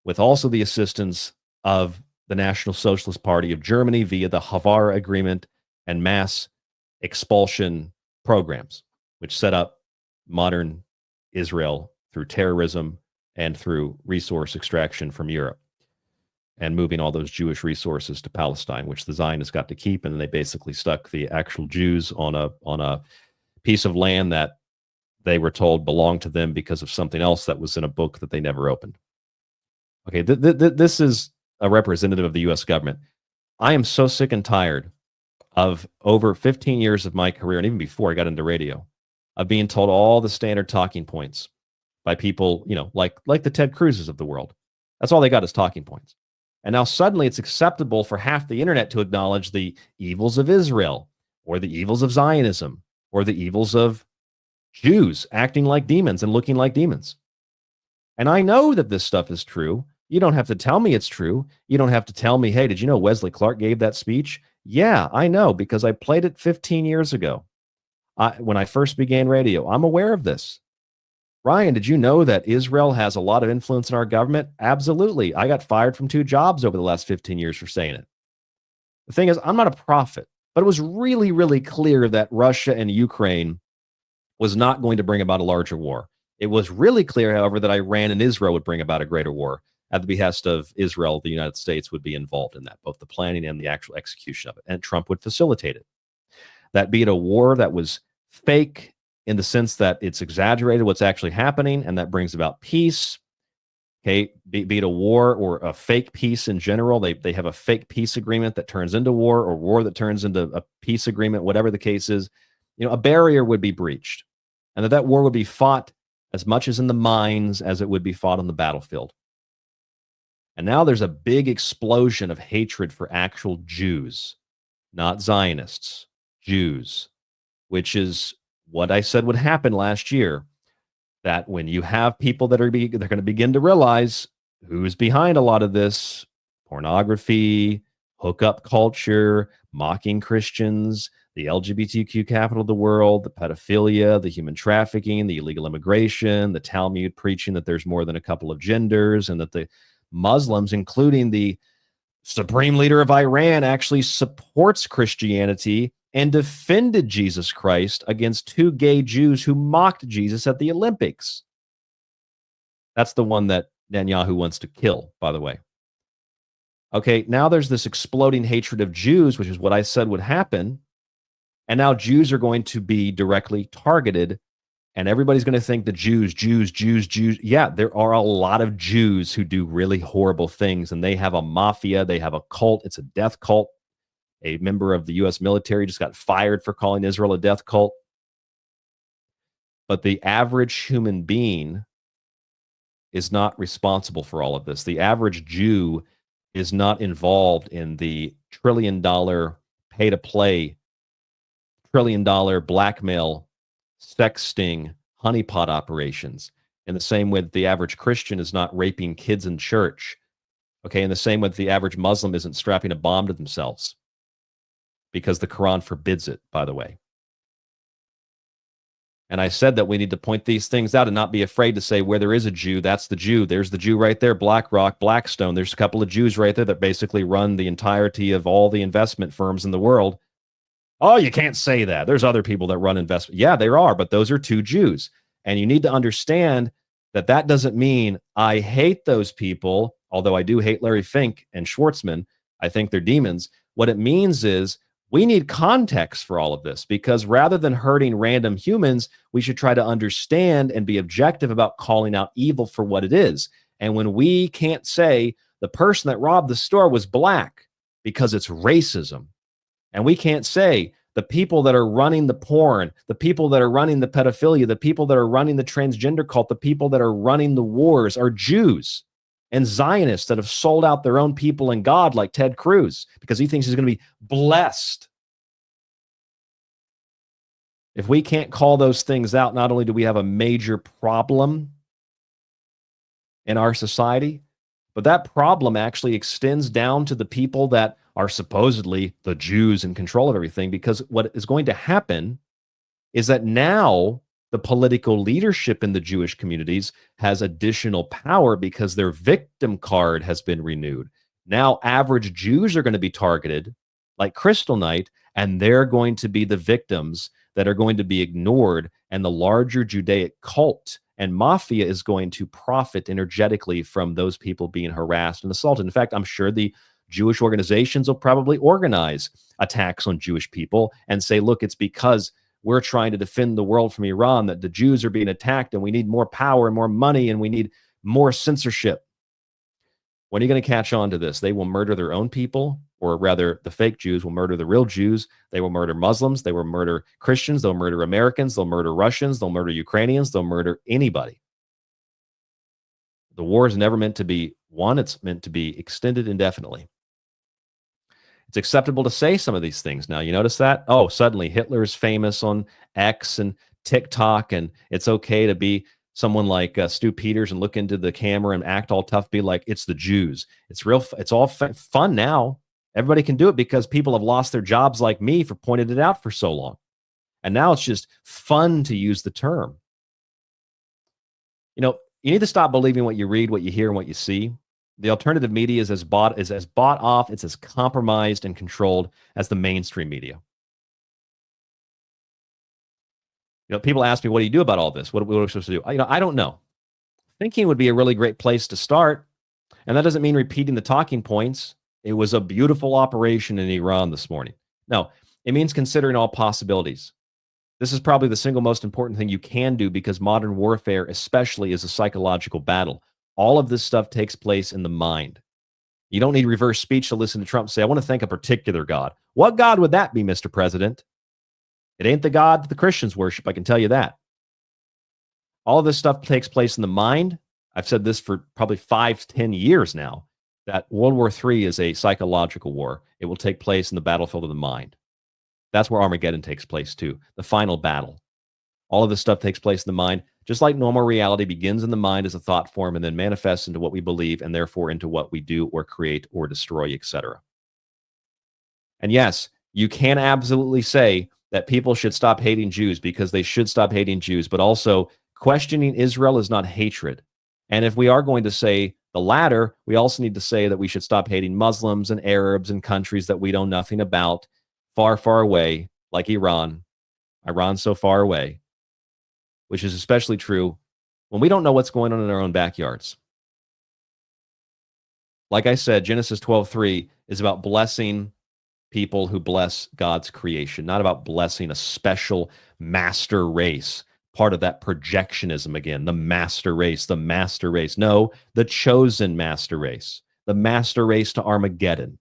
with also the assistance of the National Socialist Party of Germany via the Havara Agreement and mass expulsion programs, which set up modern Israel through terrorism and through resource extraction from Europe, and moving all those Jewish resources to Palestine, which the Zionists got to keep, and they basically stuck the actual Jews on a piece of land that they were told belonged to them because of something else that was in a book that they never opened. Okay, this is a representative of the U.S. government. I am so sick and tired of over 15 years of my career, and even before I got into radio, of being told all the standard talking points by people, like the Ted Cruzes of the world. That's all they got is talking points. And now suddenly it's acceptable for half the internet to acknowledge the evils of Israel, or the evils of Zionism, or the evils of Jews acting like demons and looking like demons. And I know that this stuff is true. You don't have to tell me it's true. You don't have to tell me, hey, did you know Wesley Clark gave that speech? Yeah, I know, because I played it 15 years ago when I first began radio. I'm aware of this. Ryan, did you know that Israel has a lot of influence in our government? Absolutely. I got fired from 2 jobs over the last 15 years for saying it. The thing is, I'm not a prophet, but it was really, really clear that Russia and Ukraine was not going to bring about a larger war. It was really clear, however, that Iran and Israel would bring about a greater war. At the behest of Israel, the United States would be involved in that, both the planning and the actual execution of it, and Trump would facilitate it. That be it a war that was fake in the sense that it's exaggerated what's actually happening, and that brings about peace. Okay, be it a war or a fake peace in general, they have a fake peace agreement that turns into war, or war that turns into a peace agreement, whatever the case is, a barrier would be breached, and that war would be fought as much as in the mines as it would be fought on the battlefield. And now there's a big explosion of hatred for actual Jews, not Zionists, Jews, which is what I said would happen last year. That when you have people that they're going to begin to realize who's behind a lot of this pornography, hookup culture, mocking Christians, the LGBTQ capital of the world, the pedophilia, the human trafficking, the illegal immigration, the Talmud preaching that there's more than a couple of genders, and that the Muslims, including the supreme leader of Iran, actually supports Christianity and defended Jesus Christ against two gay Jews who mocked Jesus at the Olympics. That's the one that Netanyahu wants to kill, by the way. Okay, now there's this exploding hatred of Jews, which is what I said would happen. And now Jews are going to be directly targeted, and everybody's going to think the Jews. Yeah, there are a lot of Jews who do really horrible things, and they have a mafia, they have a cult. It's a death cult. A member of the U.S. military just got fired for calling Israel a death cult. But the average human being is not responsible for all of this. The average Jew is not involved in the trillion-dollar pay-to-play, trillion-dollar blackmail, sexting, honeypot operations. In the same way that the average Christian is not raping kids in church. Okay, in the same way that the average Muslim isn't strapping a bomb to themselves. Because the Quran forbids it, by the way. And I said that we need to point these things out and not be afraid to say where there is a Jew, that's the Jew. There's the Jew right there, BlackRock, Blackstone. There's a couple of Jews right there that basically run the entirety of all the investment firms in the world. Oh, you can't say that. There's other people that run investment. Yeah, there are, but those are two Jews. And you need to understand that that doesn't mean I hate those people, although I do hate Larry Fink and Schwartzman. I think they're demons. What it means is we need context for all of this, because rather than hurting random humans, we should try to understand and be objective about calling out evil for what it is. And when we can't say the person that robbed the store was black because it's racism, and we can't say the people that are running the porn, the people that are running the pedophilia, the people that are running the transgender cult, the people that are running the wars are Jews and Zionists that have sold out their own people and God, like Ted Cruz, because he thinks he's going to be blessed. If we can't call those things out, not only do we have a major problem in our society, but that problem actually extends down to the people that are supposedly the Jews in control of everything, because what is going to happen is that now the political leadership in the Jewish communities has additional power because their victim card has been renewed. Now average Jews are going to be targeted like Crystal Knight, and they're going to be the victims that are going to be ignored, and the larger Judaic cult and mafia is going to profit energetically from those people being harassed and assaulted. In fact, I'm sure the Jewish organizations will probably organize attacks on Jewish people and say, look, it's because we're trying to defend the world from Iran that the Jews are being attacked, and we need more power and more money, and we need more censorship. When are you going to catch on to this? They will murder their own people, or rather the fake Jews will murder the real Jews. They will murder Muslims. They will murder Christians. They'll murder Americans. They'll murder Russians. They'll murder Ukrainians. They'll murder anybody. The war is never meant to be won. It's meant to be extended indefinitely. It's acceptable to say some of these things now. You notice that? Oh, suddenly Hitler is famous on X and TikTok, and it's okay to be someone like Stu Peters and look into the camera and act all tough, be like, it's the Jews. It's real. It's all fun now. Everybody can do it because people have lost their jobs like me for pointing it out for so long. And now it's just fun to use the term. You know, you need to stop believing what you read, what you hear, and what you see, The alternative media is as bought off, it's as compromised and controlled as the mainstream media. People ask me, what do you do about all this? What are we supposed to do? I don't know. Thinking would be a really great place to start. And that doesn't mean repeating the talking points. It was a beautiful operation in Iran this morning. No, it means considering all possibilities. This is probably the single most important thing you can do, because modern warfare especially is a psychological battle. All of this stuff takes place in the mind. You don't need reverse speech to listen to Trump say, I want to thank a particular God. What God would that be, Mr. President? It ain't the God that the Christians worship, I can tell you that. All of this stuff takes place in the mind. I've said this for probably 5 to 10 years now, that World War III is a psychological war. It will take place in the battlefield of the mind. That's where Armageddon takes place too, the final battle. All of this stuff takes place in the mind, just like normal reality begins in the mind as a thought form and then manifests into what we believe and therefore into what we do or create or destroy, etc. And yes, you can absolutely say that people should stop hating Jews because they should stop hating Jews, but also questioning Israel is not hatred. And if we are going to say the latter, we also need to say that we should stop hating Muslims and Arabs and countries that we know nothing about, far, far away, like Iran. Iran's so far away, which is especially true when we don't know what's going on in our own backyards. Like I said, Genesis 12:3 is about blessing people who bless God's creation, not about blessing a special master race. Part of that projectionism again, the master race, the master race. No, the chosen master race, the master race to Armageddon.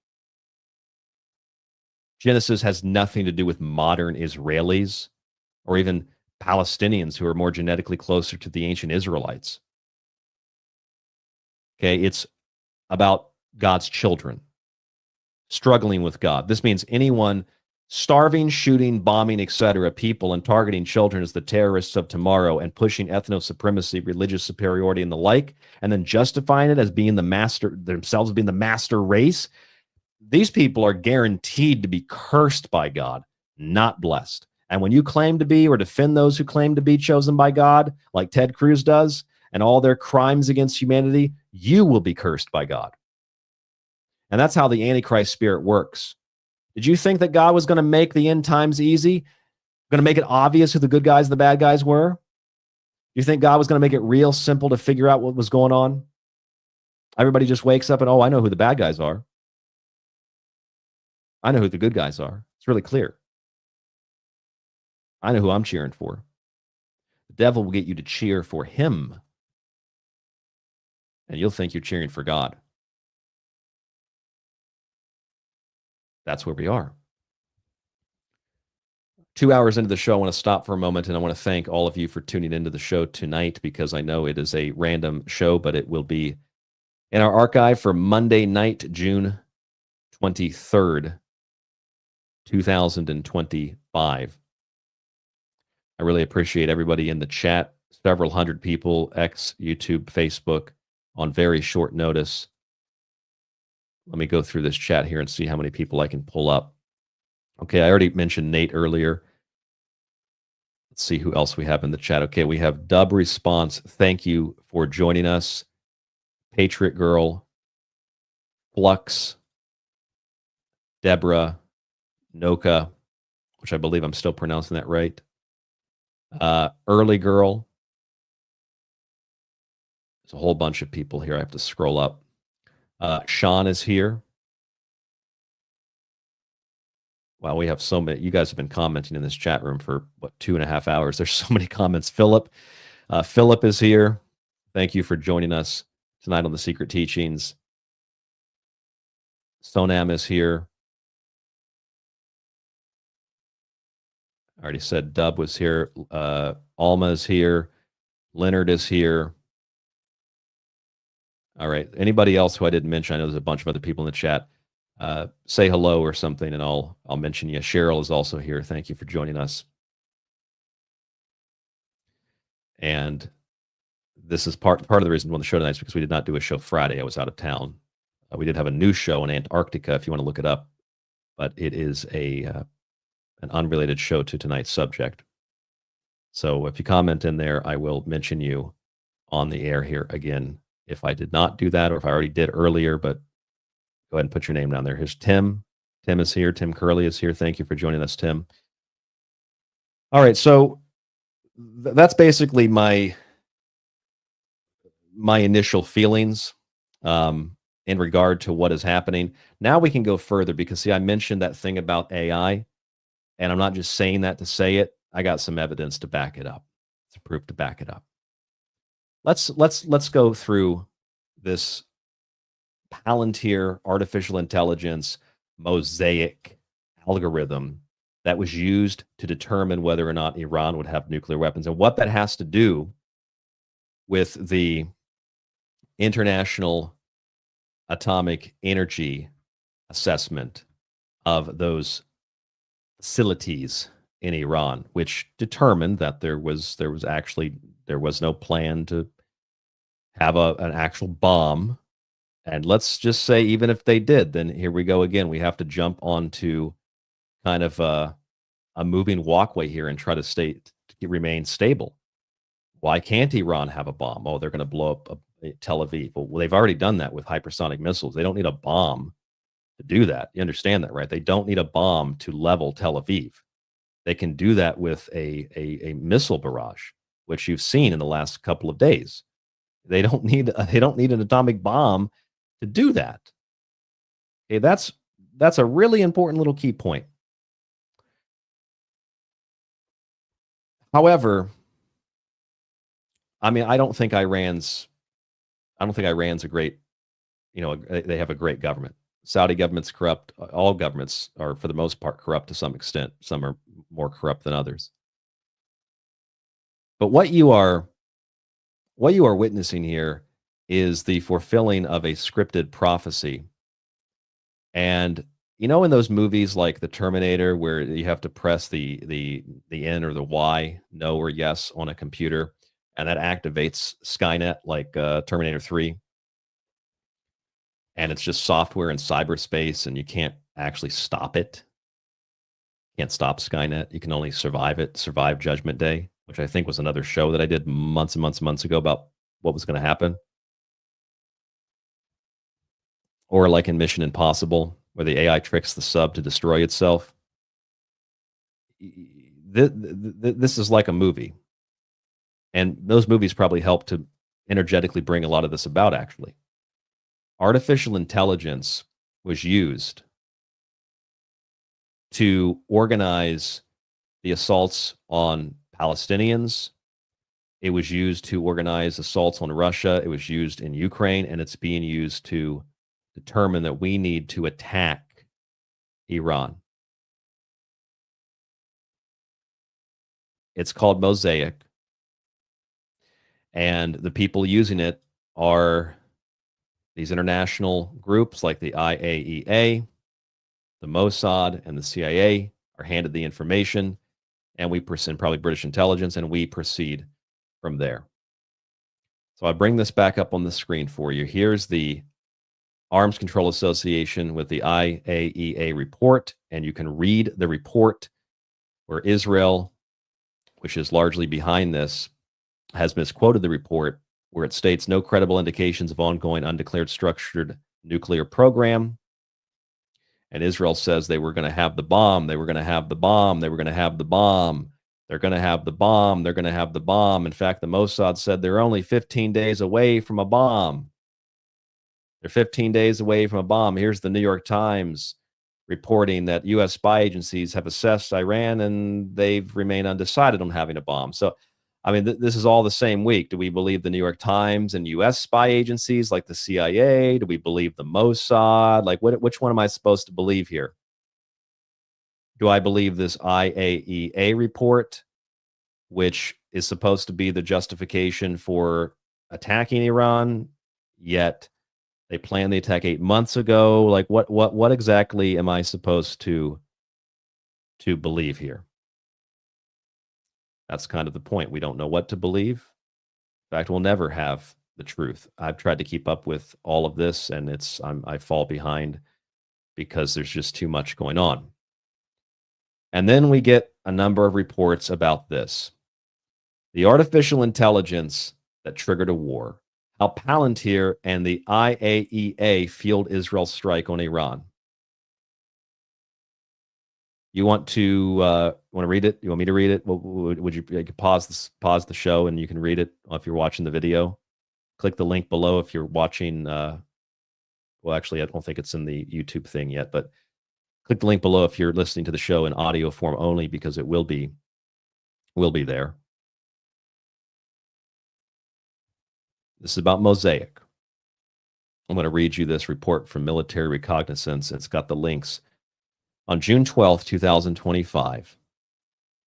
Genesis has nothing to do with modern Israelis or even Palestinians who are more genetically closer to the ancient Israelites. Okay, it's about God's children struggling with God. This means anyone starving, shooting, bombing, etc., people and targeting children as the terrorists of tomorrow and pushing ethno-supremacy, religious superiority, and the like, and then justifying it as being the master, themselves being the master race. These people are guaranteed to be cursed by God, not blessed. And when you claim to be or defend those who claim to be chosen by God, like Ted Cruz does, and all their crimes against humanity, you will be cursed by God. And that's how the Antichrist spirit works. Did you think that God was going to make the end times easy? Going to make it obvious who the good guys and the bad guys were? You think God was going to make it real simple to figure out what was going on? Everybody just wakes up and, oh, I know who the bad guys are. I know who the good guys are. It's really clear. I know who I'm cheering for. The devil will get you to cheer for him. And you'll think you're cheering for God. That's where we are. 2 hours into the show, I want to stop for a moment, and I want to thank all of you for tuning into the show tonight, because I know it is a random show, but it will be in our archive for Monday night, June 23rd, 2025. I really appreciate everybody in the chat. Several hundred people, X, YouTube, Facebook, on very short notice. Let me go through this chat here and see how many people I can pull up. Okay, I already mentioned Nate earlier. Let's see who else we have in the chat. Okay, we have Dub Response. Thank you for joining us. Patriot Girl, Flux, Deborah, Noka, which I believe I'm still pronouncing that right. Early Girl. There's a whole bunch of people here. I have to scroll up. Sean is here. Wow, we have so many. You guys have been commenting in this chat room for, what, 2.5 hours. There's so many comments. Philip is here. Thank you for joining us tonight on The Secret Teachings. Sonam is here. I already said Dub was here. Alma is here. Leonard is here. All right. Anybody else who I didn't mention? I know there's a bunch of other people in the chat. Say hello or something, and I'll mention you. Cheryl is also here. Thank you for joining us. And this is part of the reason we're on the show tonight is because we did not do a show Friday. I was out of town. We did have a news show in Antarctica, if you want to look it up, but it is an unrelated show to tonight's subject. So if you comment in there, I will mention you on the air here again if I did not do that or if I already did earlier, but go ahead and put your name down there. Here's Tim. Tim is here. Tim Curley is here. Thank you for joining us, Tim. All right, so that's basically my initial feelings in regard to what is happening. Now we can go further because, see, I mentioned that thing about AI, and I'm not just saying that to say it. I got some evidence to back it up, some proof to back it up. Let's go through this Palantir artificial intelligence Mosaic algorithm that was used to determine whether or not Iran would have nuclear weapons, and what that has to do with the International Atomic Energy Assessment of those facilities in Iran, which determined that there was no plan to have an actual bomb. And let's just say, even if they did, then here we go again. We have to jump onto kind of a moving walkway here and try to remain stable. Why can't Iran have a bomb? Oh, they're going to blow up Tel Aviv. Well, they've already done that with hypersonic missiles. They don't need a bomb to do that. You understand that, right? They don't need a bomb to level Tel Aviv. They can do that with a missile barrage, which you've seen in the last couple of days. They don't need an atomic bomb to do that. Okay, that's a really important little key point. However, I mean, I don't think Iran's a great, they have a great government. Saudi government's corrupt. All governments are, for the most part, corrupt to some extent. Some are more corrupt than others. But what you are witnessing here is the fulfilling of a scripted prophecy. And in those movies like The Terminator, where you have to press the N or the Y, no or yes, on a computer, and that activates Skynet, like Terminator 3. And it's just software in cyberspace, and you can't actually stop it. You can't stop Skynet. You can only survive it, survive Judgment Day, which I think was another show that I did months and months and months ago about what was going to happen. Or like in Mission Impossible, where the AI tricks the sub to destroy itself. This is like a movie. And those movies probably help to energetically bring a lot of this about, actually. Artificial intelligence was used to organize the assaults on Palestinians. It was used to organize assaults on Russia. It was used in Ukraine, and it's being used to determine that we need to attack Iran. It's called Mosaic. And the people using it are these international groups like the IAEA, the Mossad, and the CIA are handed the information, and we present probably British intelligence, and we proceed from there. So I bring this back up on the screen for you. Here's the Arms Control Association with the IAEA report, and you can read the report where Israel, which is largely behind this, has misquoted the report where it states no credible indications of ongoing undeclared structured nuclear program. And Israel says they were going to have the bomb. They were going to have the bomb. They were going to have the bomb. They're going to have the bomb. They're going to have the bomb. In fact, the Mossad said they're only 15 days away from a bomb. They're 15 days away from a bomb. Here's the New York Times reporting that U.S. spy agencies have assessed Iran and they've remained undecided on having a bomb. So, I mean, this is all the same week. Do we believe the New York Times and U.S. spy agencies like the CIA? Do we believe the Mossad? Like, which one am I supposed to believe here? Do I believe this IAEA report, which is supposed to be the justification for attacking Iran, yet they planned the attack 8 months ago? Like, what exactly am I supposed to believe here? That's kind of the point. We don't know what to believe. In fact, we'll never have the truth. I've tried to keep up with all of this, and I fall behind because there's just too much going on. And then we get a number of reports about this. The artificial intelligence that triggered a war. how Palantir and the IAEA fueled Israel's strike on Iran. You want to read it? You want me to read it? Would you could pause the show and you can read it if you're watching the video? Click the link below if you're watching. Well, actually, I don't think it's in the YouTube thing yet, but click the link below if you're listening to the show in audio form only, because it will be there. This is about Mosaic. I'm going to read you this report from Military Reconnaissance. It's got the links. On June 12th, 2025,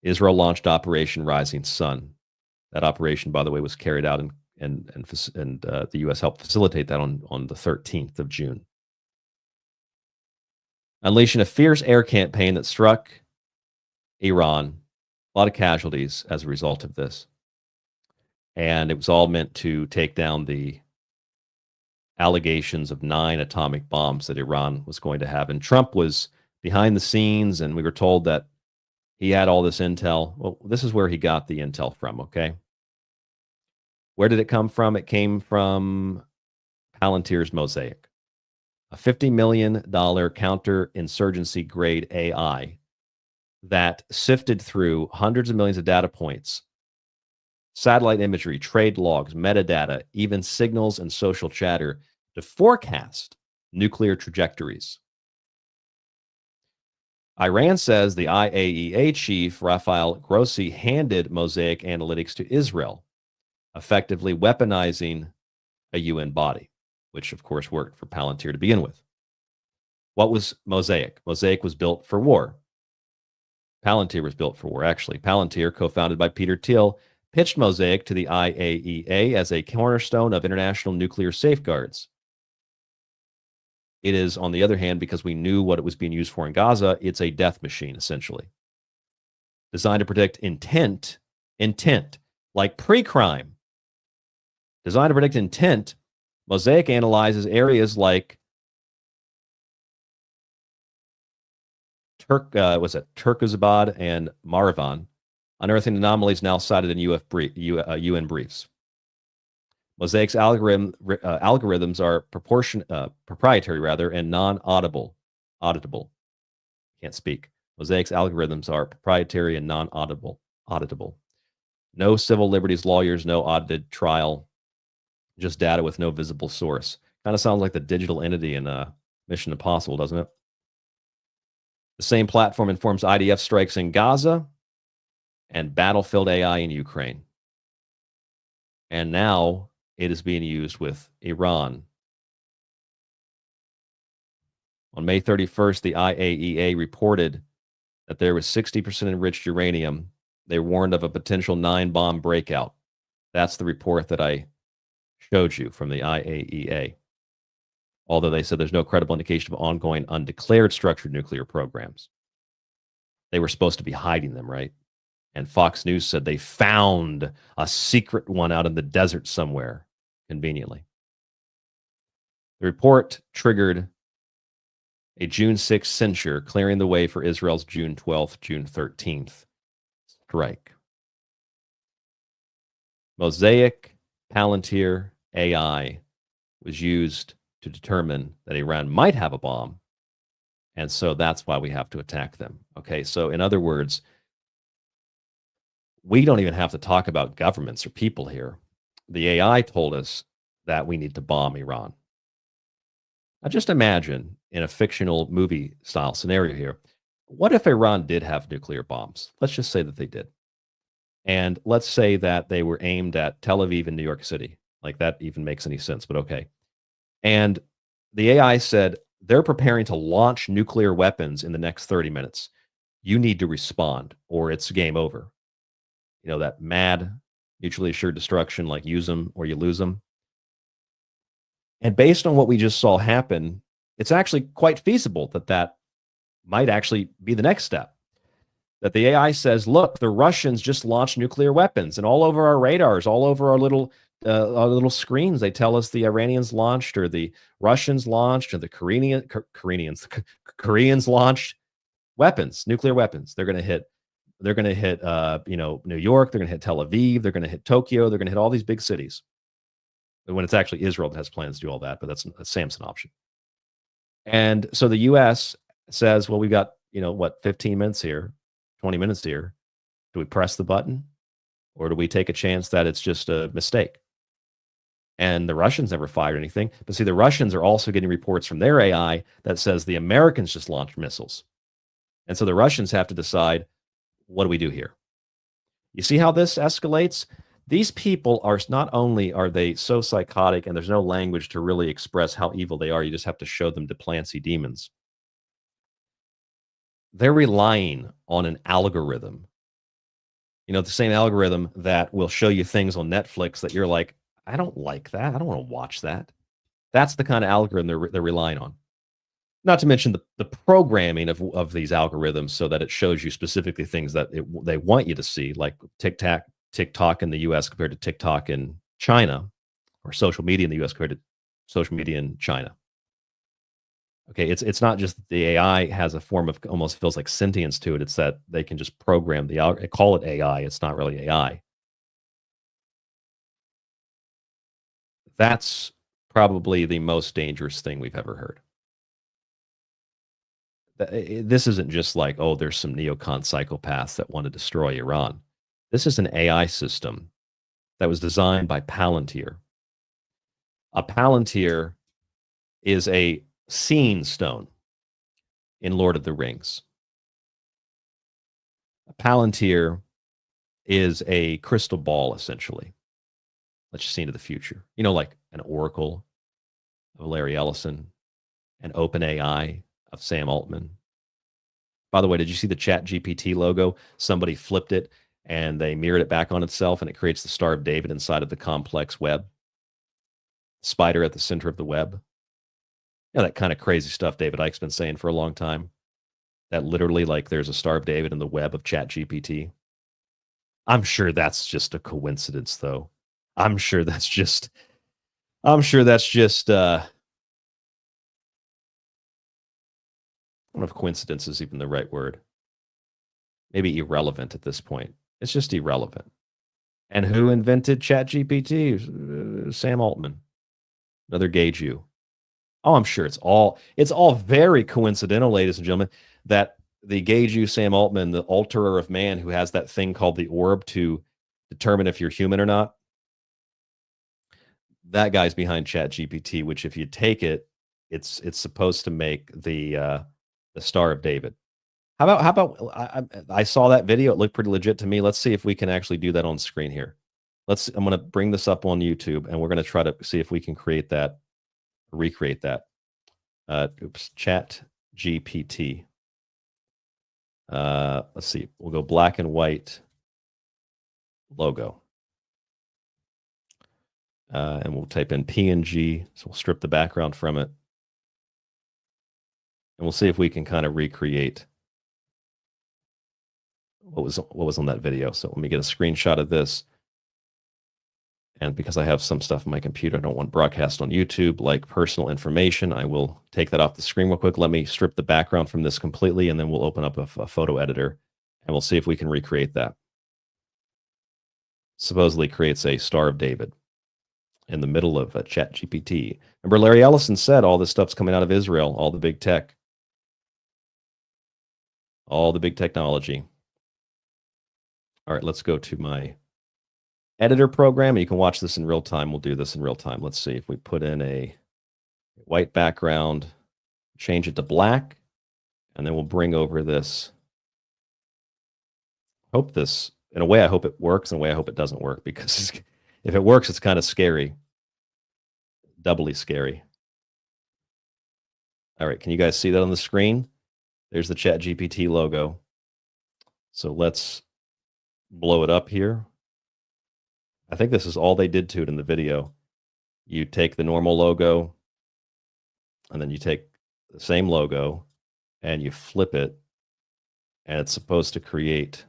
Israel launched Operation Rising Sun. That operation, by the way, was carried out and the U.S. helped facilitate that on the 13th of June. Unleashing a fierce air campaign that struck Iran. A lot of casualties as a result of this. And it was all meant to take down the allegations of 9 atomic bombs that Iran was going to have. And Trump was behind the scenes, and we were told that he had all this intel. Well, this is where he got the intel from, okay? Where did it come from? It came from Palantir's Mosaic, a $50 million counterinsurgency grade AI that sifted through hundreds of millions of data points, satellite imagery, trade logs, metadata, even signals and social chatter to forecast nuclear trajectories. Iran says the IAEA chief, Rafael Grossi, handed Mosaic analytics to Israel, effectively weaponizing a UN body, which of course worked for Palantir to begin with. What was Mosaic? Mosaic was built for war. Palantir was built for war, actually. Palantir, co-founded by Peter Thiel, pitched Mosaic to the IAEA as a cornerstone of international nuclear safeguards. It is, on the other hand, because we knew what it was being used for in Gaza, it's a death machine, essentially. Designed to predict intent, like pre-crime. Designed to predict intent, Mosaic analyzes areas like Turkazabad and Marivan, unearthing anomalies now cited in UN briefs. Mosaic's algorithms are proprietary, and non-auditable. Can't speak. Mosaic's algorithms are proprietary and non-auditable. No civil liberties lawyers, no audited trial, just data with no visible source. Kind of sounds like the digital entity in Mission Impossible, doesn't it? The same platform informs IDF strikes in Gaza and battlefield AI in Ukraine. And now it is being used with Iran. On May 31st, the IAEA reported that there was 60% enriched uranium. They warned of a potential 9-bomb breakout. That's the report that I showed you from the IAEA. Although they said there's no credible indication of ongoing undeclared structured nuclear programs. They were supposed to be hiding them, right? And Fox News said they found a secret one out in the desert somewhere, conveniently. The report triggered a June 6th censure, clearing the way for Israel's June 12th, June 13th strike. Mosaic, Palantir, AI was used to determine that Iran might have a bomb. And so that's why we have to attack them. Okay, so in other words, we don't even have to talk about governments or people here. The AI told us that we need to bomb Iran. Now just imagine, in a fictional movie style scenario here, what if Iran did have nuclear bombs? Let's just say that they did. And let's say that they were aimed at Tel Aviv and New York City. Like that even makes any sense, but okay. And the AI said, they're preparing to launch nuclear weapons in the next 30 minutes. You need to respond or it's game over. You know, that mad, mutually assured destruction, like use them or you lose them. And based on what we just saw happen, it's actually quite feasible that that might actually be the next step. That the AI says, look, the Russians just launched nuclear weapons, and all over our radars, all over our little screens, they tell us the Iranians launched, or the Russians launched, or the Koreans launched weapons, nuclear weapons. They're going to hit New York. They're going to hit Tel Aviv. They're going to hit Tokyo. They're going to hit all these big cities. when it's actually Israel that has plans to do all that, but that's a Samson option. And so the U.S. says, well, we've got, 15 minutes here, 20 minutes here. Do we press the button, or do we take a chance that it's just a mistake? And the Russians never fired anything. But see, the Russians are also getting reports from their AI that says the Americans just launched missiles. And so the Russians have to decide, what do we do here? You see how this escalates? These people are not only are they so psychotic and there's no language to really express how evil they are, you just have to show them Duplancy demons. They're relying on an algorithm. The same algorithm that will show you things on Netflix that you're like, I don't like that. I don't want to watch that. That's the kind of algorithm they're relying on. Not to mention the programming of these algorithms so that it shows you specifically things that they want you to see, like TikTok in the US compared to TikTok in China, or social media in the US compared to social media in China. Okay, it's not just that the AI has a form of, almost feels like sentience to it. It's that they can just program call it AI. It's not really AI. That's probably the most dangerous thing we've ever heard. This isn't just like, oh, there's some neocon psychopaths that want to destroy Iran. This is an AI system that was designed by Palantir. A Palantir is a seeing stone in Lord of the Rings. A Palantir is a crystal ball, essentially. Let's just see into the future. Like an Oracle of Larry Ellison, an OpenAI of Sam Altman. By the way, did you see the ChatGPT logo? Somebody flipped it and they mirrored it back on itself, and it creates the Star of David inside of the complex web. Spider at the center of the web. That kind of crazy stuff David Icke's been saying for a long time. That literally, like, there's a Star of David in the web of ChatGPT. I'm sure that's just a coincidence, though. I'm sure that's just I don't know if coincidence is even the right word. Maybe irrelevant at this point. It's just irrelevant. And who invented ChatGPT? Sam Altman. Another gay Jew. Oh, I'm sure it's all very coincidental, ladies and gentlemen, that the gay Jew Sam Altman, the alterer of man, who has that thing called the orb to determine if you're human or not, that guy's behind ChatGPT, which if you take it, it's supposed to make the Star of David. How about I saw that video. It looked pretty legit to me. Let's see if we can actually do that on screen here. I'm going to bring this up on YouTube, and we're going to try to see if we can recreate that. ChatGPT. Let's see. We'll go black and white logo. And we'll type in PNG. So we'll strip the background from it. And we'll see if we can kind of recreate what was on that video. So let me get a screenshot of this. And because I have some stuff on my computer I don't want broadcast on YouTube, like personal information, I will take that off the screen real quick. Let me strip the background from this completely, and then we'll open up a photo editor, and we'll see if we can recreate that. Supposedly creates a Star of David in the middle of a ChatGPT. Remember, Larry Ellison said all this stuff's coming out of Israel, all the big tech. All the big technology. All right, let's go to my editor program. You can watch this in real time. We'll do this in real time. Let's see if we put in a white background, change it to black, and then we'll bring over this. In a way, I hope it works. In a way, I hope it doesn't work, because if it works, it's kind of scary. Doubly scary. All right, can you guys see that on the screen? There's the ChatGPT logo. So let's blow it up here. I think this is all they did to it in the video. You take the normal logo, and then you take the same logo, and you flip it, and it's supposed to create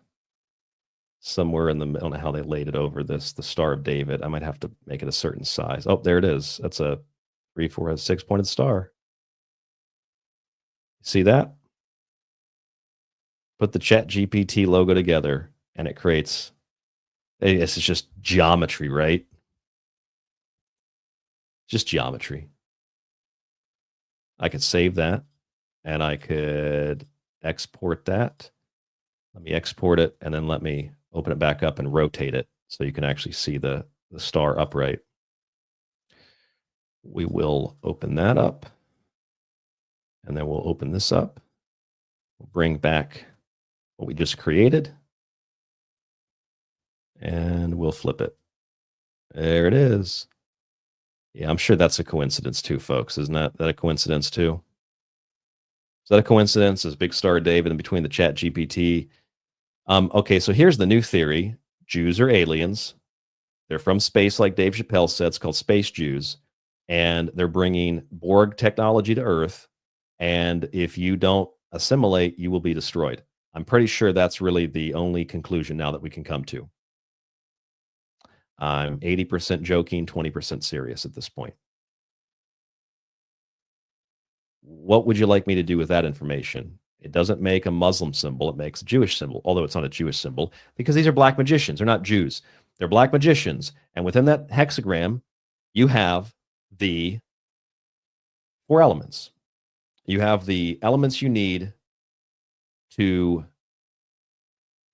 somewhere in the middle. I don't know how they laid it over this, the Star of David. I might have to make it a certain size. Oh, there it is. That's a 3, 4, 6-pointed star. See that? Put the ChatGPT logo together, and it creates. This is just geometry, right? just geometry. I could save that, and I could export that. Let me export it, and then let me open it back up and rotate it so you can actually see the star upright. We will open that up, and then we'll open this up. We'll bring back what we just created, and we'll flip it. There it is. Yeah, I'm sure that's a coincidence too, folks. Isn't that a coincidence too? Is that a coincidence? Is Big Star David in between the Chat GPT? Okay, so here's the new theory. Jews are aliens. They're from space, like Dave Chappelle said. It's called Space Jews. And they're bringing Borg technology to Earth. And if you don't assimilate, you will be destroyed. I'm pretty sure that's really the only conclusion now that we can come to. I'm 80% joking, 20% serious at this point. What would you like me to do with that information? It doesn't make a Muslim symbol. It makes a Jewish symbol, although it's not a Jewish symbol, because these are black magicians. They're not Jews. They're black magicians. And within that hexagram, you have the 4 elements. You have the elements you need to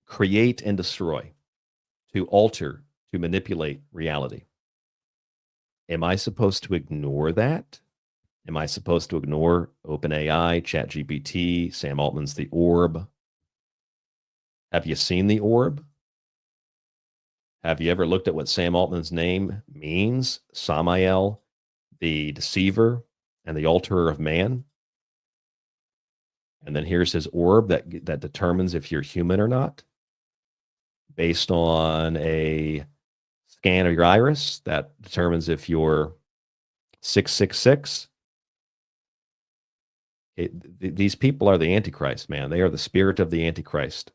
create and destroy, to alter, to manipulate reality. Am I supposed to ignore that? Am I supposed to ignore OpenAI, ChatGPT, Sam Altman's The Orb? Have you seen The Orb? Have you ever looked at what Sam Altman's name means? Samael, the deceiver and the alterer of man. And then here's his orb that determines if you're human or not, based on a scan of your iris that determines if you're 666. These people are the Antichrist, man. They are the spirit of the Antichrist.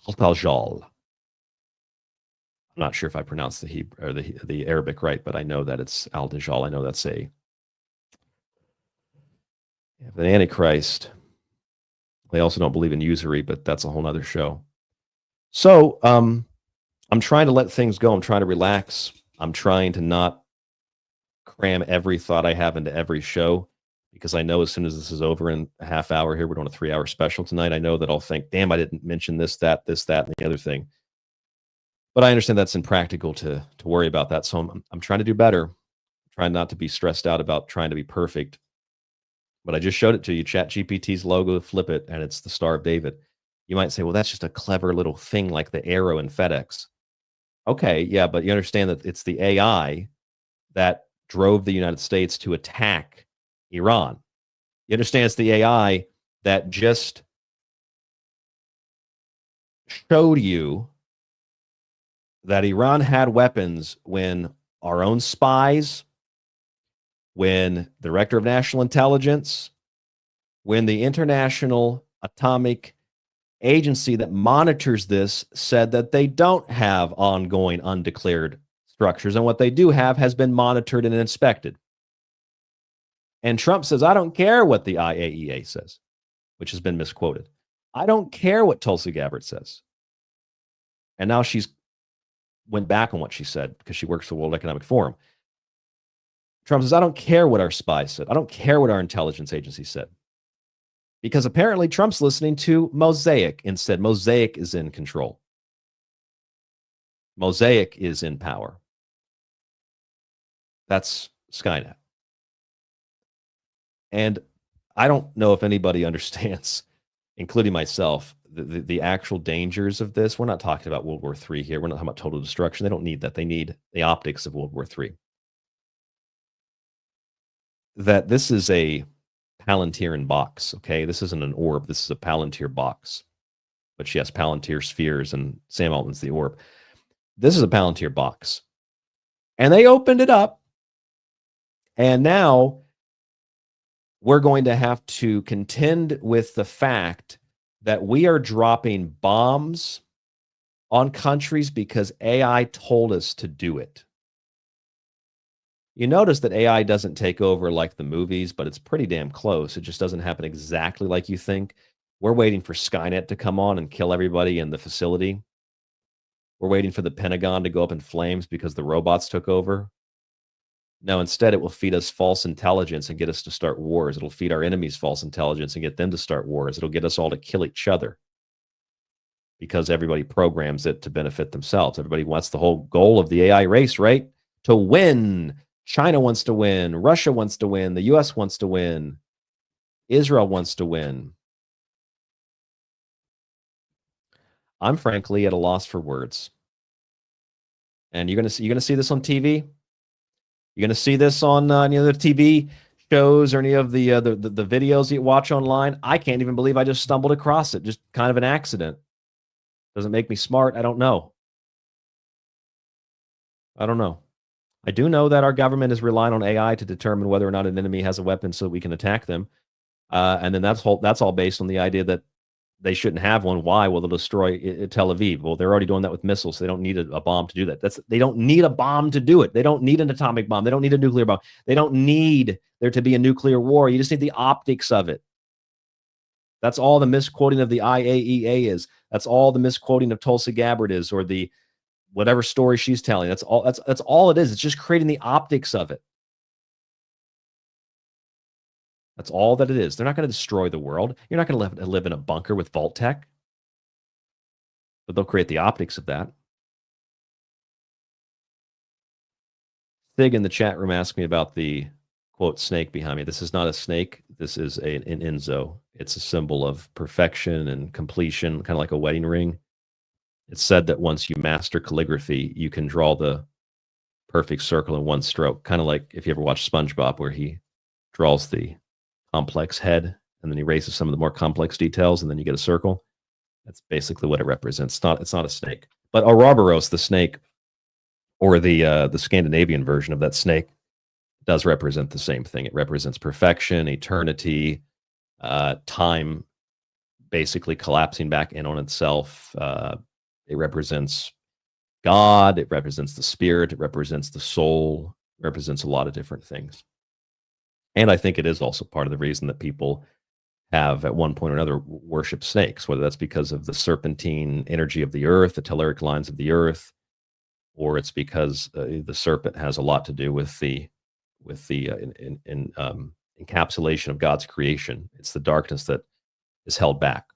Al-Tajal. I'm not sure if I pronounced the Hebrew or the Arabic right, but I know that it's Al-Dajjal. I know that's the Antichrist. They also don't believe in usury, but that's a whole nother show. So I'm trying to let things go. I'm trying to relax. I'm trying to not cram every thought I have into every show, because I know as soon as this is over in a half hour here, we're doing a 3-hour special tonight, I know that I'll think, damn, I didn't mention this, that, and the other thing. But I understand that's impractical to worry about that. So I'm trying to do better. I'm trying not to be stressed out about trying to be perfect. But I just showed it to you, ChatGPT's logo, flip it, and it's the Star of David. You might say, well, that's just a clever little thing like the arrow in FedEx. Okay, yeah, but you understand that it's the AI that drove the United States to attack Iran. You understand it's the AI that just showed you that Iran had weapons when our own spies, when the Director of National Intelligence, when the International Atomic Agency that monitors this said that they don't have ongoing undeclared structures, and what they do have has been monitored and inspected. And Trump says, I don't care what the IAEA says, which has been misquoted. I don't care what Tulsi Gabbard says. And now she's went back on what she said because she works for the World Economic Forum. Trump says, I don't care what our spies said. I don't care what our intelligence agency said. Because apparently Trump's listening to Mosaic instead. Mosaic is in control. Mosaic is in power. That's Skynet. And I don't know if anybody understands, including myself, the actual dangers of this. We're not talking about World War III here. We're not talking about total destruction. They don't need that. They need the optics of World War III. That this is a Palantiran box, okay? This isn't an orb. This is a Palantir box. But she has Palantir spheres, and Sam Altman's the orb. This is a Palantir box. And they opened it up, and now we're going to have to contend with the fact that we are dropping bombs on countries because AI told us to do it. You notice that AI doesn't take over like the movies, but it's pretty damn close. It just doesn't happen exactly like you think. We're waiting for Skynet to come on and kill everybody in the facility. We're waiting for the Pentagon to go up in flames because the robots took over. No, instead it will feed us false intelligence and get us to start wars. It'll feed our enemies false intelligence and get them to start wars. It'll get us all to kill each other because everybody programs it to benefit themselves. Everybody wants the whole goal of the AI race, right? To win. China wants to win. Russia wants to win. The US wants to win. Israel wants to win. I'm frankly at a loss for words. And you're gonna see this on TV. You're gonna see this on any of the TV shows or any of the videos you watch online. I can't even believe I just stumbled across it. Just kind of an accident. Doesn't make me smart. I don't know. I don't know. I do know that our government is relying on AI to determine whether or not an enemy has a weapon so we can attack them. And then that's all based on the idea that they shouldn't have one. Why? Well, they'll destroy Tel Aviv. Well, they're already doing that with missiles. So they don't need a bomb to do that. They don't need a bomb to do it. They don't need an atomic bomb. They don't need a nuclear bomb. They don't need there to be a nuclear war. You just need the optics of it. That's all the misquoting of the IAEA is. That's all the misquoting of Tulsi Gabbard is, or the whatever story she's telling. That's all it is. It's just creating the optics of it. That's all that it is. They're not going to destroy the world. You're not going to live in a bunker with vault tech. But they'll create the optics of that. Thig in the chat room asked me about the, quote, snake behind me. This is not a snake. This is an Enzo. It's a symbol of perfection and completion, kind of like a wedding ring. It's said that once you master calligraphy, you can draw the perfect circle in one stroke. Kind of like if you ever watch SpongeBob, where he draws the complex head and then he erases some of the more complex details and then you get a circle. That's basically what it represents. It's not a snake. But Ouroboros, the snake, or the Scandinavian version of that snake, does represent the same thing. It represents perfection, eternity, time basically collapsing back in on itself. It represents God. It represents the spirit. It represents the soul. It represents a lot of different things. And I think it is also part of the reason that people have at one point or another worshipped snakes, whether that's because of the serpentine energy of the earth, the telluric lines of the earth, or it's because the serpent has a lot to do with the encapsulation of God's creation. It's the darkness that is held back.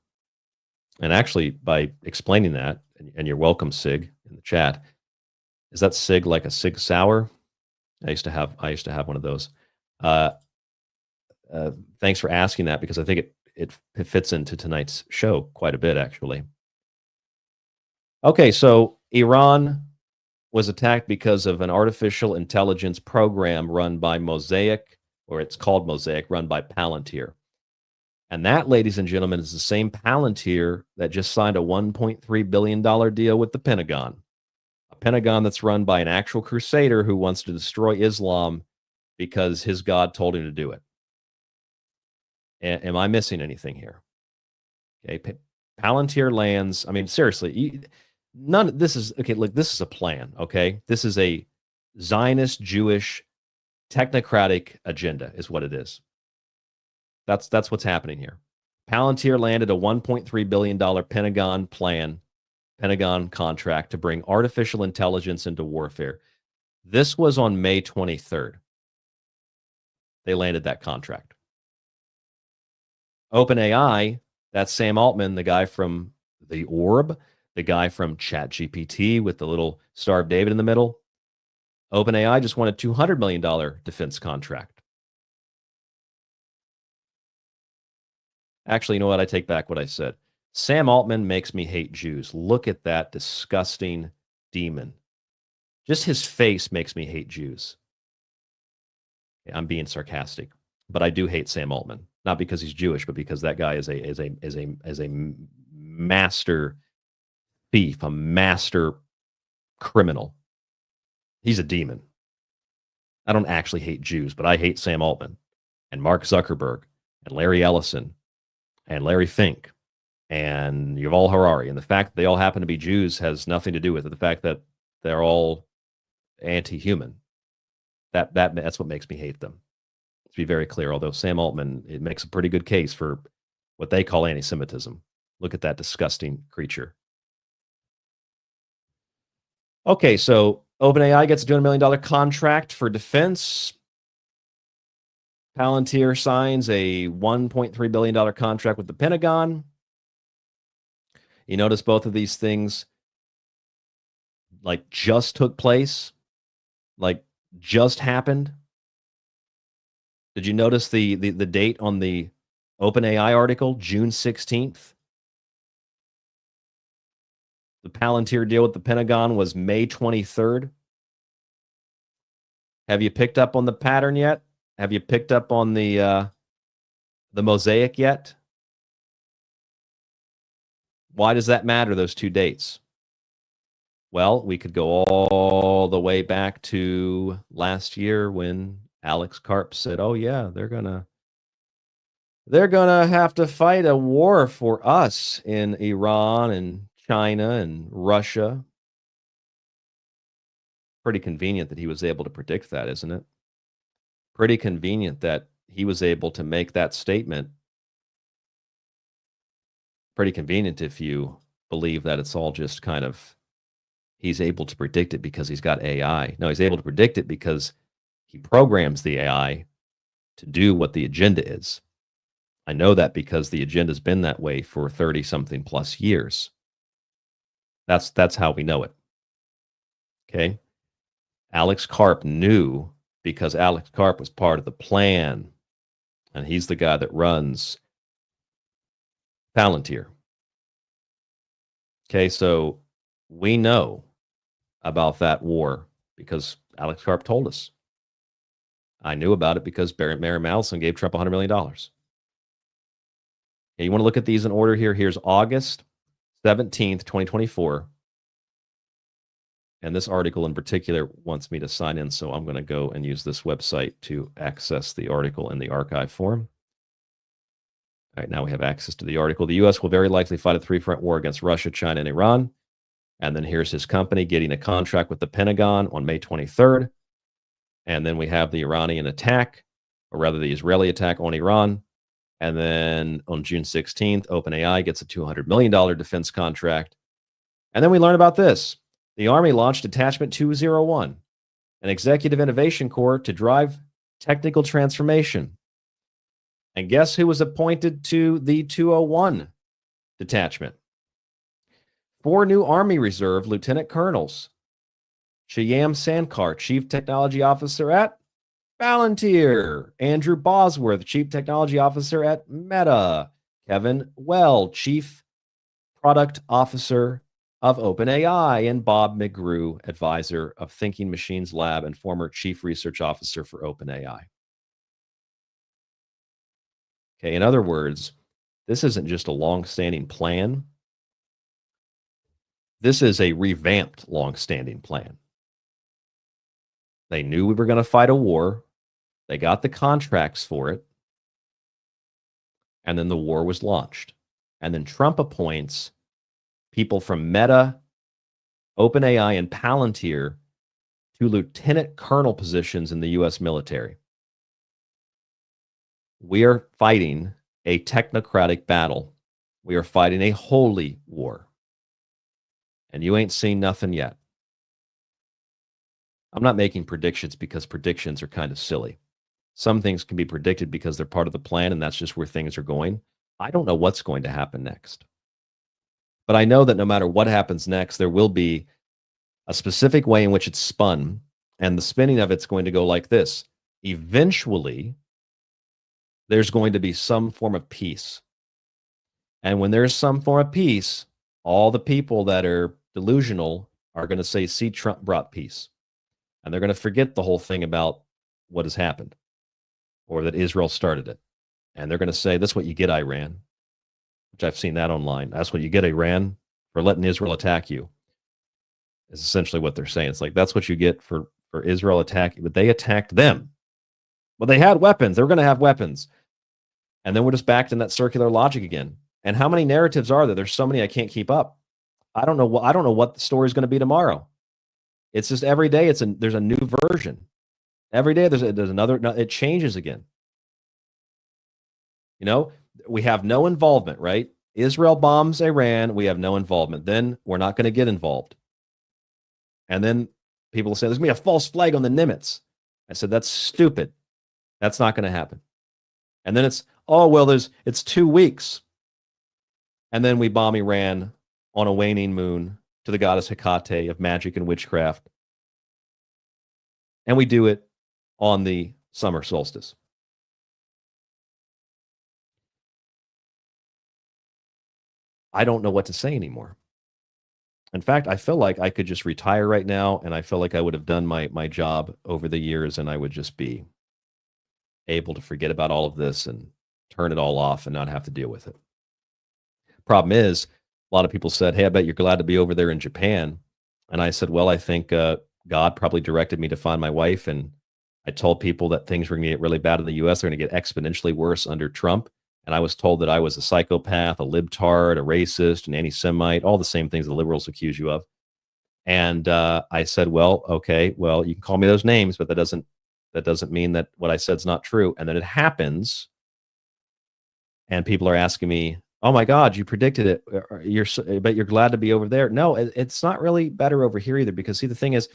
And actually, by explaining that, and you're welcome, Sig, in the chat, is that Sig like a Sig Sauer? I used to have one of those. Thanks for asking that, because I think it fits into tonight's show quite a bit, actually. Okay, so Iran was attacked because of an artificial intelligence program run by Mosaic, or it's called Mosaic, run by Palantir. And that, ladies and gentlemen, is the same Palantir that just signed a $1.3 billion deal with the Pentagon. A Pentagon that's run by an actual crusader who wants to destroy Islam because his God told him to do it. Am I missing anything here? Okay, Palantir lands. I mean, seriously, this is okay. Look, this is a plan. Okay, this is a Zionist Jewish technocratic agenda, is what it is. That's what's happening here. Palantir landed a $1.3 billion Pentagon contract to bring artificial intelligence into warfare. This was on May 23rd. They landed that contract. OpenAI, that's Sam Altman, the guy from the Orb, the guy from ChatGPT with the little Star of David in the middle. OpenAI just won a $200 million defense contract. Actually, you know what? I take back what I said. Sam Altman makes me hate Jews. Look at that disgusting demon. Just his face makes me hate Jews. I'm being sarcastic, but I do hate Sam Altman. Not because he's Jewish, but because that guy is a master thief, a master criminal. He's a demon. I don't actually hate Jews, but I hate Sam Altman and Mark Zuckerberg and Larry Ellison and Larry Fink and Yuval Harari. And the fact that they all happen to be Jews has nothing to do with it. The fact that they're all anti-human. That's what makes me hate them. To be very clear, although Sam Altman, it makes a pretty good case for what they call anti-Semitism. Look at that disgusting creature. Okay, so OpenAI gets a $200 million contract for defense. Palantir signs a $1.3 billion contract with the Pentagon. You notice both of these things like just took place, like just happened. Did you notice the date on the OpenAI article, June 16th? The Palantir deal with the Pentagon was May 23rd. Have you picked up on the pattern yet? Have you picked up on the Mosaic yet? Why does that matter, those two dates? Well, we could go all the way back to last year when Alex Karp said, oh yeah, they're gonna have to fight a war for us in Iran and China and Russia. Pretty convenient that he was able to predict that, isn't it? Pretty convenient that he was able to make that statement. Pretty convenient if you believe that it's all just kind of, he's able to predict it because he's got AI. No, he's able to predict it because he programs the AI to do what the agenda is. I know that because the agenda's been that way for 30-something plus years. That's how we know it. Okay? Alex Karp knew because Alex Karp was part of the plan, and he's the guy that runs Palantir. Okay, so we know about that war because Alex Karp told us. I knew about it because Mary Madison gave Trump $100 million. Okay, you want to look at these in order here? Here's August 17th, 2024. And this article in particular wants me to sign in, so I'm going to go and use this website to access the article in the archive form. All right, now we have access to the article. The U.S. will very likely fight a three-front war against Russia, China, and Iran. And then here's his company getting a contract with the Pentagon on May 23rd. And then we have the Iranian attack, or rather the Israeli attack on Iran. And then on June 16th, OpenAI gets a $200 million defense contract. And then we learn about this. The Army launched Detachment 201, an executive innovation corps to drive technical transformation. And guess who was appointed to the 201 detachment? 4 new Army Reserve Lieutenant Colonels. Shyam Sankar, Chief Technology Officer at Palantir. Andrew Bosworth, Chief Technology Officer at Meta. Kevin Well, Chief Product Officer of OpenAI, and Bob McGrew, Advisor of Thinking Machines Lab and former Chief Research Officer for OpenAI. Okay, in other words, this isn't just a long-standing plan. This is a revamped long-standing plan. They knew we were going to fight a war. They got the contracts for it. And then the war was launched. And then Trump appoints people from Meta, OpenAI, and Palantir to lieutenant colonel positions in the U.S. military. We are fighting a technocratic battle. We are fighting a holy war. And you ain't seen nothing yet. I'm not making predictions because predictions are kind of silly. Some things can be predicted because they're part of the plan, and that's just where things are going. I don't know what's going to happen next. But I know that no matter what happens next, there will be a specific way in which it's spun, and the spinning of it's going to go like this. Eventually, there's going to be some form of peace. And when there's some form of peace, all the people that are delusional are going to say, see, Trump brought peace. And they're going to forget the whole thing about what has happened or that Israel started it. And they're going to say, that's what you get, Iran, which I've seen that online. That's what you get, Iran, for letting Israel attack you, is essentially what they're saying. It's like, that's what you get for Israel attacking, but they attacked them. Well, they had weapons. They were going to have weapons. And then we're just back in that circular logic again. And how many narratives are there? There's so many I can't keep up. I don't know what the story is going to be tomorrow. It's just every day there's a new version. Every day there's another. It changes again. You know, we have no involvement, right? Israel bombs Iran. We have no involvement. Then we're not going to get involved. And then people say there's going to be a false flag on the Nimitz. I said, that's stupid. That's not going to happen. And then it's, oh, well, it's 2 weeks. And then we bomb Iran on a waning moon to the goddess Hecate of magic and witchcraft. And we do it on the summer solstice. I don't know what to say anymore. In fact, I feel like I could just retire right now, and I feel like I would have done my job over the years, and I would just be able to forget about all of this and turn it all off and not have to deal with it. Problem is, a lot of people said, hey, I bet you're glad to be over there in Japan. And I said, well, I think God probably directed me to find my wife. And I told people that things were going to get really bad in the U.S. They're going to get exponentially worse under Trump. And I was told that I was a psychopath, a libtard, a racist, an anti-Semite, all the same things the liberals accuse you of. And I said, well, okay, well, you can call me those names, but that doesn't mean that what I said is not true. And then it happens. And people are asking me, oh my God, you predicted it. But you're glad to be over there. No, it's not really better over here either, because see, the thing is,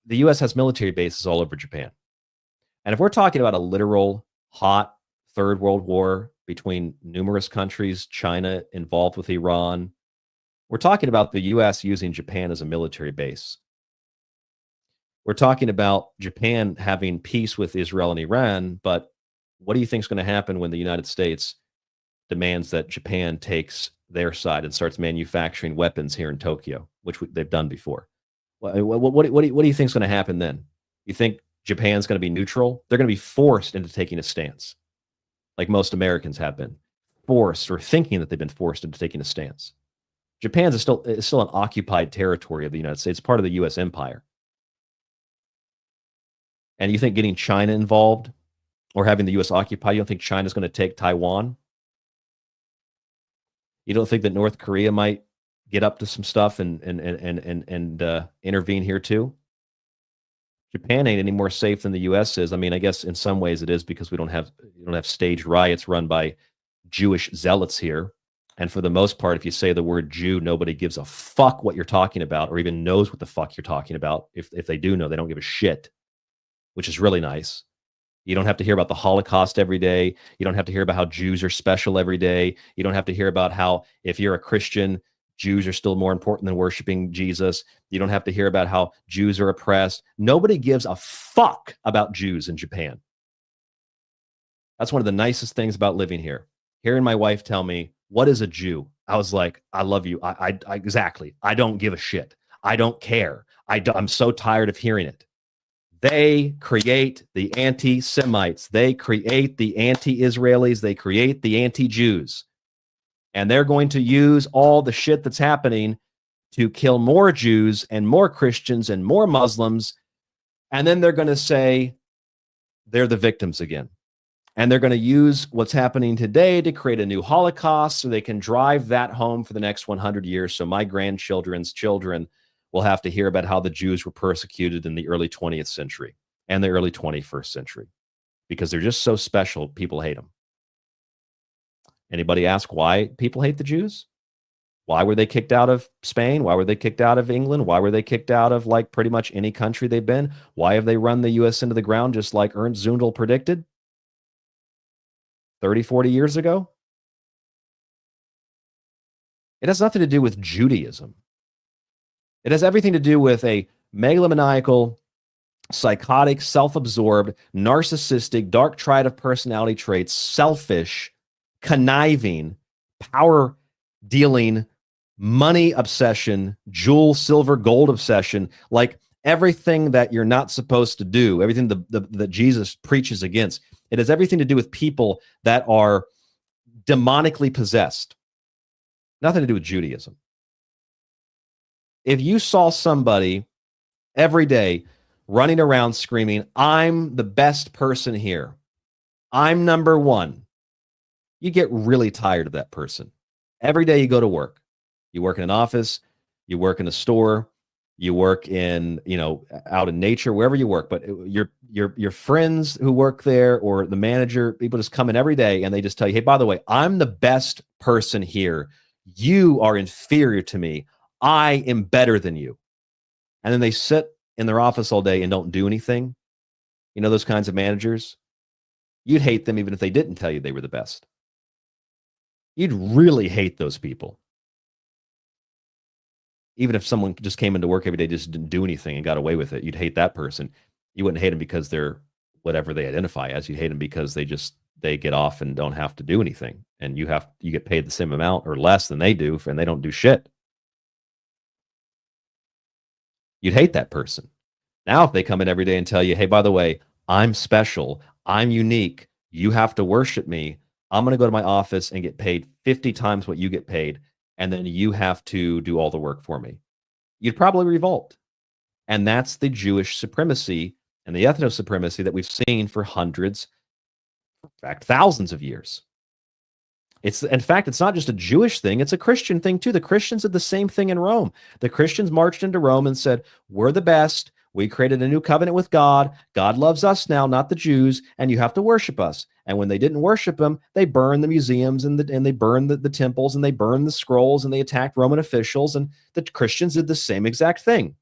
the U.S. has military bases all over Japan. And if we're talking about a literal hot third world war between numerous countries, China involved with Iran, we're talking about the U.S. using Japan as a military base. We're talking about Japan having peace with Israel and Iran, but what do you think is going to happen when the United States demands that Japan takes their side and starts manufacturing weapons here in Tokyo, which they've done before? What do you think is going to happen then? You think Japan's going to be neutral? They're going to be forced into taking a stance, like most Americans have been forced, or thinking that they've been forced into taking a stance. Japan is still an occupied territory of the United States, part of the U.S. empire. And you think getting China involved or having the U.S. occupied, you don't think China's going to take Taiwan? You don't think that North Korea might get up to some stuff and intervene here too? Japan ain't any more safe than the U.S. is. I mean, I guess in some ways it is, because you don't have staged riots run by Jewish zealots here. And for the most part, if you say the word Jew, nobody gives a fuck what you're talking about, or even knows what the fuck you're talking about. If they do know, they don't give a shit, which is really nice. You don't have to hear about the Holocaust every day. You don't have to hear about how Jews are special every day. You don't have to hear about how, if you're a Christian, Jews are still more important than worshiping Jesus. You don't have to hear about how Jews are oppressed. Nobody gives a fuck about Jews in Japan. That's one of the nicest things about living here. Hearing my wife tell me, what is a Jew? I was like, I love you. I exactly. I don't give a shit. I don't care. I'm so tired of hearing it. They create the anti-Semites. They create the anti-Israelis. They create the anti-Jews. And they're going to use all the shit that's happening to kill more Jews and more Christians and more Muslims. And then they're going to say they're the victims again. And they're going to use what's happening today to create a new Holocaust so they can drive that home for the next 100 years. So my grandchildren's children will have to hear about how the Jews were persecuted in the early 20th century and the early 21st century, because they're just so special, people hate them. Anybody ask why people hate the Jews? Why were they kicked out of Spain? Why were they kicked out of England? Why were they kicked out of like pretty much any country they've been? Why have they run the U.S. into the ground just like Ernst Zundel predicted 30, 40 years ago? It has nothing to do with Judaism. It has everything to do with a megalomaniacal, psychotic, self-absorbed, narcissistic, dark triad of personality traits, selfish, conniving, power dealing, money obsession, jewel, silver, gold obsession, like everything that you're not supposed to do, everything that Jesus preaches against. It has everything to do with people that are demonically possessed. Nothing to do with Judaism. If you saw somebody every day running around screaming, I'm the best person here, I'm number one, you get really tired of that person. Every day you go to work. You work in an office, you work in a store, you work in, out in nature, wherever you work. But your friends who work there, or the manager, people just come in every day and they just tell you, hey, by the way, I'm the best person here. You are inferior to me. I am better than you. And then they sit in their office all day and don't do anything, you know, those kinds of managers, you'd hate them even if they didn't tell you they were the best. You'd really hate those people. Even if someone just came into work every day, just didn't do anything and got away with it, you'd hate that person. You wouldn't hate them because they're whatever they identify as. You hate them because they get off and don't have to do anything. And you get paid the same amount or less than they do, and they don't do shit. You'd hate that person. Now, if they come in every day and tell you, hey, by the way, I'm special, I'm unique, you have to worship me, I'm going to go to my office and get paid 50 times what you get paid, and then you have to do all the work for me, you'd probably revolt. And that's the Jewish supremacy and the ethno-supremacy that we've seen for hundreds, in fact, thousands of years. In fact, it's not just a Jewish thing, it's a Christian thing too. The Christians did the same thing in Rome. The Christians marched into Rome and said, we're the best. We created a new covenant with God. God loves us now, not the Jews, and you have to worship us. And when they didn't worship him, they burned the museums and they burned the temples and they burned the scrolls and they attacked Roman officials. And the Christians did the same exact thing.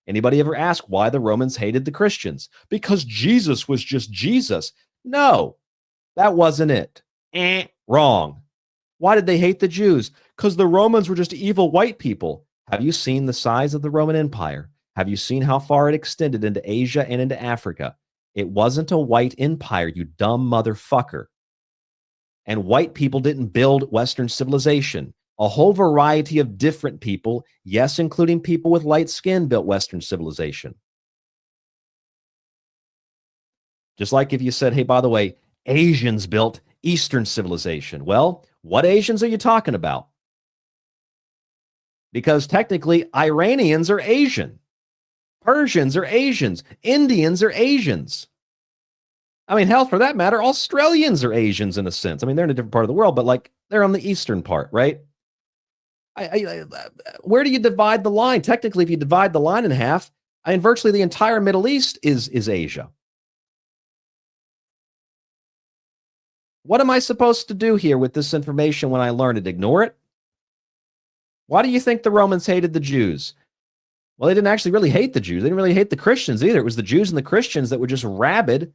Anybody ever ask why the Romans hated the Christians? Because Jesus was just Jesus. No, that wasn't it. Wrong. Why did they hate the Jews? Because the Romans were just evil white people. Have you seen the size of the Roman Empire? Have you seen how far it extended into Asia and into Africa? It wasn't a white empire, you dumb motherfucker. And white people didn't build Western civilization. A whole variety of different people, yes, including people with light skin, built Western civilization. Just like if you said, hey, by the way, Asians built Eastern civilization. Well, what Asians are you talking about? Because technically, Iranians are Asian. Persians are Asians. Indians are Asians. I mean, hell, for that matter, Australians are Asians in a sense. I mean, they're in a different part of the world, but like they're on the eastern part, right? Where do you divide the line? Technically, if you divide the line in half, I mean, virtually the entire Middle East is Asia. What am I supposed to do here with this information when I learn it? Ignore it? Why do you think the Romans hated the Jews? Well, they didn't actually really hate the Jews. They didn't really hate the Christians either. It was the Jews and the Christians that were just rabid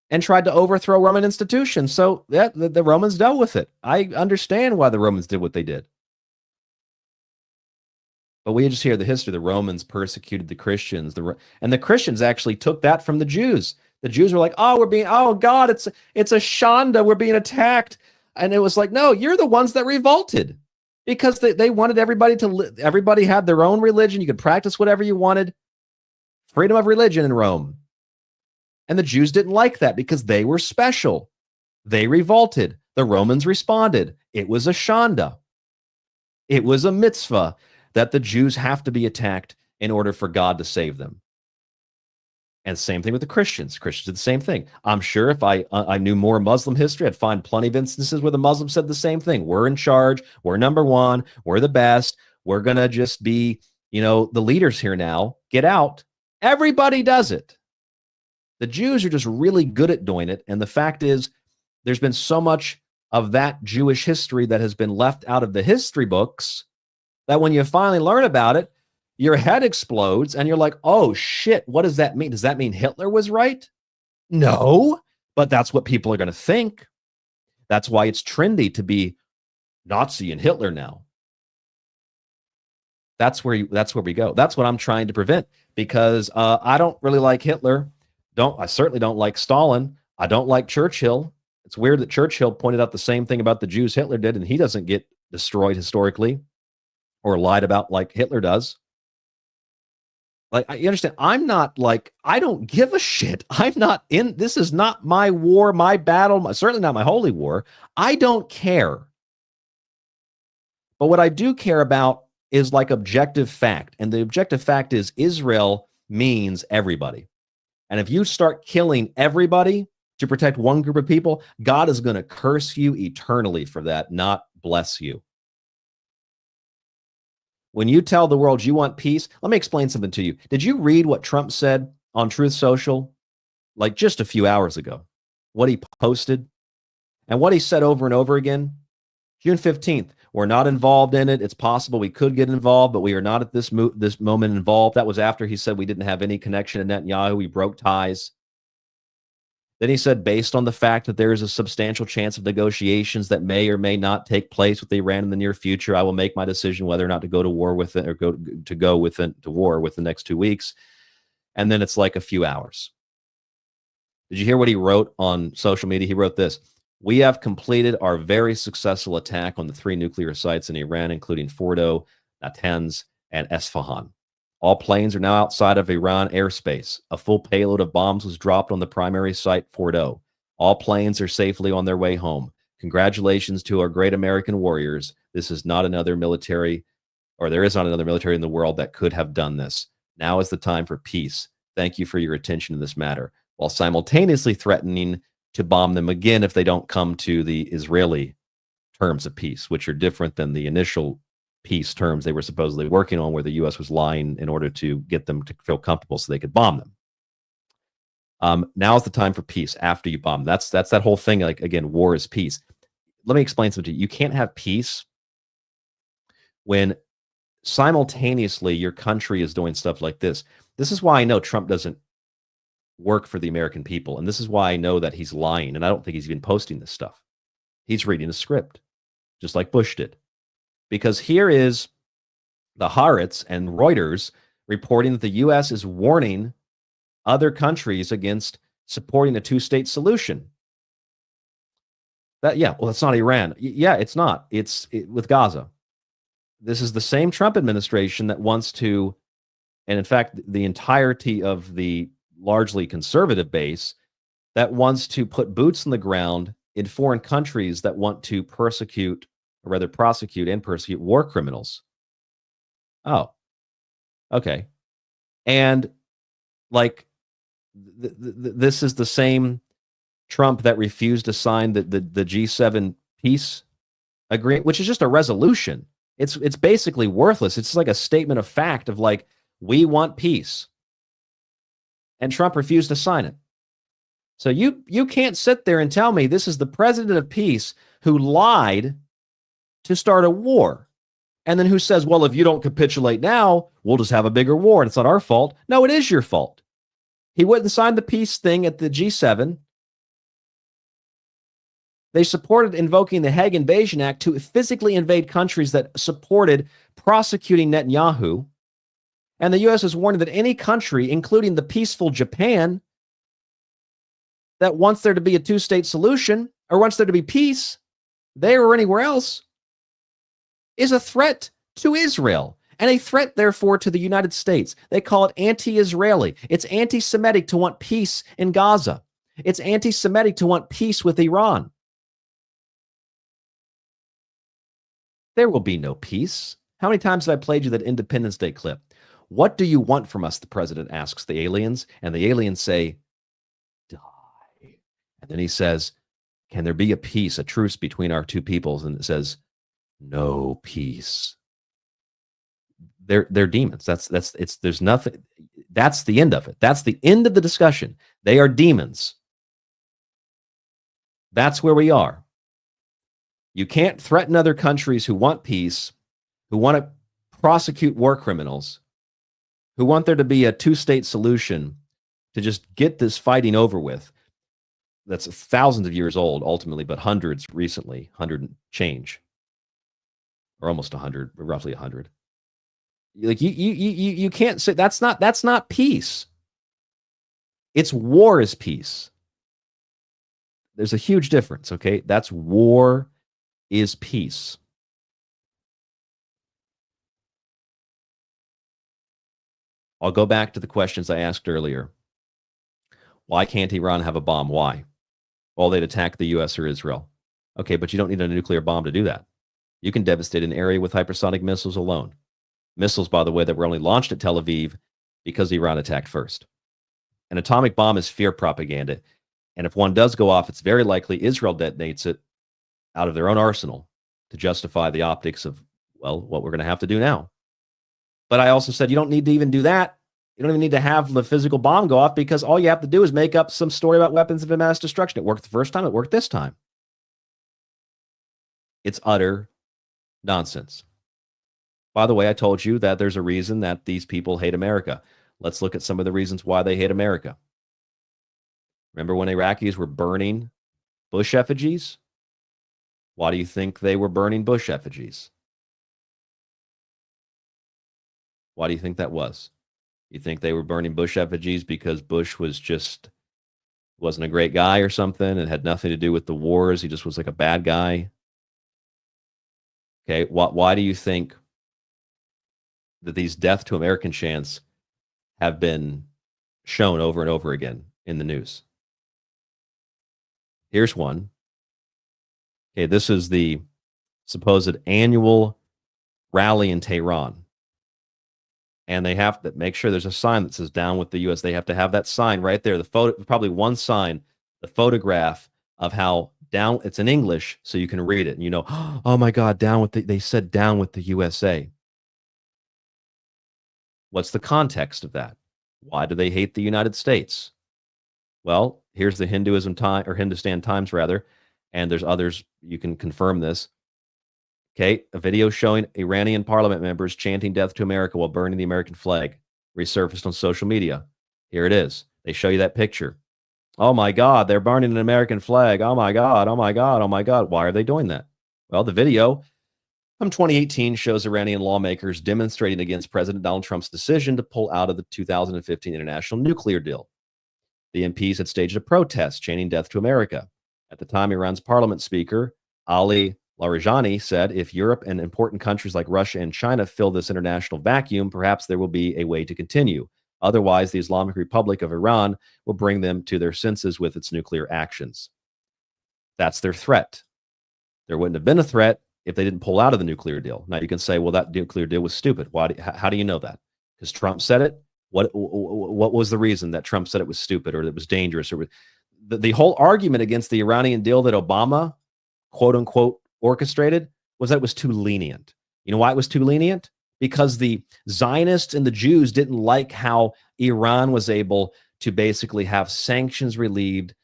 and tried to overthrow Roman institutions. So yeah, the Romans dealt with it. I understand why the Romans did what they did. But we just hear the history. The Romans persecuted the Christians. And the Christians actually took that from the Jews. The Jews were like, oh God, it's a Shanda, we're being attacked. And it was like, no, you're the ones that revolted. Because they wanted everybody everybody had their own religion. You could practice whatever you wanted. Freedom of religion in Rome. And the Jews didn't like that because they were special. They revolted. The Romans responded. It was a shanda. It was a mitzvah that the Jews have to be attacked in order for God to save them. And same thing with the Christians. Christians did the same thing. I'm sure if I knew more Muslim history, I'd find plenty of instances where the Muslims said the same thing. We're in charge. We're number one. We're the best. We're going to just be, the leaders here now. Get out. Everybody does it. The Jews are just really good at doing it. And the fact is, there's been so much of that Jewish history that has been left out of the history books that when you finally learn about it, your head explodes and you're like, oh shit, what does that mean? Does that mean Hitler was right? No, but that's what people are going to think. That's why it's trendy to be Nazi and Hitler now. That's where we go. That's what I'm trying to prevent, because I don't really like Hitler. I certainly don't like Stalin. I don't like Churchill. It's weird that Churchill pointed out the same thing about the Jews Hitler did, and he doesn't get destroyed historically or lied about like Hitler does. Like, you understand, I don't give a shit. This is not my war, my battle, certainly not my holy war. I don't care. But what I do care about is like objective fact. And the objective fact is Israel means everybody. And if you start killing everybody to protect one group of people, God is going to curse you eternally for that, not bless you. When you tell the world you want peace, let me explain something to you. Did you read what Trump said on Truth Social like just a few hours ago? What he posted and what he said over and over again? June 15th, we're not involved in it. It's possible we could get involved, but we are not at this moment involved. That was after he said we didn't have any connection to Netanyahu. We broke ties. Then he said, based on the fact that there is a substantial chance of negotiations that may or may not take place with Iran in the near future, I will make my decision whether or not to go to war with it or go to war with the next 2 weeks. And then it's like a few hours. Did you hear what he wrote on social media? He wrote this: "We have completed our very successful attack on the 3 nuclear sites in Iran, including Fordo, Natanz, and Esfahan. All planes are now outside of Iran airspace. A full payload of bombs was dropped on the primary site, Fordo. All planes are safely on their way home. Congratulations to our great American warriors. This is not another military, or there is not another military in the world that could have done this. Now is the time for peace. Thank you for your attention to this matter," while simultaneously threatening to bomb them again if they don't come to the Israeli terms of peace, which are different than the initial peace terms they were supposedly working on, where the U.S. was lying in order to get them to feel comfortable so they could bomb them. Now is the time for peace after you bomb. That's that whole thing. Like, again, war is peace. Let me explain something to you. You can't have peace when simultaneously your country is doing stuff like this. This is why I know Trump doesn't work for the American people. And this is why I know that he's lying. And I don't think he's even posting this stuff. He's reading a script, just like Bush did. Because here is the Haaretz and Reuters reporting that the U.S. is warning other countries against supporting a 2-state solution. That's not Iran. Yeah, it's not. It's with Gaza. This is the same Trump administration that wants to, and in fact, the entirety of the largely conservative base that wants to put boots on the ground in foreign countries that want to prosecute and persecute war criminals. Oh, okay. And like, this is the same Trump that refused to sign the G7 peace agreement, which is just a resolution. It's basically worthless. It's like a statement of fact of like, we want peace. And Trump refused to sign it. So you can't sit there and tell me this is the president of peace who lied to start a war. And then who says, well, if you don't capitulate now, we'll just have a bigger war and it's not our fault. No, it is your fault. He wouldn't sign the peace thing at the G7. They supported invoking the Hague Invasion Act to physically invade countries that supported prosecuting Netanyahu. And the U.S. is warning that any country, including the peaceful Japan, that wants there to be a 2-state solution or wants there to be peace there or anywhere else, is a threat to Israel and a threat, therefore, to the United States. They call it anti-Israeli. It's anti-Semitic to want peace in Gaza. It's anti-Semitic to want peace with Iran. There will be no peace. How many times have I played you that Independence Day clip? What do you want from us? The president asks the aliens, and the aliens say, die. And then he says, can there be a peace, a truce between our two peoples? And it says, no peace. They're demons. There's nothing. That's the end of it. That's the end of the discussion. They are demons. That's where we are. You can't threaten other countries who want peace, who want to prosecute war criminals, who want there to be a 2-state solution to just get this fighting over with. That's thousands of years old, ultimately, but hundreds recently, 100 and change, or almost 100, roughly 100. Like you can't say that's not peace. It's war is peace. There's a huge difference. Okay, that's war is peace. I'll go back to the questions I asked earlier. Why can't Iran have a bomb? Why? Well, they'd attack the U.S. or Israel. Okay, but you don't need a nuclear bomb to do that. You can devastate an area with hypersonic missiles alone. Missiles, by the way, that were only launched at Tel Aviv because Iran attacked first. An atomic bomb is fear propaganda. And if one does go off, it's very likely Israel detonates it out of their own arsenal to justify the optics of, well, what we're going to have to do now. But I also said you don't need to even do that. You don't even need to have the physical bomb go off, because all you have to do is make up some story about weapons of mass destruction. It worked the first time. It worked this time. It's utter nonsense. By the way, I told you that there's a reason that these people hate America. Let's look at some of the reasons why they hate America. Remember when Iraqis were burning Bush effigies? Why do you think they were burning Bush effigies? Why do you think that was? You think they were burning Bush effigies because Bush wasn't a great guy or something and had nothing to do with the wars? He just was like a bad guy. Okay, why do you think that these death to American chants have been shown over and over again in the news? Here's one. Okay, this is the supposed annual rally in Tehran. And they have to make sure there's a sign that says down with the U.S. They have to have that sign right there. The photo, probably one sign, the photograph of how down, it's in English, so you can read it. And you know, oh my God, they said down with the USA. What's the context of that? Why do they hate the United States? Well, here's the Hindustan Times rather, and there's others, you can confirm this. Okay, a video showing Iranian parliament members chanting death to America while burning the American flag resurfaced on social media. Here it is. They show you that picture. Oh my God, they're burning an American flag. Oh my God, oh my God, oh my God. Why are they doing that? Well, the video from 2018 shows Iranian lawmakers demonstrating against President Donald Trump's decision to pull out of the 2015 international nuclear deal. The MPs had staged a protest chanting death to America. At the time, Iran's parliament speaker, Ali Larijani, said, if Europe and important countries like Russia and China fill this international vacuum, perhaps there will be a way to continue. Otherwise, the Islamic Republic of Iran will bring them to their senses with its nuclear actions. That's their threat. There wouldn't have been a threat if they didn't pull out of the nuclear deal. Now you can say, well, that nuclear deal was stupid. How do you know that? Because Trump said it? What was the reason that Trump said it was stupid or that it was dangerous? Or the whole argument against the Iranian deal that Obama, quote unquote, orchestrated was that it was too lenient. You know why it was too lenient? Because the Zionists and the Jews didn't like how Iran was able to basically have sanctions relieved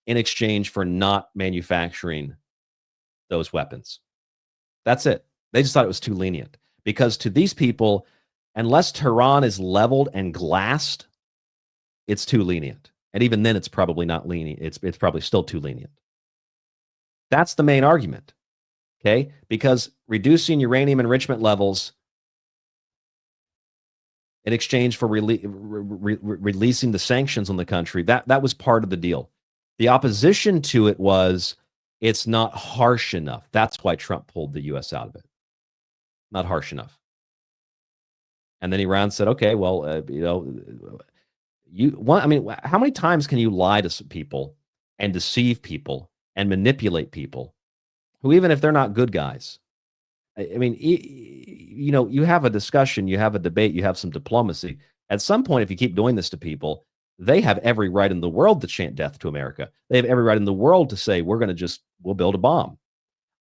in exchange for not manufacturing those weapons. That's it. They just thought it was too lenient. Because to these people, unless Tehran is leveled and glassed, it's too lenient. And even then, it's probably not lenient. It's probably still too lenient. That's the main argument. Okay? Because reducing uranium enrichment levels in exchange for releasing the sanctions on the country, that was part of the deal. The opposition to it was it's not harsh enough. That's why Trump pulled the U.S. out of it. Not harsh enough. And then Iran said, okay, well, how many times can you lie to people and deceive people and manipulate people who, even if they're not good guys, you have a discussion, you have a debate, you have some diplomacy. At some point, if you keep doing this to people, they have every right in the world to chant death to America. They have every right in the world to say, we'll build a bomb.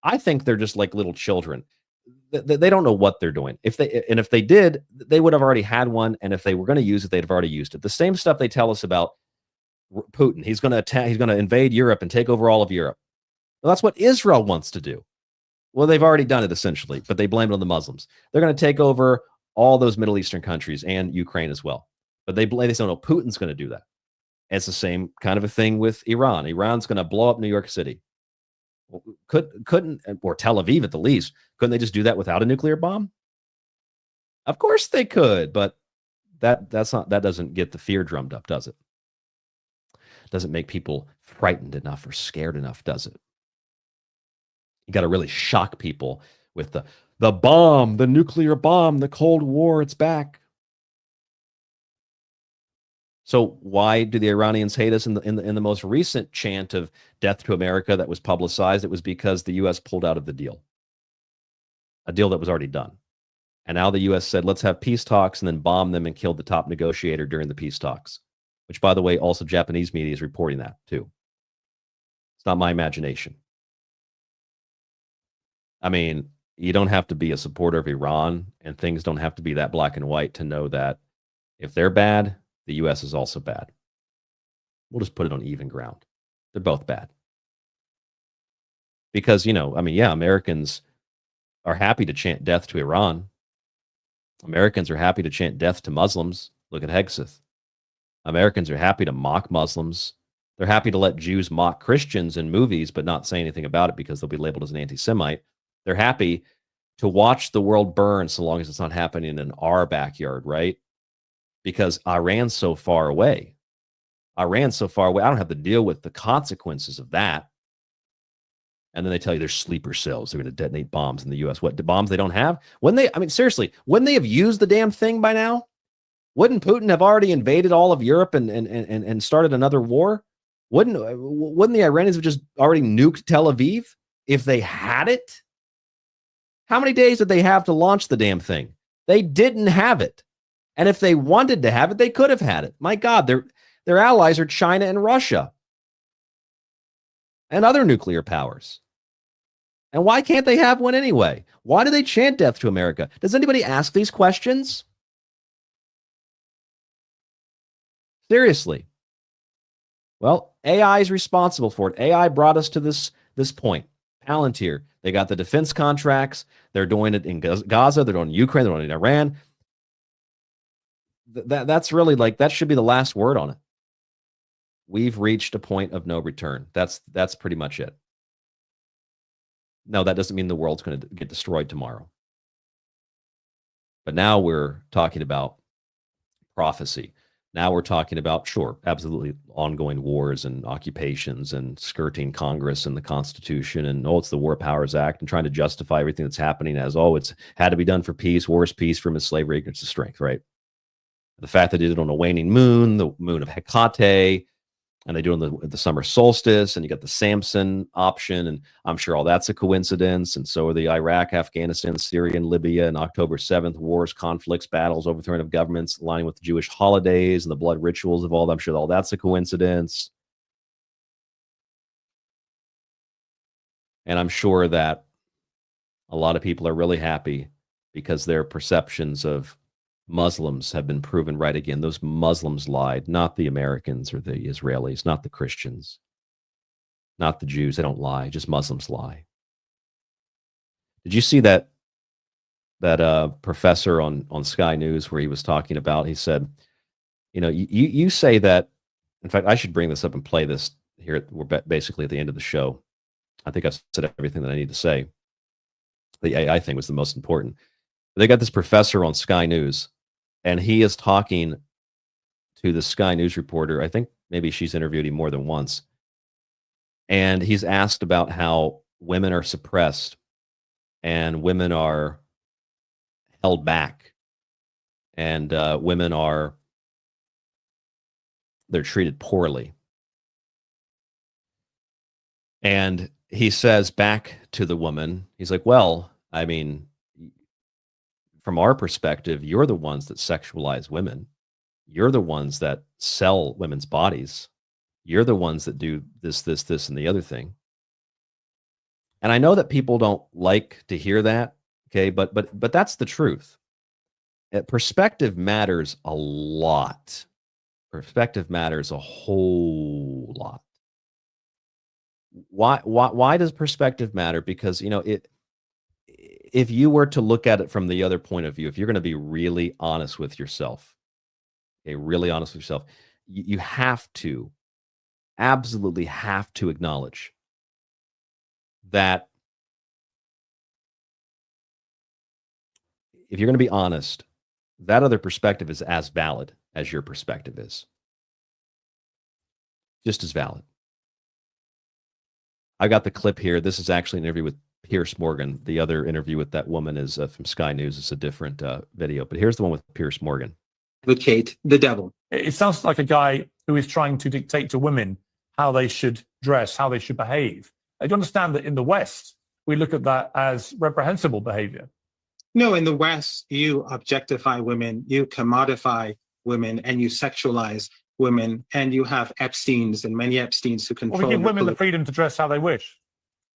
I think they're just like little children. They don't know what they're doing. If they did, they would have already had one. And if they were going to use it, they'd have already used it. The same stuff they tell us about Putin. He's going to attack. He's going to invade Europe and take over all of Europe. Well, that's what Israel wants to do. Well, they've already done it essentially, but they blame it on the Muslims. They're going to take over all those Middle Eastern countries and Ukraine as well. But they say, no, Putin's going to do that. And it's the same kind of a thing with Iran. Iran's going to blow up New York City. Well, couldn't, or Tel Aviv at the least, couldn't they just do that without a nuclear bomb? Of course they could, but that doesn't get the fear drummed up, does it? Doesn't make people frightened enough or scared enough, does it? You got to really shock people with the bomb, the nuclear bomb, the Cold War, it's back. So why do the Iranians hate us in the most recent chant of death to America that was publicized? It was because the U.S. pulled out of the deal, a deal that was already done. And now the U.S. said, let's have peace talks, and then bomb them and killed the top negotiator during the peace talks, which, by the way, also Japanese media is reporting that too. It's not my imagination. I mean, you don't have to be a supporter of Iran, and things don't have to be that black and white to know that if they're bad, the U.S. is also bad. We'll just put it on even ground. They're both bad. Because, I mean, yeah, Americans are happy to chant death to Iran. Americans are happy to chant death to Muslims. Look at Hegseth. Americans are happy to mock Muslims. They're happy to let Jews mock Christians in movies, but not say anything about it because they'll be labeled as an anti-Semite. They're happy to watch the world burn so long as it's not happening in our backyard, right? Because Iran's so far away. Iran's so far away. I don't have to deal with the consequences of that. And then they tell you there's sleeper cells. They're going to detonate bombs in the U.S. What, the bombs they don't have? Seriously, wouldn't they have used the damn thing by now? Wouldn't Putin have already invaded all of Europe and started another war? Wouldn't the Iranians have just already nuked Tel Aviv if they had it? How many days did they have to launch the damn thing? They didn't have it. And if they wanted to have it, they could have had it. My God, their allies are China and Russia and other nuclear powers. And why can't they have one anyway? Why do they chant death to America? Does anybody ask these questions? Seriously. Well, AI is responsible for it. AI brought us to this point. Palantir, they got the defense contracts. They're doing it in Gaza. They're doing it in Ukraine. They're doing it in Iran. That's really that should be the last word on it. We've reached a point of no return. That's pretty much it. No, that doesn't mean the world's going to get destroyed tomorrow. But now we're talking about prophecy. Now we're talking about, sure, absolutely ongoing wars and occupations and skirting Congress and the Constitution and, it's the War Powers Act and trying to justify everything that's happening as, it's had to be done for peace, war is peace, from slavery, ignorance to strength, right? The fact that they did it on a waning moon, the moon of Hecate, and they do it on the summer solstice, and you got the Samson option, and I'm sure all that's a coincidence, and so are the Iraq, Afghanistan, Syria, and Libya, and October 7th, wars, conflicts, battles, overthrowing of governments, aligning with the Jewish holidays and the blood rituals of all that. I'm sure all that's a coincidence. And I'm sure that a lot of people are really happy because their perceptions of Muslims have been proven right again. Those Muslims lied, not the Americans or the Israelis, not the Christians, not the Jews. They don't lie. Just Muslims lie. Did you see that professor on Sky News where he was talking about? He said, you say that. In fact, I should bring this up and play this here. We're basically at the end of the show. I think I've said everything that I need to say. The AI thing was the most important. They got this professor on Sky News, and he is talking to the Sky News reporter. I think maybe she's interviewed him more than once. And he's asked about how women are suppressed and women are held back and they're treated poorly. And he says back to the woman, he's like, well, I mean, from our perspective, you're the ones that sexualize women. You're the ones that sell women's bodies. You're the ones that do this, and the other thing. And I know that people don't like to hear that, okay? But that's the truth. Perspective matters a lot. Perspective matters a whole lot. Why does perspective matter? Because, if you were to look at it from the other point of view, if you're going to be really honest with yourself, really honest with yourself, you have to, absolutely have to acknowledge that if you're going to be honest, that other perspective is as valid as your perspective is. Just as valid. I got the clip here. This is actually an interview with Piers Morgan. The other interview with that woman is from Sky News. It's a different video, but here's the one with Piers Morgan. Advocate the devil. It sounds like a guy who is trying to dictate to women how they should dress, how they should behave. I do understand that in the West, we look at that as reprehensible behavior. No, in the West, you objectify women, you commodify women, and you sexualize women, and you have Epsteins and many Epsteins who control. Well, we give women the freedom to dress how they wish.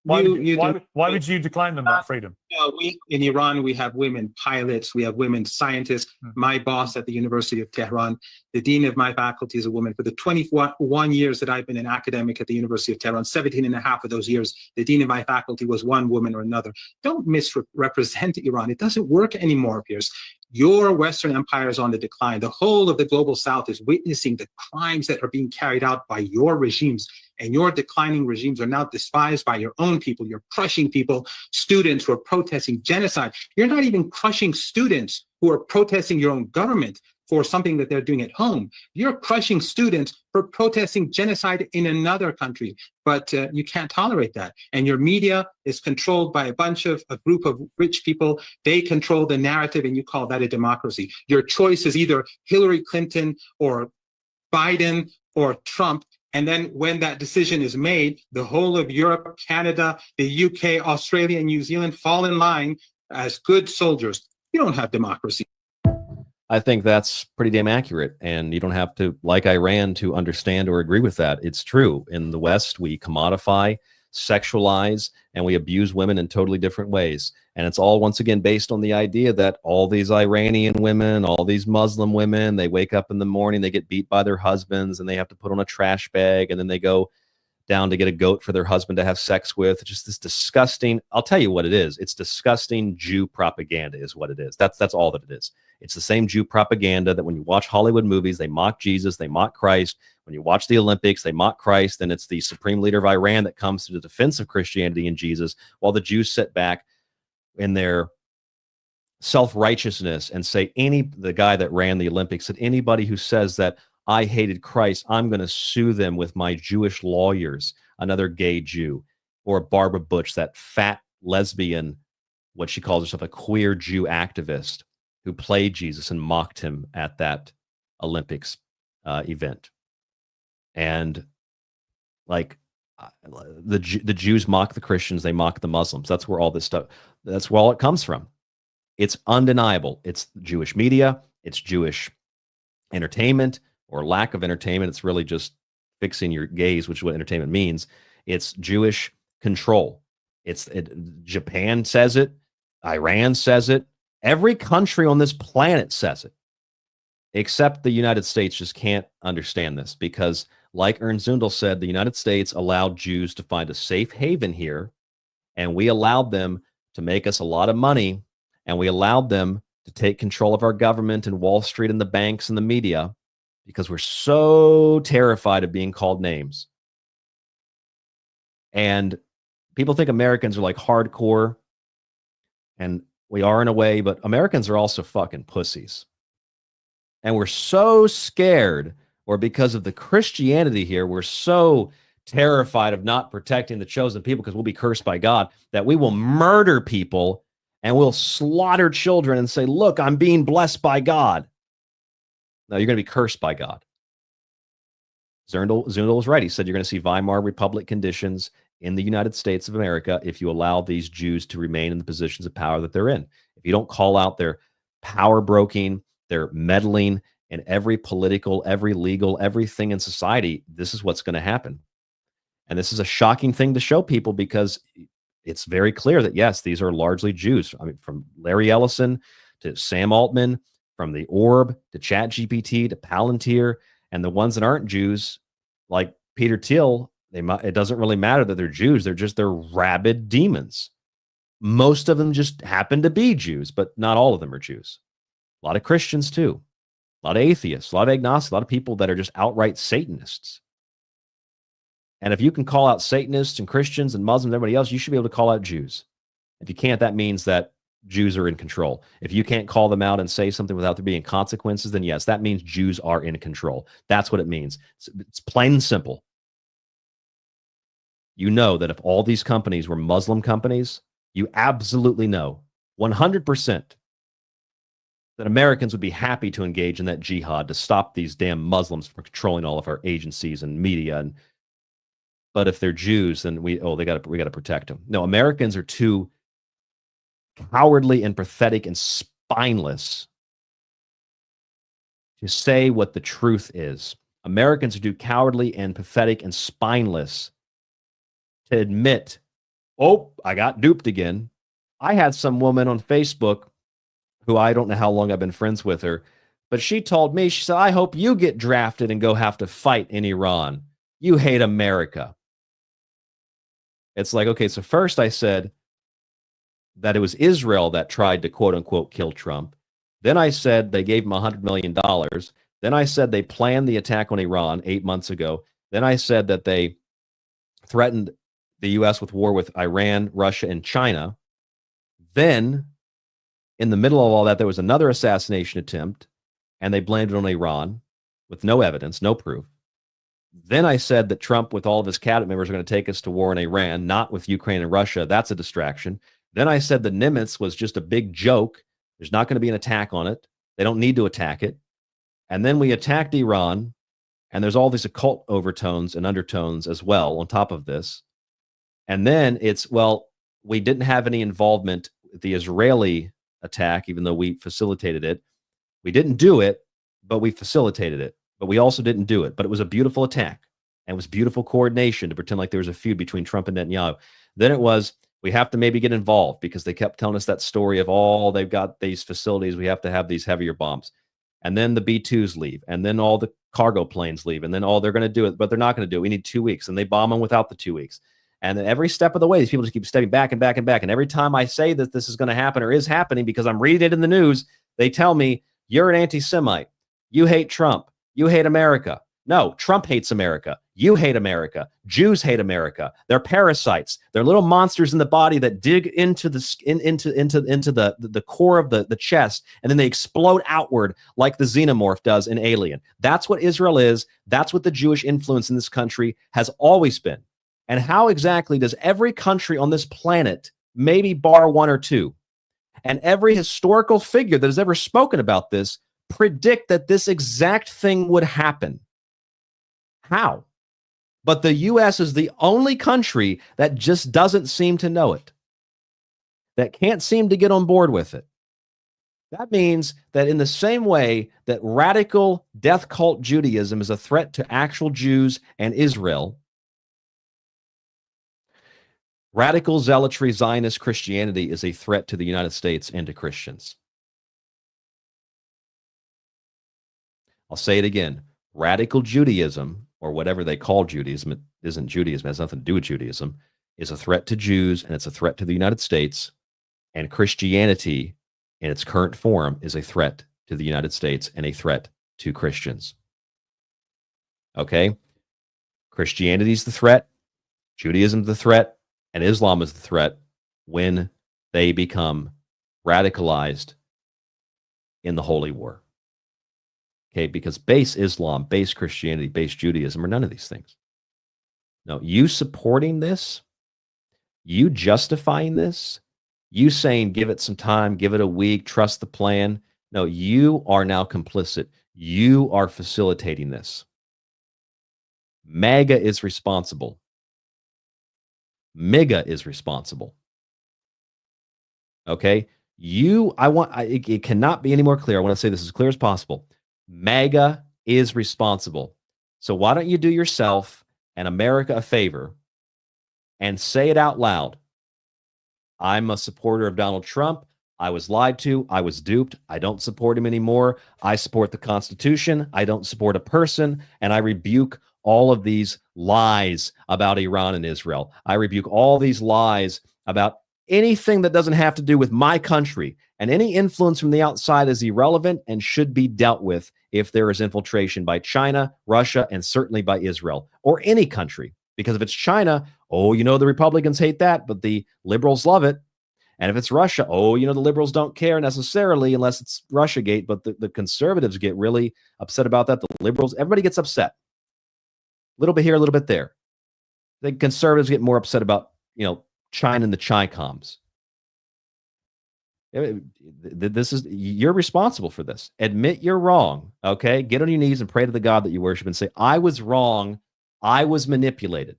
Why would you decline them that freedom? We in Iran, we have women pilots, we have women scientists. My boss at the University of Tehran, the dean of my faculty is a woman. For the 21 years that I've been an academic at the University of Tehran, 17 and a half of those years, the dean of my faculty was one woman or another. Don't misrepresent Iran. It doesn't work anymore, Pierce. Your Western empire is on the decline. The whole of the global South is witnessing the crimes that are being carried out by your regimes. And your declining regimes are now despised by your own people. You're crushing people, students who are protesting genocide. You're not even crushing students who are protesting your own government for something that they're doing at home. You're crushing students for protesting genocide in another country, but you can't tolerate that. And your media is controlled by a group of rich people. They control the narrative, and you call that a democracy. Your choice is either Hillary Clinton or Biden or Trump. And then when that decision is made, the whole of Europe, Canada, the UK, Australia, and New Zealand fall in line as good soldiers. You don't have democracy. I think that's pretty damn accurate. And you don't have to like Iran to understand or agree with that. It's true. In the West, we commodify, sexualize, and we abuse women in totally different ways. And it's all, once again, based on the idea that all these Iranian women, all these Muslim women, they wake up in the morning, they get beat by their husbands, and they have to put on a trash bag, and then they go down to get a goat for their husband to have sex with. It's just this disgusting, I'll tell you what it is. It's disgusting Jew propaganda is what it is. That's all that it is. It's the same Jew propaganda that when you watch Hollywood movies, they mock Jesus, they mock Christ. When you watch the Olympics, they mock Christ, and it's the supreme leader of Iran that comes to the defense of Christianity and Jesus, while the Jews sit back in their self-righteousness and say, the guy that ran the Olympics said, anybody who says that I hated Christ, I'm going to sue them with my Jewish lawyers, another gay Jew, or Barbara Bush, that fat lesbian, what she calls herself, a queer Jew activist who played Jesus and mocked him at that Olympics event. And like the Jews mock the Christians, they mock the Muslims. That's where all this stuff, that's where all it comes from. It's undeniable. It's Jewish media, it's Jewish entertainment, or lack of entertainment. It's really just fixing your gaze, which is what entertainment means. It's Jewish control. Japan says it. Iran says it. Every country on this planet says it, except the United States just can't understand this because, like Ernst Zundel said, the United States allowed Jews to find a safe haven here, and we allowed them to make us a lot of money, and we allowed them to take control of our government and Wall Street and the banks and the media, because we're so terrified of being called names. And people think Americans are like hardcore, and we are in a way, but Americans are also fucking pussies. And we're so scared, or because of the Christianity here, we're so terrified of not protecting the chosen people because we'll be cursed by God, that we will murder people and we'll slaughter children and say, look, I'm being blessed by God. No, you're going to be cursed by God. Zundel was right. He said you're going to see Weimar Republic conditions in the United States of America if you allow these Jews to remain in the positions of power that they're in. If you don't call out their power broking, their meddling in every political, every legal, everything in society, this is what's going to happen. And this is a shocking thing to show people because it's very clear that, yes, these are largely Jews. I mean, from Larry Ellison to Sam Altman, from the Orb to ChatGPT to Palantir, and the ones that aren't Jews, like Peter Thiel, it doesn't really matter that they're Jews. They're rabid demons. Most of them just happen to be Jews, but not all of them are Jews. A lot of Christians too. A lot of atheists, a lot of agnostics, a lot of people that are just outright Satanists. And if you can call out Satanists and Christians and Muslims and everybody else, you should be able to call out Jews. If you can't, that means that Jews are in control. If you can't call them out and say something without there being consequences, then yes, that means Jews are in control. That's what it means. It's plain and simple. You know that if all these companies were Muslim companies, you absolutely know 100% that Americans would be happy to engage in that jihad to stop these damn Muslims from controlling all of our agencies and media. But if they're Jews, then we got to protect them. No, Americans are too cowardly and pathetic and spineless to say what the truth is. Americans are too cowardly and pathetic and spineless to admit Oh, I got duped again. I had some woman on Facebook who I don't know how long I've been friends with her, but she told me, she said, I hope you get drafted and go have to fight in Iran. You hate America. It's like, okay, so first I said that it was Israel that tried to quote unquote kill Trump. Then I said they gave him $100 million. Then I said they planned the attack on Iran 8 months ago. Then I said that they threatened the U.S. with war with Iran, Russia, and China. Then, in the middle of all that, there was another assassination attempt, and they blamed it on Iran with no evidence, no proof. Then I said that Trump, with all of his cabinet members, are going to take us to war in Iran, not with Ukraine and Russia. That's a distraction. Then I said the Nimitz was just a big joke. There's not going to be an attack on it. They don't need to attack it. And then we attacked Iran, and there's all these occult overtones and undertones as well on top of this. And then it's, well, we didn't have any involvement with the Israeli attack, even though we facilitated it. We didn't do it, but we facilitated it. But we also didn't do it. But it was a beautiful attack, and it was beautiful coordination to pretend like there was a feud between Trump and Netanyahu. Then it was, we have to maybe get involved because they kept telling us that story of, oh, they've got these facilities. We have to have these heavier bombs. And then the B-2s leave, and then all the cargo planes leave, and then, oh, they're going to do it, but they're not going to do it. We need 2 weeks, and they bomb them without the 2 weeks. And then every step of the way, these people just keep stepping back and back and back. And every time I say that this is going to happen or is happening because I'm reading it in the news, they tell me, you're an anti-Semite. You hate Trump. You hate America. No, Trump hates America. You hate America. Jews hate America. They're parasites. They're little monsters in the body that dig into the the core of the chest, and then they explode outward like the xenomorph does in Alien. That's what Israel is. That's what the Jewish influence in this country has always been. And how exactly does every country on this planet, maybe bar one or two, and every historical figure that has ever spoken about this, predict that this exact thing would happen? How? But the U.S. is the only country that just doesn't seem to know it, that can't seem to get on board with it. That means that in the same way that radical death cult Judaism is a threat to actual Jews and Israel, radical zealotry Zionist Christianity is a threat to the United States and to Christians. I'll say it again. Radical Judaism, or whatever they call Judaism, it isn't Judaism, it has nothing to do with Judaism, is a threat to Jews, and it's a threat to the United States. And Christianity, in its current form, is a threat to the United States and a threat to Christians. Okay? Christianity is the threat, Judaism is the threat, and Islam is the threat when they become radicalized in the Holy War. Okay, because base Islam, base Christianity, base Judaism are none of these things. No, you supporting this, you justifying this, you saying give it some time, give it a week, trust the plan. No, you are now complicit. You are facilitating this. MAGA is responsible. MIGA is responsible. Okay? It cannot be any more clear. I want to say this as clear as possible. MAGA is responsible. So why don't you do yourself and America a favor and say it out loud? I'm a supporter of Donald Trump. I was lied to. I was duped. I don't support him anymore. I support the Constitution. I don't support a person. And I rebuke all of these lies about Iran and Israel. I rebuke all these lies about anything that doesn't have to do with my country. And any influence from the outside is irrelevant and should be dealt with if there is infiltration by China, Russia, and certainly by Israel or any country. Because if it's China, oh, you know, the Republicans hate that, but the liberals love it. And if it's Russia, oh, you know, the liberals don't care necessarily unless it's Russiagate, but the conservatives get really upset about that. The liberals, everybody gets upset. A little bit here, a little bit there. The conservatives get more upset about, you know, China and the Chi-coms. This is, you're responsible for this. Admit you're wrong, okay? Get on your knees and pray to the God that you worship and say, I was wrong. I was manipulated.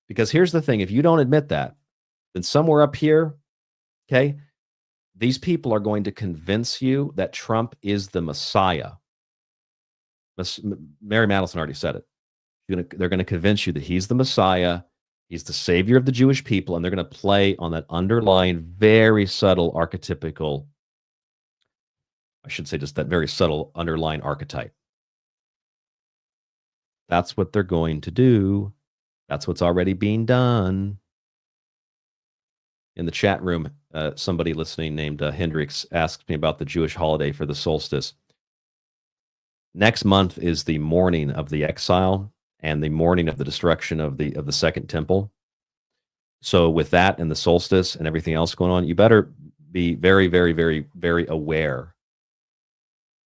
Because here's the thing. If you don't admit that, then somewhere up here, okay, these people are going to convince you that Trump is the Messiah. Mary Madison already said it. They're going to convince you that he's the Messiah. He's the savior of the Jewish people, and they're going to play on that underlying, very subtle archetypical, I should say just that very subtle underlying archetype. That's what they're going to do. That's what's already being done. In the chat room, somebody listening named Hendrix asked me about the Jewish holiday for the solstice. Next month is the morning of the exile and the morning of the destruction of the second temple. So with that and the solstice and everything else going on, you better be very, very, very, very aware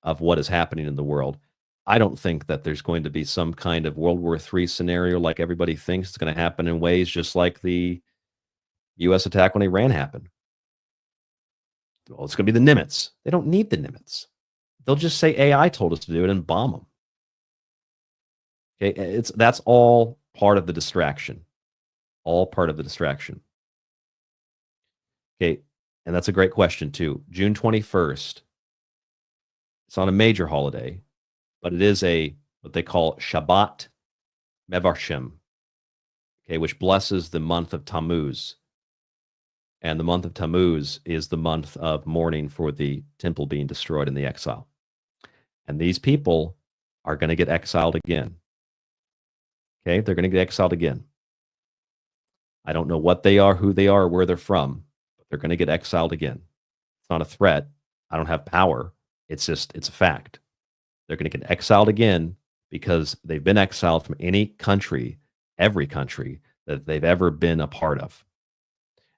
of what is happening in the world. I don't think that there's going to be some kind of World War III scenario like everybody thinks. It's going to happen in ways just like the U.S. attack on Iran happened. Well, it's going to be the Nimitz. They don't need the Nimitz. They'll just say AI told us to do it and bomb them. Okay, that's all part of the distraction. All part of the distraction. Okay, and that's a great question too. June 21st. It's not a major holiday, but it is what they call Shabbat Mevarshim, okay, which blesses the month of Tammuz. And the month of Tammuz is the month of mourning for the temple being destroyed in the exile. And these people are going to get exiled again. Okay, they're going to get exiled again. I don't know what they are, who they are, or where they're from, but they're going to get exiled again. It's not a threat. I don't have power. It's a fact. They're going to get exiled again because they've been exiled from any country, every country that they've ever been a part of.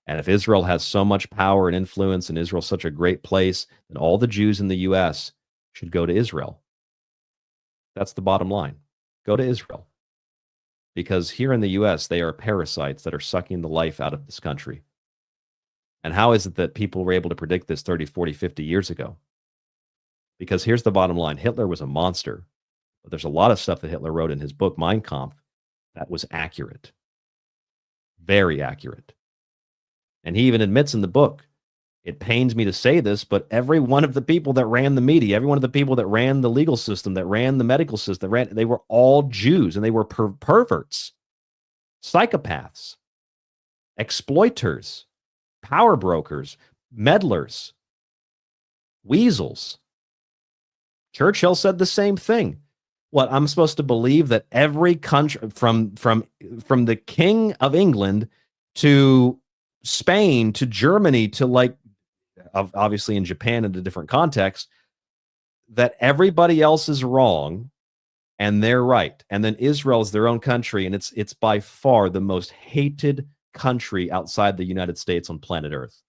And if Israel has so much power and influence and Israel's such a great place, then all the Jews in the U.S. should go to Israel. That's the bottom line. Go to Israel. Because here in the U.S., they are parasites that are sucking the life out of this country. And how is it that people were able to predict this 30, 40, 50 years ago? Because here's the bottom line. Hitler was a monster. But there's a lot of stuff that Hitler wrote in his book, Mein Kampf, that was accurate. Very accurate. And he even admits in the book, it pains me to say this, but every one of the people that ran the media, every one of the people that ran the legal system, that ran the medical system, they were all Jews, and they were perverts, psychopaths, exploiters, power brokers, meddlers, weasels. Churchill said the same thing. What, I'm supposed to believe that every country, from the King of England to Spain to Germany to, like, obviously in Japan in a different context, that everybody else is wrong and they're right. And then Israel is their own country, and it's by far the most hated country outside the United States on planet Earth.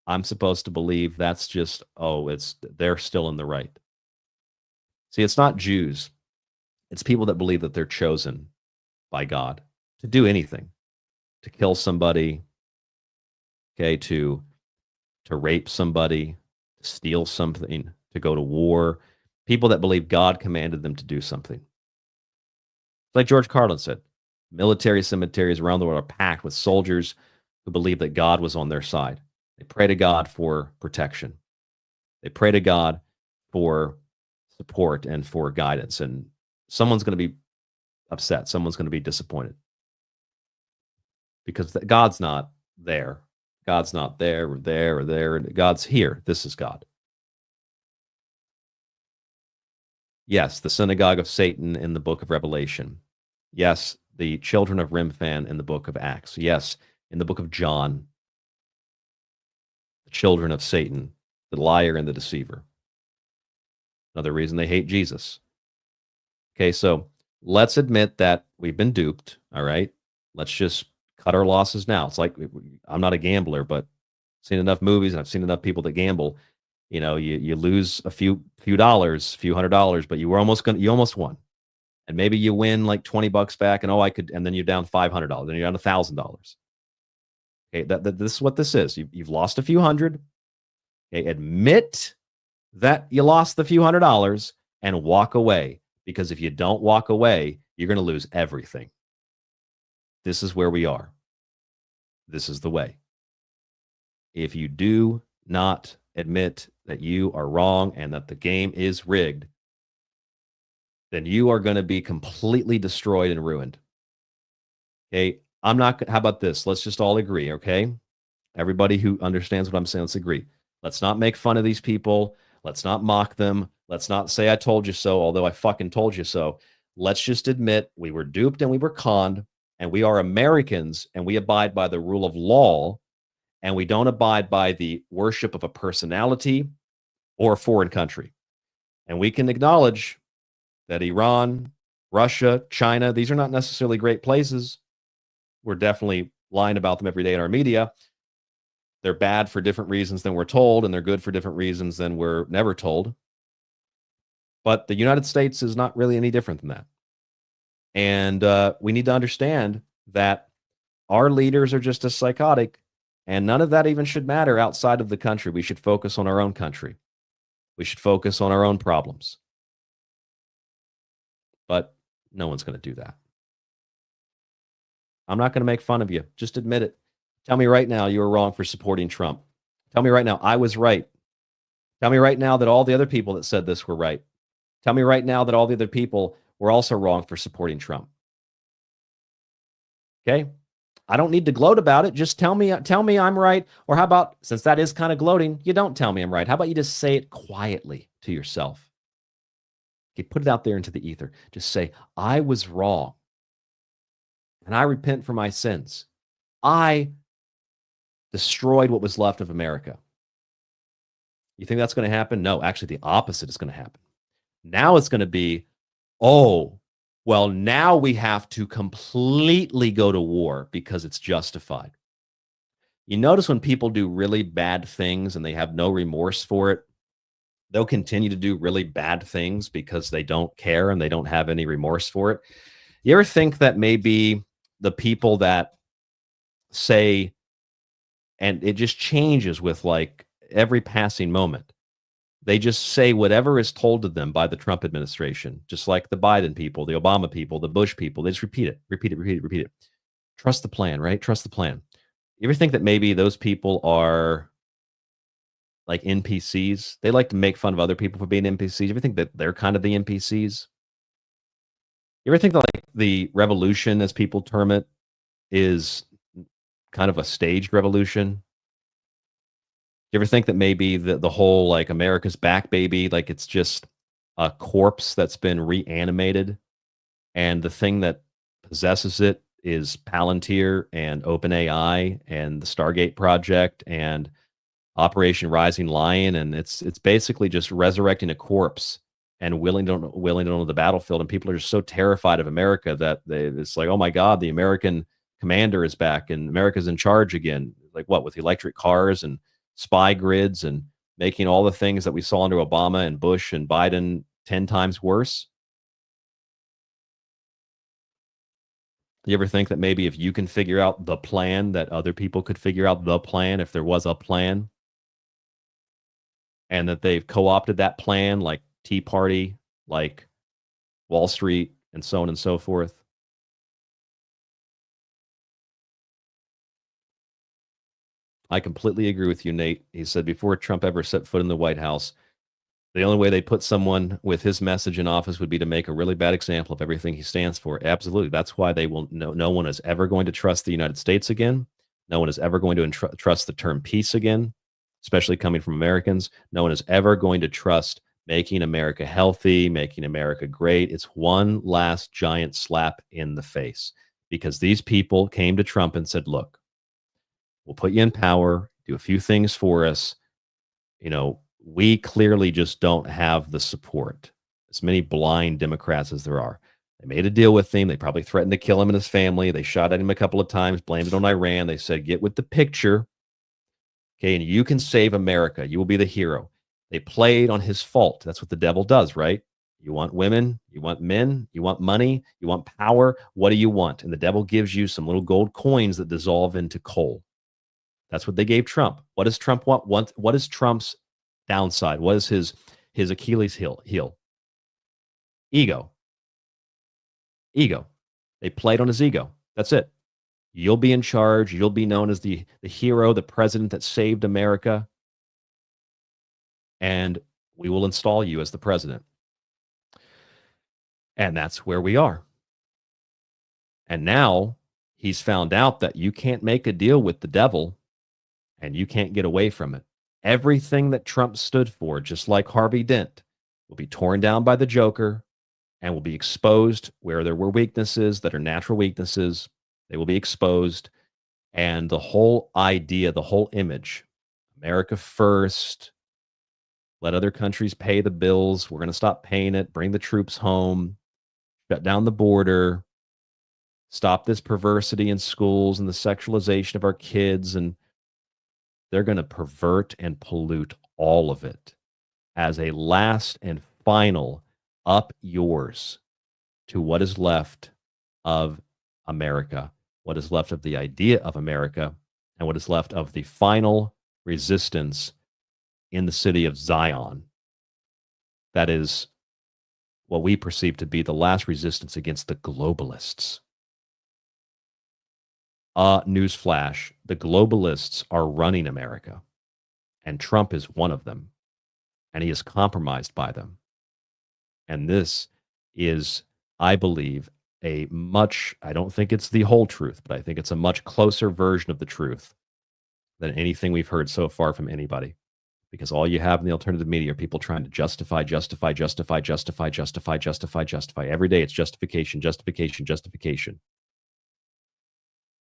I'm supposed to believe that's just, they're still in the right. See, it's not Jews. It's people that believe that they're chosen by God to do anything, to kill somebody, okay, to rape somebody, to steal something, to go to war. People that believe God commanded them to do something. Like George Carlin said, military cemeteries around the world are packed with soldiers who believe that God was on their side. They pray to God for protection. They pray to God for support and for guidance. And someone's going to be upset. Someone's going to be disappointed. Because God's not there. God's not there or there or there. God's here. This is God. Yes, the synagogue of Satan in the book of Revelation. Yes, the children of Remphan in the book of Acts. Yes, in the book of John, the children of Satan, the liar and the deceiver. Another reason they hate Jesus. Okay, so let's admit that we've been duped, all right? Let's just cut our losses now. It's like, I'm not a gambler, but I've seen enough movies and I've seen enough people that gamble. You know, you lose a few dollars, few $100s, but you almost won. And maybe you win like $20 back, and and then you're down $500, and you're down $1,000. Okay, this is what this is. You've lost a few hundred. Okay, admit that you lost the few $100s and walk away. Because if you don't walk away, you're going to lose everything. This is where we are. This is the way. If you do not admit that you are wrong and that the game is rigged, then you are going to be completely destroyed and ruined. Okay. I'm not, how about this? Let's just all agree. Okay. Everybody who understands what I'm saying, let's agree. Let's not make fun of these people. Let's not mock them. Let's not say I told you so, although I fucking told you so. Let's just admit we were duped and we were conned, and we are Americans, and we abide by the rule of law, and we don't abide by the worship of a personality or a foreign country. And we can acknowledge that Iran, Russia, China, these are not necessarily great places. We're definitely lying about them every day in our media. They're bad for different reasons than we're told, and they're good for different reasons than we're never told. But the United States is not really any different than that. And we need to understand that our leaders are just as psychotic, and none of that even should matter outside of the country. We should focus on our own country. We should focus on our own problems. But no one's going to do that. I'm not going to make fun of you. Just admit it. Tell me right now you were wrong for supporting Trump. Tell me right now I was right. Tell me right now that all the other people that said this were right. Tell me right now that all the other people were also wrong for supporting Trump. Okay? I don't need to gloat about it. Just tell me I'm right. Or how about, since that is kind of gloating, you don't tell me I'm right. How about you just say it quietly to yourself? Okay, put it out there into the ether. Just say, I was wrong. And I repent for my sins. I destroyed what was left of America. You think that's going to happen? No, actually the opposite is going to happen. Now it's going to be, oh, well, now we have to completely go to war because it's justified. You notice when people do really bad things and they have no remorse for it, they'll continue to do really bad things because they don't care and they don't have any remorse for it. You ever think that maybe the people that say, and it just changes with like every passing moment, they just say whatever is told to them by the Trump administration, just like the Biden people, the Obama people, the Bush people. They just repeat it. Trust the plan, right? Trust the plan. You ever think that maybe those people are like NPCs? They like to make fun of other people for being NPCs. You ever think that they're kind of the NPCs? You ever think that like the revolution, as people term it, is kind of a staged revolution? You ever think that maybe the whole like America's back baby, like it's just a corpse that's been reanimated, and the thing that possesses it is Palantir and OpenAI and the Stargate project and Operation Rising Lion, and it's basically just resurrecting a corpse and willing to on the battlefield, and people are just so terrified of America that it's like, oh my God, the American commander is back and America's in charge again. Like what, with electric cars and spy grids and making all the things that we saw under Obama and Bush and Biden 10 times worse? You ever think that maybe if you can figure out the plan, that other people could figure out the plan if there was a plan? And that they've co-opted that plan like Tea Party, like Wall Street, and so on and so forth? I completely agree with you, Nate. He said before Trump ever set foot in the White House, the only way they put someone with his message in office would be to make a really bad example of everything he stands for. Absolutely. That's why they will. No one is ever going to trust the United States again. No one is ever going to trust the term peace again, especially coming from Americans. No one is ever going to trust making America healthy, making America great. It's one last giant slap in the face, because these people came to Trump and said, look, we'll put you in power, do a few things for us. You know, we clearly just don't have the support. As many blind Democrats as there are. They made a deal with him. They probably threatened to kill him and his family. They shot at him a couple of times, blamed it on Iran. They said, get with the picture. Okay, and you can save America. You will be the hero. They played on his fault. That's what the devil does, right? You want women, you want men, you want money, you want power. What do you want? And the devil gives you some little gold coins that dissolve into coal. That's what they gave Trump. What does Trump want? What is Trump's downside? What is his Achilles heel? Ego. Ego. They played on his ego. That's it. You'll be in charge. You'll be known as the hero, the president that saved America. And we will install you as the president. And that's where we are. And now he's found out that you can't make a deal with the devil and you can't get away from it. Everything that Trump stood for, just like Harvey Dent, will be torn down by the Joker and will be exposed where there were weaknesses that are natural weaknesses. They will be exposed. And the whole idea, the whole image, America first, let other countries pay the bills. We're going to stop paying it, bring the troops home, shut down the border, stop this perversity in schools and the sexualization of our kids. And they're going to pervert and pollute all of it as a last and final up yours to what is left of America, what is left of the idea of America, and what is left of the final resistance in the city of Zion. That is what we perceive to be the last resistance against the globalists. Newsflash, the globalists are running America, and Trump is one of them, and he is compromised by them. And this is, I believe, I don't think it's the whole truth, but I think it's a much closer version of the truth than anything we've heard so far from anybody. Because all you have in the alternative media are people trying to justify. Every day it's justification.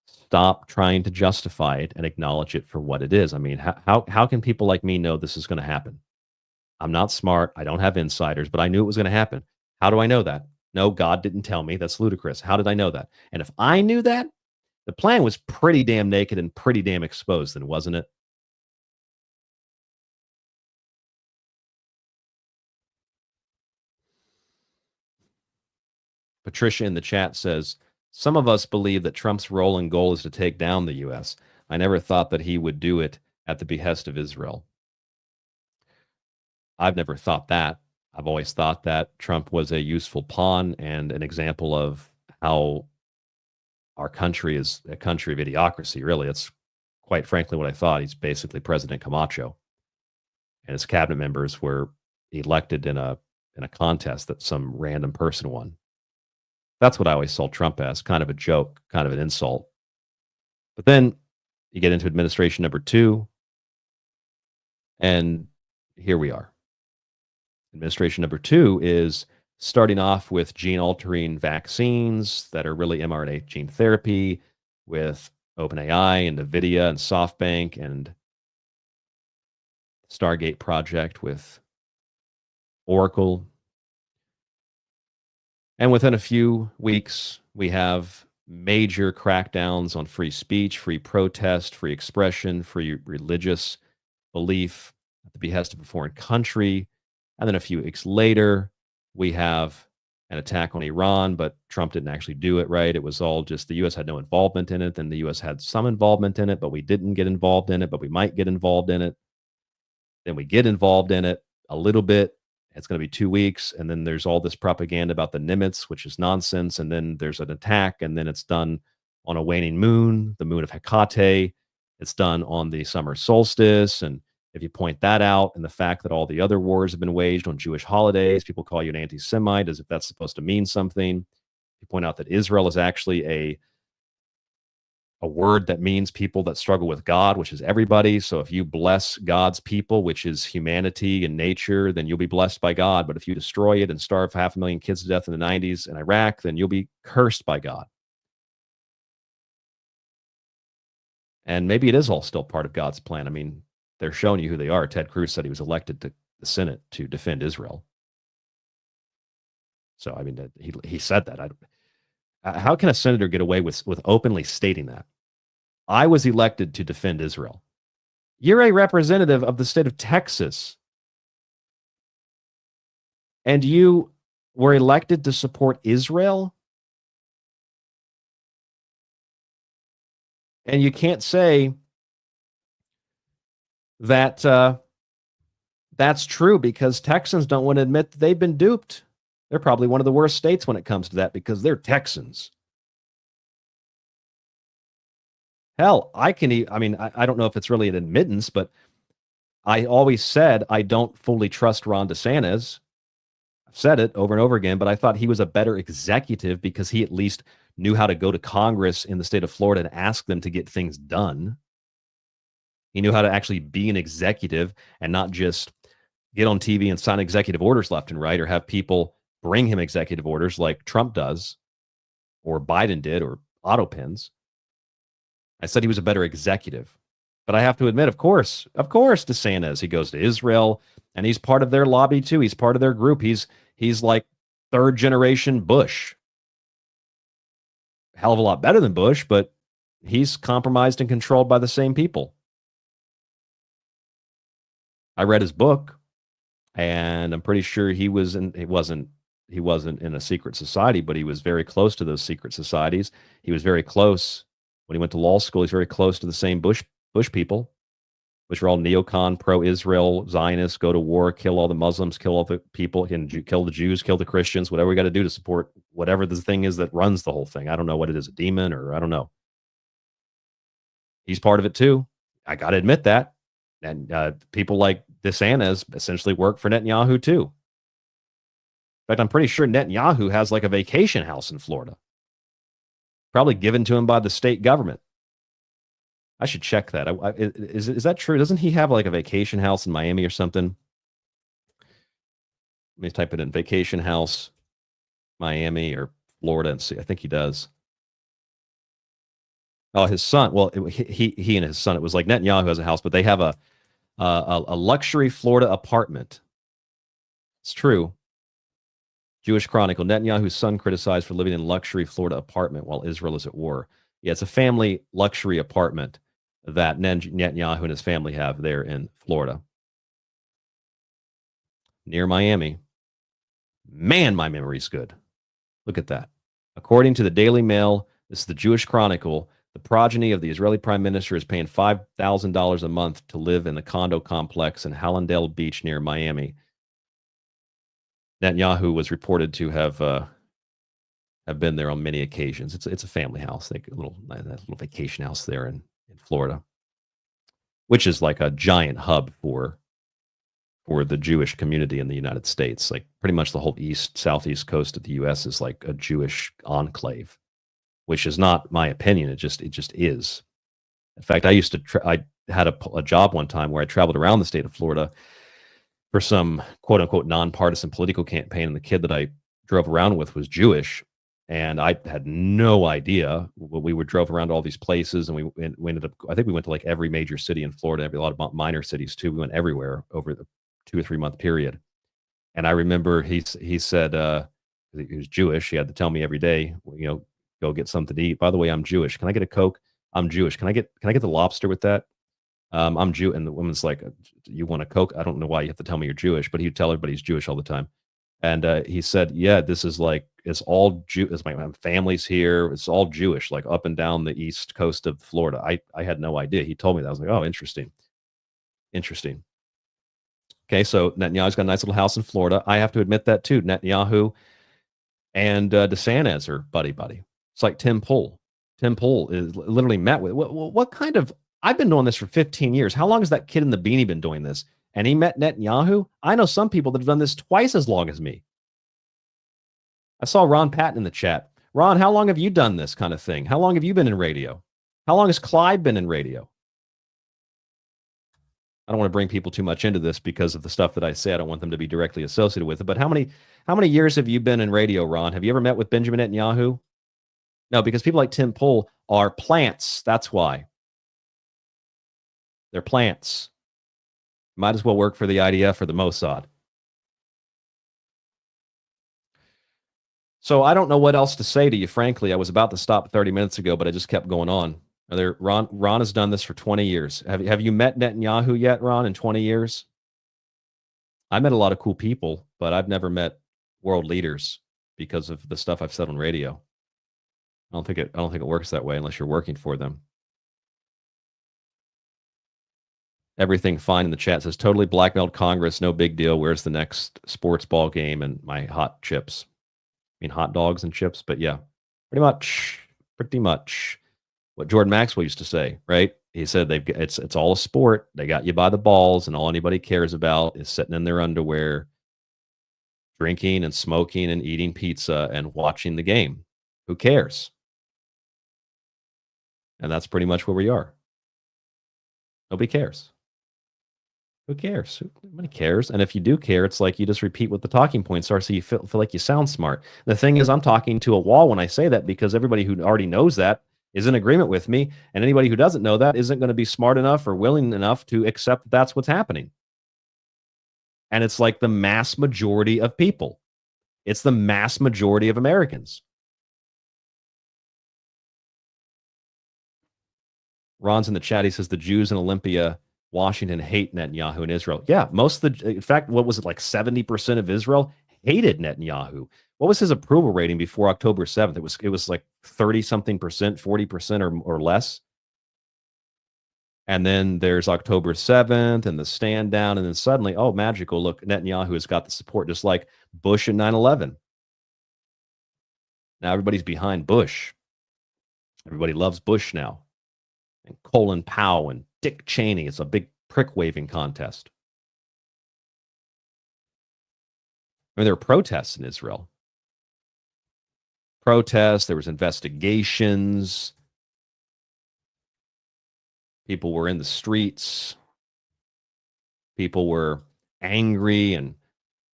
Stop trying to justify it and acknowledge it for what it is. I mean, how can people like me know this is going to happen? I'm not smart. I don't have insiders, but I knew it was going to happen. How do I know that? No, God didn't tell me. That's ludicrous. How did I know that? And if I knew that, the plan was pretty damn naked and pretty damn exposed, then wasn't it? Patricia in the chat says, some of us believe that Trump's role and goal is to take down the U.S. I never thought that he would do it at the behest of Israel. I've never thought that. I've always thought that Trump was a useful pawn and an example of how our country is a country of idiocracy, really. It's quite frankly what I thought. He's basically President Camacho. And his cabinet members were elected in a contest that some random person won. That's what I always saw Trump as, kind of a joke, kind of an insult. But then you get into administration number 2, and here we are. Administration number 2 is starting off with gene-altering vaccines that are really mRNA gene therapy with OpenAI and NVIDIA and SoftBank and Stargate project with Oracle. And within a few weeks, we have major crackdowns on free speech, free protest, free expression, free religious belief at the behest of a foreign country. And then a few weeks later, we have an attack on Iran, but Trump didn't actually do it, right? It was all just the U.S. had no involvement in it. Then the U.S. had some involvement in it, but we didn't get involved in it, but we might get involved in it. Then we get involved in it a little bit. It's going to be 2 weeks. And then there's all this propaganda about the Nimitz, which is nonsense. And then there's an attack, and then it's done on a waning moon, the moon of Hecate. It's done on the summer solstice. And if you point that out and the fact that all the other wars have been waged on Jewish holidays, people call you an anti-Semite as if that's supposed to mean something. You point out that Israel is actually a word that means people that struggle with God, which is everybody. So if you bless God's people, which is humanity and nature, then you'll be blessed by God. But if you destroy it and starve 500,000 kids to death in the 90s in Iraq, then you'll be cursed by God. And maybe it is all still part of God's plan. I mean, they're showing you who they are. Ted Cruz said he was elected to the Senate to defend Israel. So, I mean, he said that. How can a senator get away with openly stating that? I was elected to defend Israel. You're a representative of the state of Texas. And you were elected to support Israel? And you can't say that that's true because Texans don't want to admit that they've been duped. They're probably one of the worst states when it comes to that because they're Texans. Hell, I don't know if it's really an admittance, but I always said I don't fully trust Ron DeSantis. I've said it over and over again, but I thought he was a better executive because he at least knew how to go to Congress in the state of Florida and ask them to get things done. He knew how to actually be an executive and not just get on TV and sign executive orders left and right, or have people bring him executive orders like Trump does, or Biden did, or auto pins. I said he was a better executive. But I have to admit, of course, DeSantis, he goes to Israel, and he's part of their lobby too. He's part of their group. He's like third generation Bush. Hell of a lot better than Bush, but he's compromised and controlled by the same people. I read his book, and I'm pretty sure he wasn't in a secret society, but he was very close to those secret societies. He was very close when he went to law school. He's very close to the same Bush people, which are all neocon, pro-Israel, Zionists, go to war, kill all the Muslims, kill all the people, and kill the Jews, kill the Christians, whatever we got to do to support whatever the thing is that runs the whole thing. I don't know what it is, a demon, or I don't know. He's part of it too. I got to admit that. And people like DeSantis essentially work for Netanyahu too. In fact, I'm pretty sure Netanyahu has like a vacation house in Florida, probably given to him by the state government. I should check that. Is that true? Doesn't he have like a vacation house in Miami or something? Let me type it in: vacation house, Miami or Florida, and see. I think he does. Oh, his son. Well, he and his son. It was like Netanyahu has a house, but they have a luxury Florida apartment. It's true. Jewish Chronicle: Netanyahu's son criticized for living in luxury Florida apartment while Israel is at war. Yeah, it's a family luxury apartment that Netanyahu and his family have there in Florida, near Miami. Man, my memory's good. Look at that. According to the Daily Mail, this is the Jewish Chronicle, the progeny of the Israeli prime minister is paying $5,000 a month to live in the condo complex in Hallandale Beach near Miami. Netanyahu was reported to have been there on many occasions. It's a family house, like a little vacation house there in Florida, which is like a giant hub for the Jewish community in the United States. Like pretty much the whole southeast coast of the U.S. is like a Jewish enclave, which is not my opinion. It just is. In fact, I had a job one time where I traveled around the state of Florida for some quote unquote nonpartisan political campaign, and the kid that I drove around with was Jewish. And I had no idea. We drove around to all these places, and we ended up, I think we went to like every major city in Florida, a lot of minor cities too. We went everywhere over the 2 or 3 month period. And I remember he said, he was Jewish. He had to tell me every day, go get something to eat. By the way, I'm Jewish. Can I get a Coke? I'm Jewish. Can I get the lobster with that? I'm Jew. And the woman's like, you want a Coke? I don't know why you have to tell me you're Jewish, but he'd tell everybody he's Jewish all the time. And he said, yeah, this is like, it's all Jew. My family's here. It's all Jewish, like up and down the east coast of Florida. I had no idea. He told me that. I was like, oh, interesting. Okay, so Netanyahu's got a nice little house in Florida. I have to admit that too. Netanyahu and DeSantis are buddy. It's like Tim Pool. Tim Pool is literally met with what kind of? I've been doing this for 15 years. How long has that kid in the beanie been doing this? And he met Netanyahu. I know some people that have done this twice as long as me. I saw Ron Patton in the chat. Ron, how long have you done this kind of thing? How long have you been in radio? How long has Clyde been in radio? I don't want to bring people too much into this because of the stuff that I say. I don't want them to be directly associated with it. But how many years have you been in radio, Ron? Have you ever met with Benjamin Netanyahu? No, because people like Tim Pool are plants. That's why. They're plants. Might as well work for the IDF or the Mossad. So I don't know what else to say to you, frankly. I was about to stop 30 minutes ago, but I just kept going on. Ron has done this for 20 years. Have you met Netanyahu yet, Ron, in 20 years? I met a lot of cool people, but I've never met world leaders because of the stuff I've said on radio. I don't think it works that way unless you're working for them. Everything fine in the chat says totally blackmailed Congress, no big deal. Where's the next sports ball game and my hot chips? I mean hot dogs and chips, but yeah, pretty much what Jordan Maxwell used to say, right? He said it's all a sport. They got you by the balls, and all anybody cares about is sitting in their underwear, drinking and smoking and eating pizza and watching the game. Who cares? And that's pretty much where we are. Nobody cares. Who cares? Nobody cares. And if you do care, it's like you just repeat what the talking points are so you feel like you sound smart. The thing is, I'm talking to a wall when I say that because everybody who already knows that is in agreement with me. And anybody who doesn't know that isn't going to be smart enough or willing enough to accept that that's what's happening. And it's like the mass majority of people. It's the mass majority of Americans. Ron's in the chat. He says the Jews in Olympia, Washington hate Netanyahu and Israel. Yeah, in fact, what was it, like 70% of Israel hated Netanyahu. What was his approval rating before October 7th? It was like 30-something percent, 40% or less. And then there's October 7th and the stand down, and then suddenly, oh, magical, look, Netanyahu has got the support, just like Bush in 9/11. Now everybody's behind Bush. Everybody loves Bush now. And Colin Powell and Dick Cheney. It's a big prick-waving contest. I mean, there were protests in Israel. Protests, there was investigations. People were in the streets. People were angry and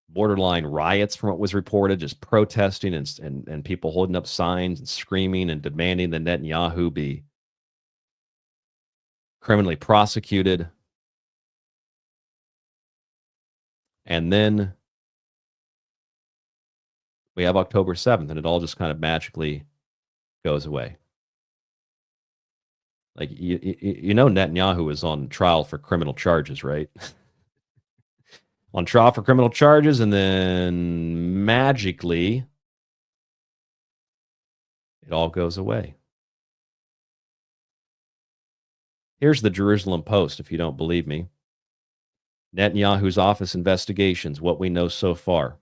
borderline riots from what was reported, just protesting and people holding up signs and screaming and demanding that Netanyahu be criminally prosecuted. And then we have October 7th, and it all just kind of magically goes away. Like, you know, Netanyahu is on trial for criminal charges, right? On trial for criminal charges, and then magically it all goes away. Here's the Jerusalem Post, if you don't believe me. Netanyahu's office investigations, what we know so far.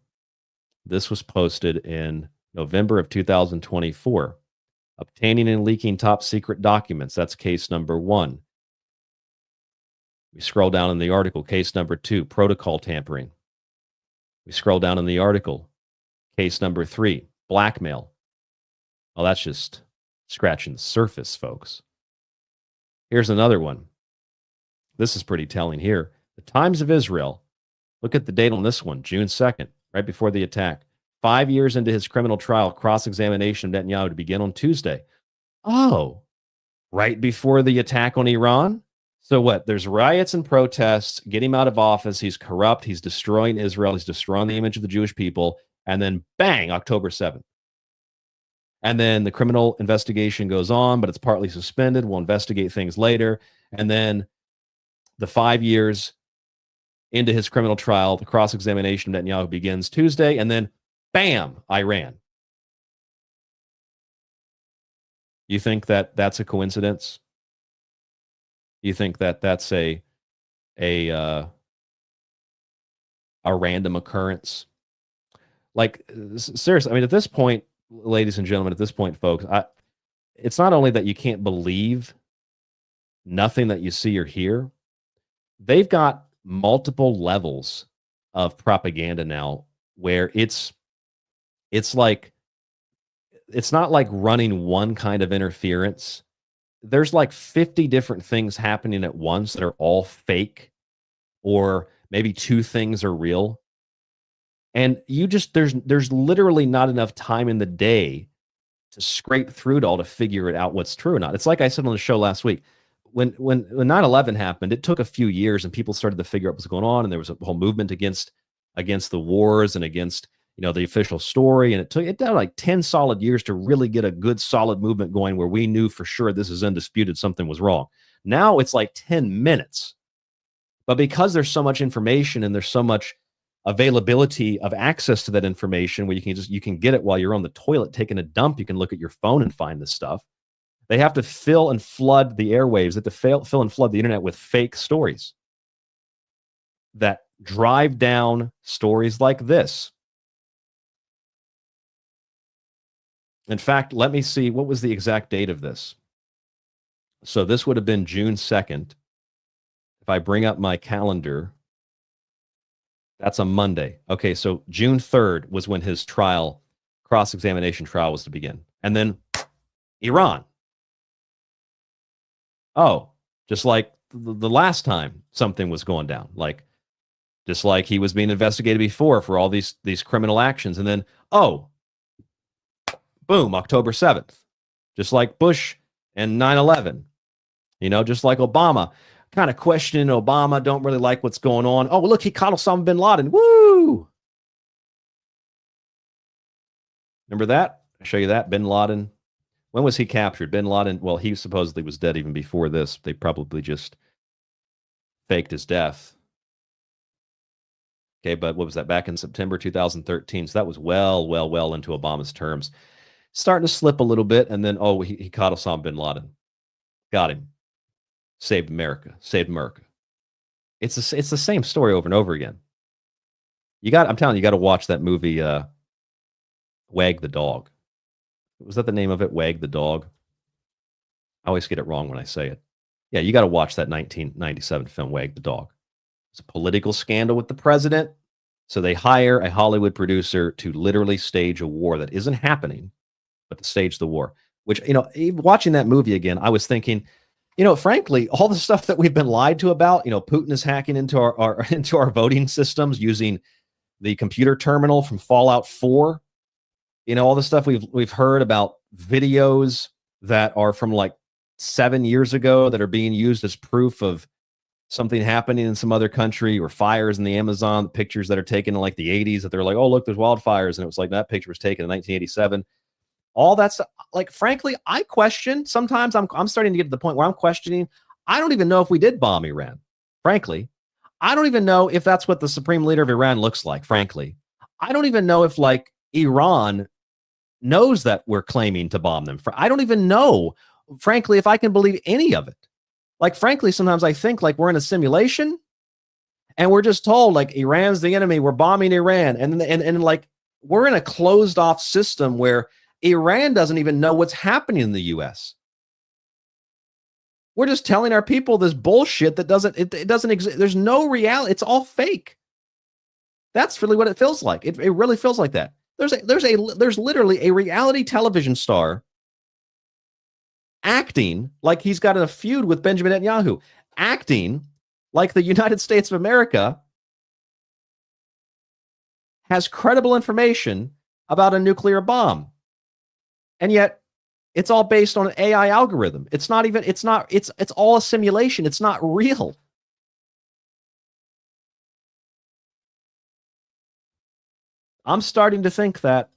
This was posted in November of 2024. Obtaining and leaking top secret documents. That's case number 1. We scroll down in the article. Case number 2, protocol tampering. We scroll down in the article. Case number 3, blackmail. Well, that's just scratching the surface, folks. Here's another one. This is pretty telling here. The Times of Israel. Look at the date on this one, June 2nd, right before the attack. 5 years into his criminal trial, cross-examination of Netanyahu to begin on Tuesday. Oh, right before the attack on Iran? So what? There's riots and protests. Get him out of office. He's corrupt. He's destroying Israel. He's destroying the image of the Jewish people. And then bang, October 7th. And then the criminal investigation goes on, but it's partly suspended. We'll investigate things later. And then the 5 years into his criminal trial, the cross-examination of Netanyahu begins Tuesday. And then bam, Iran. You think that that's a coincidence? You think that that's a random occurrence? Like, seriously, I mean, at this point, ladies and gentlemen, at this point, folks, it's not only that you can't believe nothing that you see or hear. They've got multiple levels of propaganda now where it's like, it's not like running one kind of interference. There's like 50 different things happening at once that are all fake, or maybe 2 things are real. And you just, there's literally not enough time in the day to scrape through it all to figure it out what's true or not. It's like I said on the show last week, when 9/11 happened, it took a few years and people started to figure out what's going on, and there was a whole movement against the wars and against, you know, the official story. And it took like 10 solid years to really get a good solid movement going where we knew for sure this is undisputed, something was wrong. Now it's like 10 minutes. But because there's so much information and there's so much availability of access to that information where you can get it while you're on the toilet taking a dump, you can look at your phone and find this stuff. They have to fill and flood the airwaves. They have to fill and flood the internet with fake stories that drive down stories like this. In fact, let me see, what was the exact date of this? So this would have been June 2nd. If I bring up my calendar, that's a Monday. Okay, so June 3rd was when his trial, cross-examination trial, was to begin. And then Iran. Oh, just like the last time something was going down, like just like he was being investigated before for all these criminal actions. And then, oh, boom, October 7th, just like Bush and 9/11, just like Obama, kind of questioning Obama, don't really like what's going on. Oh, look, he caught Osama bin Laden. Woo! Remember that? I'll show you that. Bin Laden. When was he captured? Bin Laden, well, he supposedly was dead even before this. They probably just faked his death. Okay, but what was that? Back in September 2013. So that was well into Obama's terms. Starting to slip a little bit, and then, oh, he caught Osama bin Laden. Got him. Saved America. Saved America. It's the same story over and over again. I'm telling you, you got to watch that movie, Wag the Dog. Was that the name of it? Wag the Dog? I always get it wrong when I say it. Yeah, you got to watch that 1997 film, Wag the Dog. It's a political scandal with the president. So they hire a Hollywood producer to literally stage a war that isn't happening, but to stage the war. Which, watching that movie again, I was thinking, frankly, all the stuff that we've been lied to about, Putin is hacking into our voting systems using the computer terminal from Fallout 4. All the stuff we've heard about videos that are from like 7 years ago that are being used as proof of something happening in some other country, or fires in the Amazon, pictures that are taken in like the 80s that they're like, oh, look, there's wildfires. And it was like that picture was taken in 1987. All that's like, frankly, I question sometimes. I'm starting to get to the point where I'm questioning. I don't even know if we did bomb Iran. Frankly, I don't even know if that's what the supreme leader of Iran looks like. Frankly, I don't even know if like Iran knows that we're claiming to bomb them. I don't even know, frankly, if I can believe any of it. Like, frankly, sometimes I think like we're in a simulation and we're just told like Iran's the enemy, we're bombing Iran. And like we're in a closed off system where Iran doesn't even know what's happening in the US. We're just telling our people this bullshit that doesn't exist. There's no reality. It's all fake. That's really what it feels like. It really feels like that. There's literally a reality television star acting like he's got a feud with Benjamin Netanyahu, acting like the United States of America has credible information about a nuclear bomb. And yet it's all based on an AI algorithm. It's all a simulation. It's not real. I'm starting to think that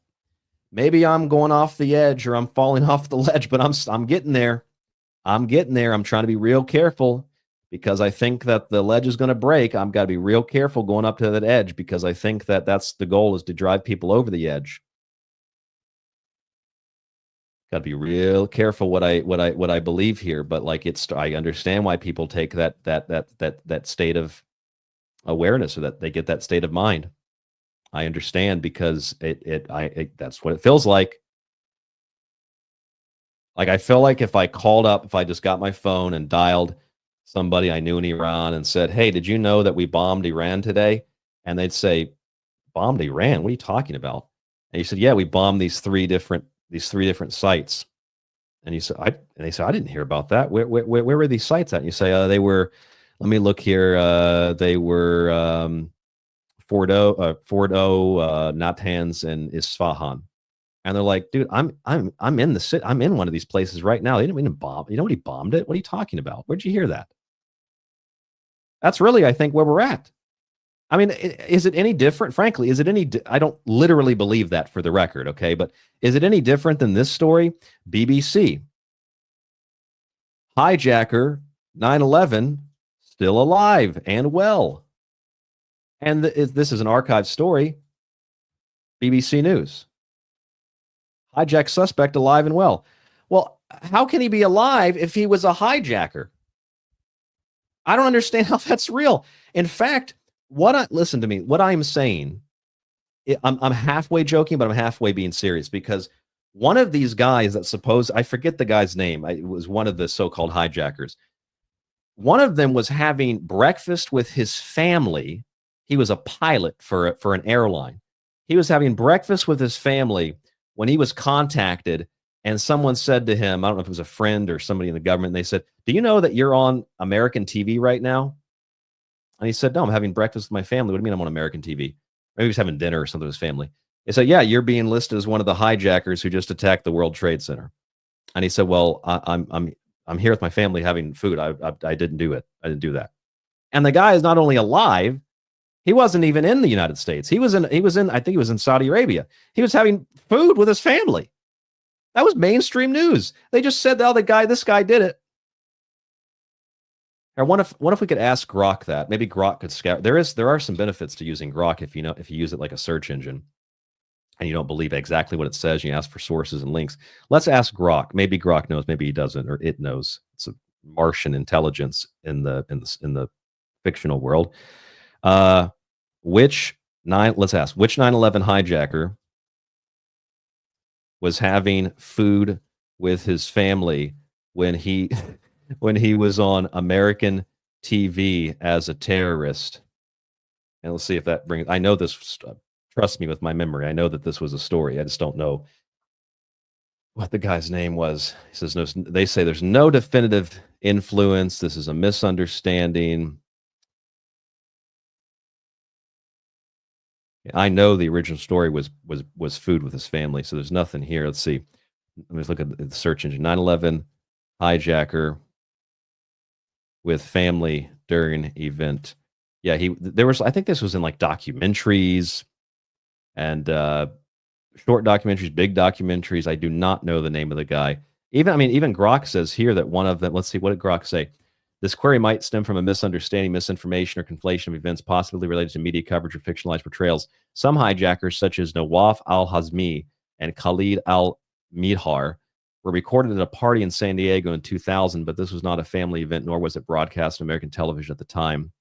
maybe I'm going off the edge or I'm falling off the ledge, but I'm getting there. I'm getting there. I'm trying to be real careful because I think that the ledge is going to break. I've got to be real careful going up to that edge because I think that that's the goal, is to drive people over the edge. Got to be real careful what I believe here, but like I understand why people take that state of awareness, or that they get that state of mind. I understand because that's what it feels like. Like I feel like if I called up, if I just got my phone and dialed somebody I knew in Iran and said, "Hey, did you know that we bombed Iran today?" And they'd say, "Bombed Iran? What are you talking about?" And you said, "Yeah, we bombed these three different sites." And you said, they said, "I didn't hear about that. Where were these sites at?" And you say, "They were. Let me look here. They were Fordo, Natanz, and Isfahan." And they're like, "Dude, I'm in the city. I'm in one of these places right now. They didn't bomb. You know, nobody bombed it. What are you talking about? Where'd you hear that?" That's really, I think, where we're at. I mean, is it any different? Frankly, is it any? I don't literally believe that, for the record, okay? But is it any different than this story? BBC hijacker 9/11 still alive and well. And this is an archived story. BBC News. Hijacked suspect alive and well. Well, how can he be alive if he was a hijacker? I don't understand how that's real. In fact, listen to me. What I'm saying, I'm halfway joking, but I'm halfway being serious, because one of these guys that I forget the guy's name. It was one of the so-called hijackers. One of them was having breakfast with his family. He was a pilot for an airline. He was having breakfast with his family when he was contacted, And someone said to him, I don't know if it was a friend or somebody in the government, and they said, do you know that you're on American TV right now? And he said, no, I'm having breakfast with my family. What do you mean I'm on American TV? Maybe he was having dinner or something with his family. They said, yeah, you're being listed as one of the hijackers who just attacked the World Trade Center. And he said, well, I'm here with my family having food. I didn't do it. I didn't do that. And the guy is not only alive, he wasn't even in the United States. He was in, I think he was in Saudi Arabia. He was having food with his family. That was mainstream news. They just said, oh, this guy did it. I wonder if we could ask Grok that. Maybe Grok could scout. There are some benefits to using Grok if you use it like a search engine and you don't believe exactly what it says. You ask for sources and links. Let's ask Grok. Maybe Grok knows, maybe he doesn't, or it knows. It's a Martian intelligence in the fictional world. Let's ask which 9/11 hijacker was having food with his family when he was on American TV as a terrorist. And let's see if that brings. I know this. Trust me with my memory. I know that this was a story. I just don't know what the guy's name was. He says no. They say there's no definitive influence. This is a misunderstanding. I know the original story was food with his family, so there's nothing here. Let's see. Let me look at the search engine. 9/11 hijacker with family during event. Yeah, I think this was in like documentaries and short documentaries, big documentaries. I do not know the name of the guy. Even Grok says here that one of them, let's see, what did Grok say? This query might stem from a misunderstanding, misinformation, or conflation of events possibly related to media coverage or fictionalized portrayals. Some hijackers, such as Nawaf al-Hazmi and Khalid al-Midhar, were recorded at a party in San Diego in 2000, but this was not a family event, nor was it broadcast on American television at the time.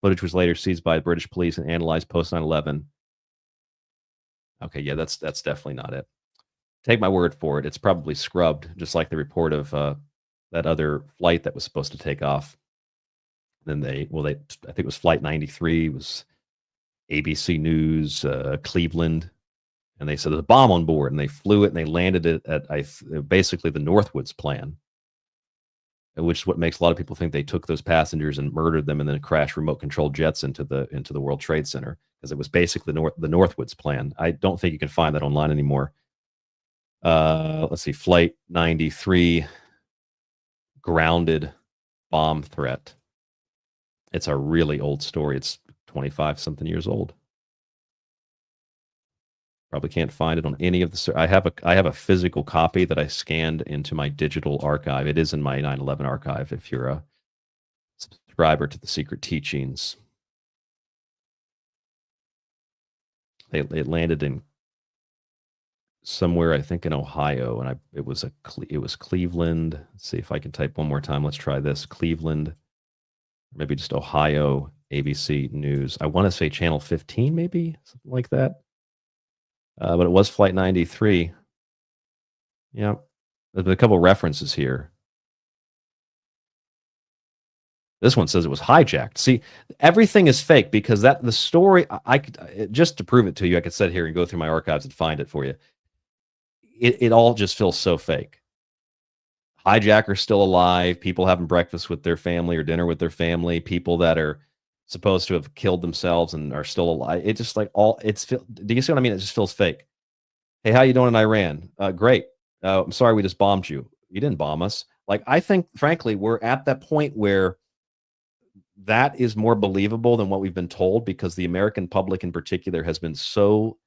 Footage was later seized by the British police and analyzed post 9/11. Okay, yeah, that's definitely not it. Take my word for it. It's probably scrubbed, just like the report of that other flight that was supposed to take off. Then I think it was Flight 93. It was ABC News, Cleveland. And they said there's a bomb on board, and they flew it and they landed it at basically the Northwoods plan, which is what makes a lot of people think they took those passengers and murdered them and then crashed remote controlled jets into the World Trade Center, because it was basically the Northwoods plan. I don't think you can find that online anymore. Let's see, Flight 93 grounded bomb threat. It's a really old story. It's 25 something years old. Probably can't find it on any of the. I have a physical copy that I scanned into my digital archive. It is in my 9/11 archive if you're a subscriber to the Secret Teachings. It landed in somewhere, I think in Ohio, and it was Cleveland. Let's see if I can type one more time. Let's try this. Cleveland, maybe just Ohio, ABC News. I want to say channel 15, maybe something like that. But it was Flight 93. Yeah, there's a couple references here. This one says it was hijacked. See, everything is fake because the story. I could just to prove it to you, I could sit here and go through my archives and find it for you. It all just feels so fake. Hijackers still alive. People having breakfast with their family or dinner with their family. People that are supposed to have killed themselves and are still alive. It just like do you see what I mean? It just feels fake. Hey, how you doing in Iran? Great. I'm sorry we just bombed you. You didn't bomb us. Like, I think, frankly, we're at that point where that is more believable than what we've been told, because the American public in particular has been so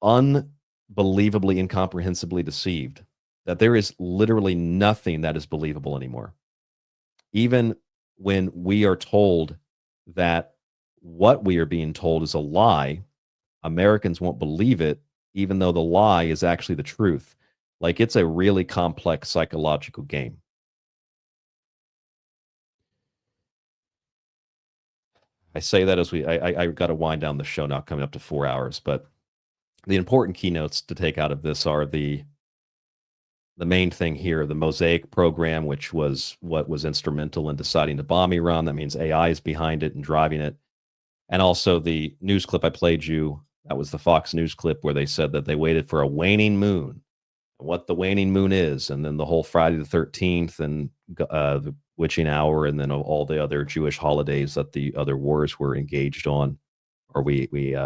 unbelievably, incomprehensibly deceived that there is literally nothing that is believable anymore. Even when we are told that what we are being told is a lie, Americans won't believe it, even though the lie is actually the truth. Like, it's a really complex psychological game. I say that as I got to wind down the show now, coming up to 4 hours, but the important keynotes to take out of this are the main thing here, the Mosaic program, which was what was instrumental in deciding to bomb Iran. That means AI is behind it and driving it. And also the news clip I played you, that was the Fox News clip where they said that they waited for a waning moon what the waning moon is, and then the whole Friday the 13th and the witching hour, and then all the other Jewish holidays that the other wars were engaged on, or we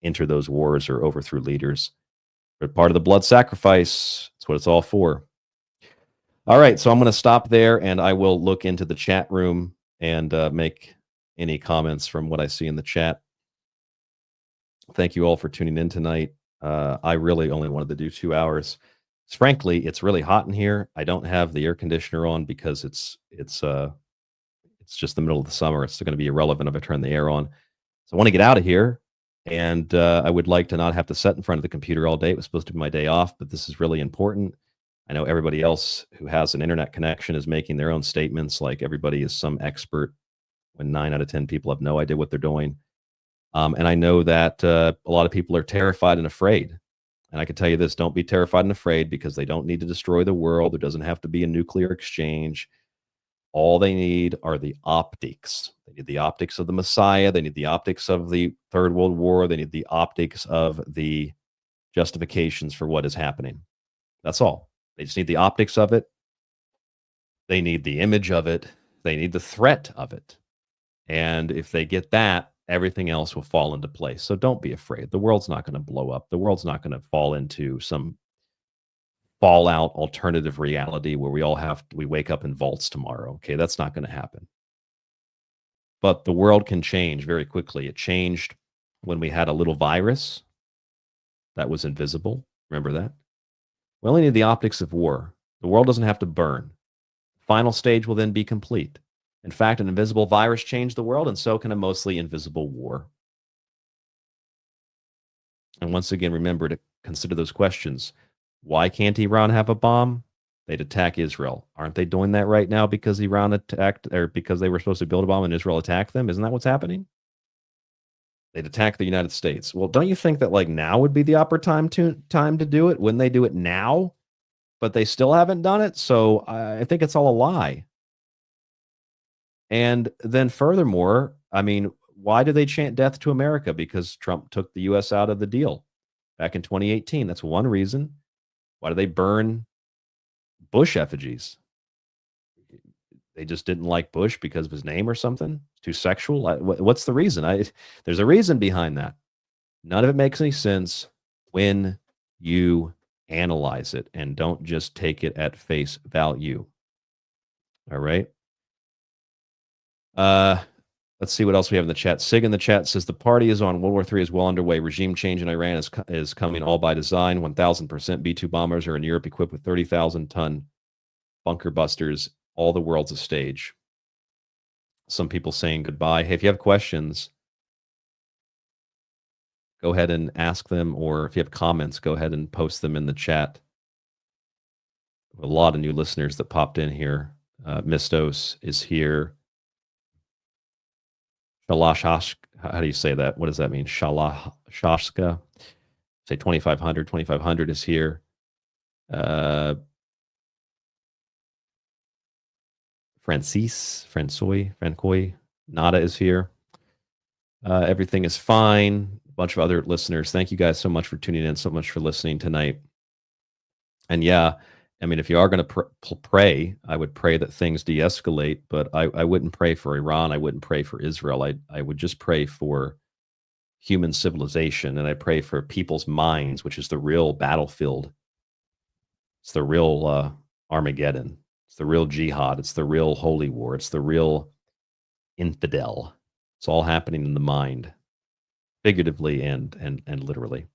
enter those wars or overthrew leaders. But part of the blood sacrifice, that's what it's all for. All right, so I'm going to stop there, and I will look into the chat room and make any comments from what I see in the chat. Thank you all for tuning in tonight. I really only wanted to do 2 hours. Frankly, it's really hot in here. I don't have the air conditioner on because it's just the middle of the summer. It's going to be irrelevant if I turn the air on. So I want to get out of here, and I would like to not have to sit in front of the computer all day. It was supposed to be my day off, but this is really important. I know everybody else who has an internet connection is making their own statements like everybody is some expert when 9 out of 10 people have no idea what they're doing. And I know that a lot of people are terrified and afraid. And I can tell you this, don't be terrified and afraid, because they don't need to destroy the world. There doesn't have to be a nuclear exchange. All they need are the optics. They need the optics of the Messiah. They need the optics of the Third World War. They need the optics of the justifications for what is happening. That's all. They just need the optics of it. They need the image of it. They need the threat of it. And if they get that, everything else will fall into place. So don't be afraid. The world's not going to blow up. The world's not going to fall into some fallout alternative reality where we wake up in vaults tomorrow. Okay, that's not going to happen. But the world can change very quickly. It changed when we had a little virus that was invisible. Remember that? We only need the optics of war. The world doesn't have to burn. Final stage will then be complete. In fact, an invisible virus changed the world, and so can a mostly invisible war. And once again, remember to consider those questions. Why can't Iran have a bomb? They'd attack Israel. Aren't they doing that right now because Iran attacked, or because they were supposed to build a bomb and Israel attacked them? Isn't that what's happening? They'd attack the United States. Well, don't you think that like now would be the opportune time to do it? Wouldn't they do it now? But they still haven't done it. So I think it's all a lie. And then furthermore, I mean, why do they chant death to America? Because Trump took the U.S. out of the deal back in 2018. That's one reason. Why do they burn Bush effigies? They just didn't like Bush because of his name or something? Too sexual? What's the reason? There's a reason behind that. None of it makes any sense when you analyze it, and don't just take it at face value. All right. Let's see what else we have in the chat. Sig in the chat says the party is on. World War III is well underway. Regime change in Iran is coming all by design. 1,000% B-2 bombers are in Europe equipped with 30,000-ton bunker busters. All the world's a stage. Some people saying goodbye. Hey, if you have questions, go ahead and ask them, or if you have comments, go ahead and post them in the chat. A lot of new listeners that popped in here. Mistos is here. Shalash, how do you say that? What does that mean? Shalashka. Say 2,500. 2,500 is here. Francois, Nada is here. Everything is fine. A bunch of other listeners. Thank you guys so much for tuning in, so much for listening tonight. And yeah, I mean, if you are going to pray, I would pray that things de-escalate, but I wouldn't pray for Iran. I wouldn't pray for Israel. I would just pray for human civilization, and I pray for people's minds, which is the real battlefield. It's the real Armageddon. It's the real jihad. It's the real holy war. It's the real infidel. It's all happening in the mind, figuratively and literally.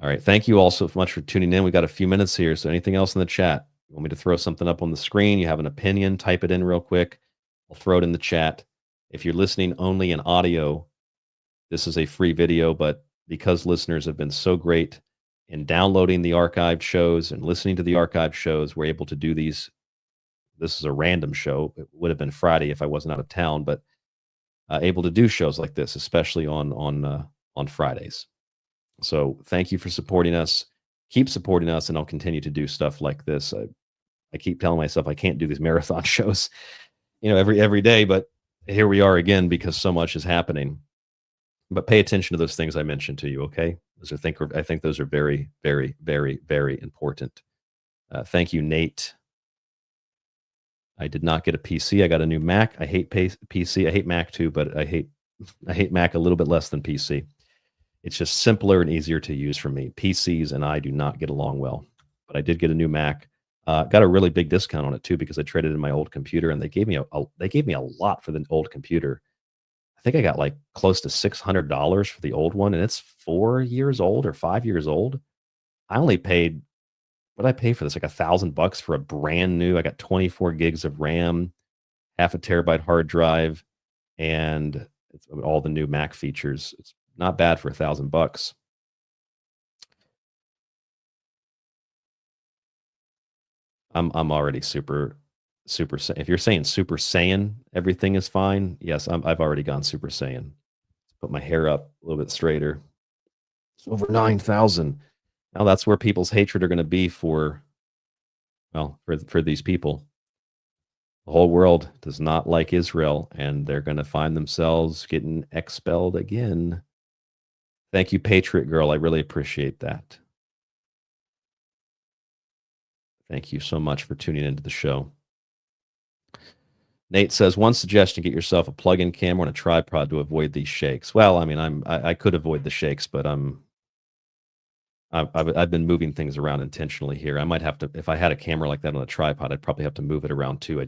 All right. Thank you all so much for tuning in. We got a few minutes here. So anything else in the chat? You want me to throw something up on the screen? You have an opinion? Type it in real quick. I'll throw it in the chat. If you're listening only in audio, this is a free video, but because listeners have been so great in downloading the archived shows and listening to the archived shows, we're able to do these. This is a random show. It would have been Friday if I wasn't out of town, but able to do shows like this, especially on Fridays. So thank you for supporting us. Keep supporting us, and I'll continue to do stuff like this. I keep telling myself I can't do these marathon shows, every day, but here we are again because so much is happening. But pay attention to those things I mentioned to you, okay? I think those are very, very, very, very important. Thank you, Nate. I did not get a PC. I got a new Mac. I hate PC. I hate Mac too, but I hate Mac a little bit less than PC. It's just simpler and easier to use for me. PCs and I do not get along well, but I did get a new Mac. Got a really big discount on it too because I traded in my old computer, and they gave me a lot for the old computer. I think I got like close to $600 for the old one, and it's 4 years old or 5 years old. I only paid, what did I pay for this? Like $1,000 for a brand new. I got 24 gigs of RAM, 0.5 terabyte hard drive, and it's all the new Mac features. It's not bad for $1,000. I'm already super. If you're saying Super Saiyan, everything is fine. Yes, I've already gone Super Saiyan. Put my hair up a little bit straighter. It's over 9,000. Now that's where people's hatred are going to be for these people. The whole world does not like Israel, and they're going to find themselves getting expelled again. Thank you, Patriot Girl. I really appreciate that. Thank you so much for tuning into the show. Nate says, one suggestion, get yourself a plug-in camera and a tripod to avoid these shakes. Well, I mean, I could avoid the shakes, but I've been moving things around intentionally here. I might have to, if I had a camera like that on a tripod, I'd probably have to move it around too.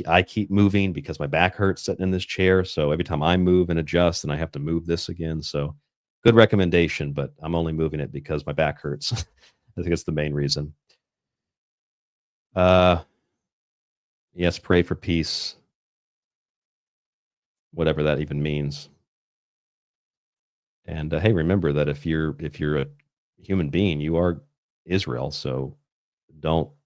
I keep moving because my back hurts sitting in this chair. So every time I move and adjust, and I have to move this again. So good recommendation, but I'm only moving it because my back hurts. I think it's the main reason. Yes, pray for peace. Whatever that even means. And hey, remember that if you're a human being, you are Israel. So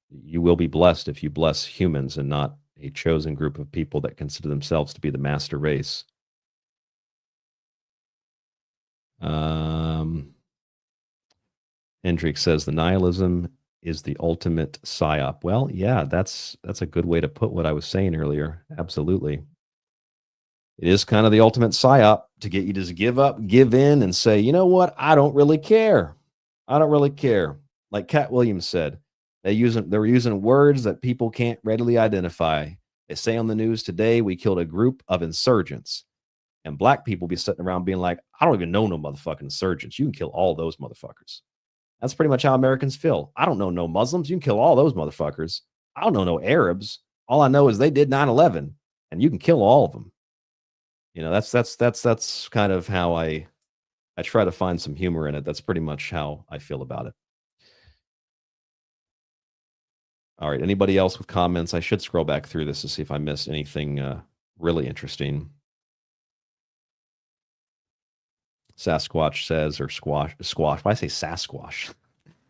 you will be blessed if you bless humans and not a chosen group of people that consider themselves to be the master race. Hendrik says the nihilism is the ultimate psyop. Well, yeah, that's a good way to put what I was saying earlier. Absolutely. It is kind of the ultimate psyop to get you to just give up, give in, and say, you know what? I don't really care. I don't really care. Like Cat Williams said, they were using words that people can't readily identify. They say on the news today, we killed a group of insurgents. And black people be sitting around being like, I don't even know no motherfucking insurgents. You can kill all those motherfuckers. That's pretty much how Americans feel. I don't know no Muslims. You can kill all those motherfuckers. I don't know no Arabs. All I know is they did 9/11, and you can kill all of them. You know, that's kind of how I try to find some humor in it. That's pretty much how I feel about it. All right. Anybody else with comments? I should scroll back through this to see if I missed anything really interesting. Sasquatch says, or squash. Why I say Sasquatch?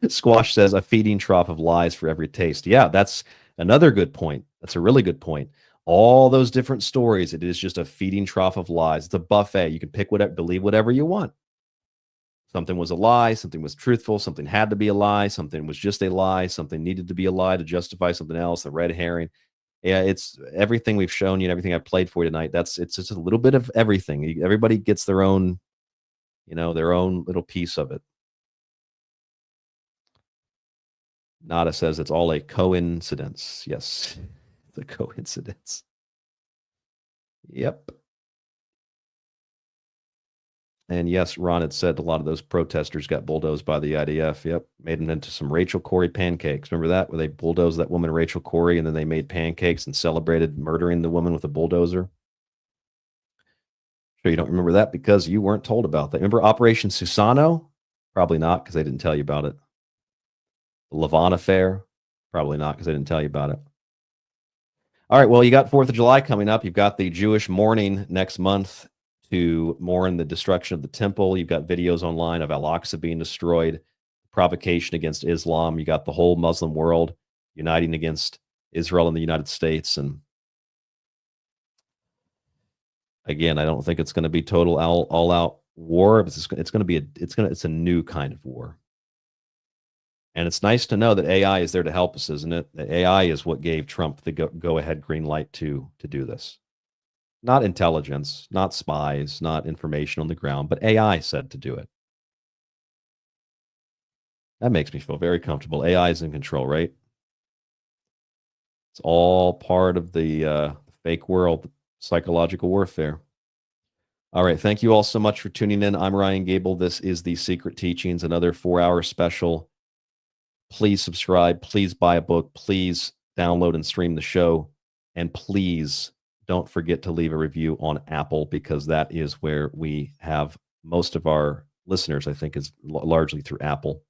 Squash says a feeding trough of lies for every taste. Yeah, that's another good point. That's a really good point. All those different stories, it is just a feeding trough of lies. It's a buffet. You can pick whatever, believe whatever you want. Something was a lie, something was truthful, something had to be a lie, something was just a lie, something needed to be a lie to justify something else, a red herring. Yeah, it's everything we've shown you and everything I've played for you tonight. It's just a little bit of everything. Everybody gets their own, their own little piece of it. Nada says it's all a coincidence. Yes, the coincidence. Yep. And yes, Ron had said a lot of those protesters got bulldozed by the IDF. Yep. Made them into some Rachel Corrie pancakes. Remember that? Where they bulldozed that woman, Rachel Corrie, and then they made pancakes and celebrated murdering the woman with a bulldozer. Sure you don't remember that because you weren't told about that. Remember Operation Susano? Probably not, because they didn't tell you about it. The Lavon affair? Probably not, because they didn't tell you about it. All right, well, you got 4th of July coming up. You've got the Jewish mourning next month to mourn the destruction of the temple. You've got videos online of Al-Aqsa being destroyed, provocation against Islam. You got the whole Muslim world uniting against Israel and the United States. And again, I don't think it's going to be total all-out war. But it's a new kind of war. And it's nice to know that AI is there to help us, isn't it? The AI is what gave Trump the go-ahead green light to do this. Not intelligence, not spies, not information on the ground, but AI said to do it. That makes me feel very comfortable. AI is in control, right? It's all part of the fake world, psychological warfare. All right. Thank you all so much for tuning in. I'm Ryan Gable. This is The Secret Teachings, another 4-hour special. Please subscribe. Please buy a book. Please download and stream the show. And please don't forget to leave a review on Apple, because that is where we have most of our listeners, I think, is largely through Apple.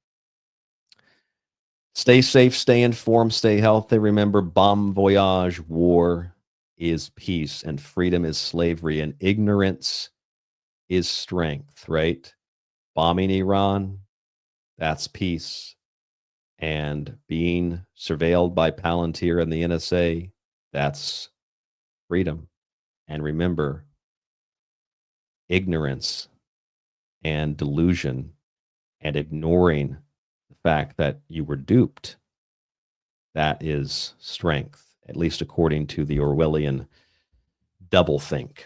Stay safe, stay informed, stay healthy. Remember, bon voyage, war is peace, and freedom is slavery, and ignorance is strength, right? Bombing Iran, that's peace. And being surveilled by Palantir and the NSA, that's freedom. And remember, ignorance and delusion and ignoring the fact that you were duped, that is strength, at least according to the Orwellian doublethink.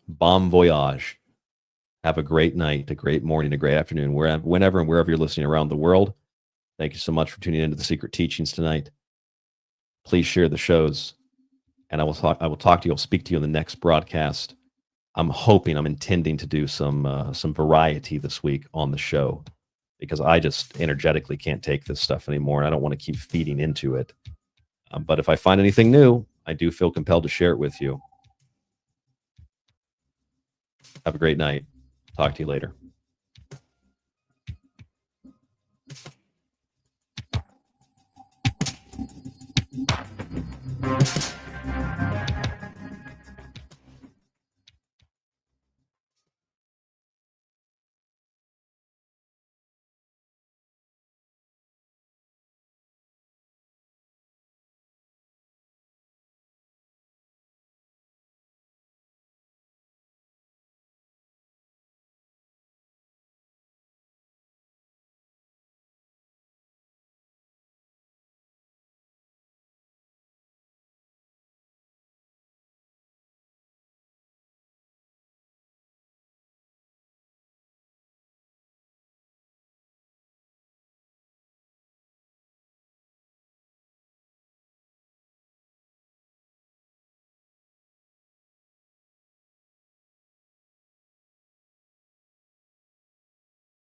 Bon voyage. Have a great night, a great morning, a great afternoon, whenever and wherever you're listening around the world. Thank you so much for tuning into The Secret Teachings tonight. Please share the shows, and I will talk to you. I'll speak to you in the next broadcast. I'm intending to do some variety this week on the show, because I just energetically can't take this stuff anymore, and I don't want to keep feeding into it. But if I find anything new, I do feel compelled to share it with you. Have a great night. Talk to you later. Thank you.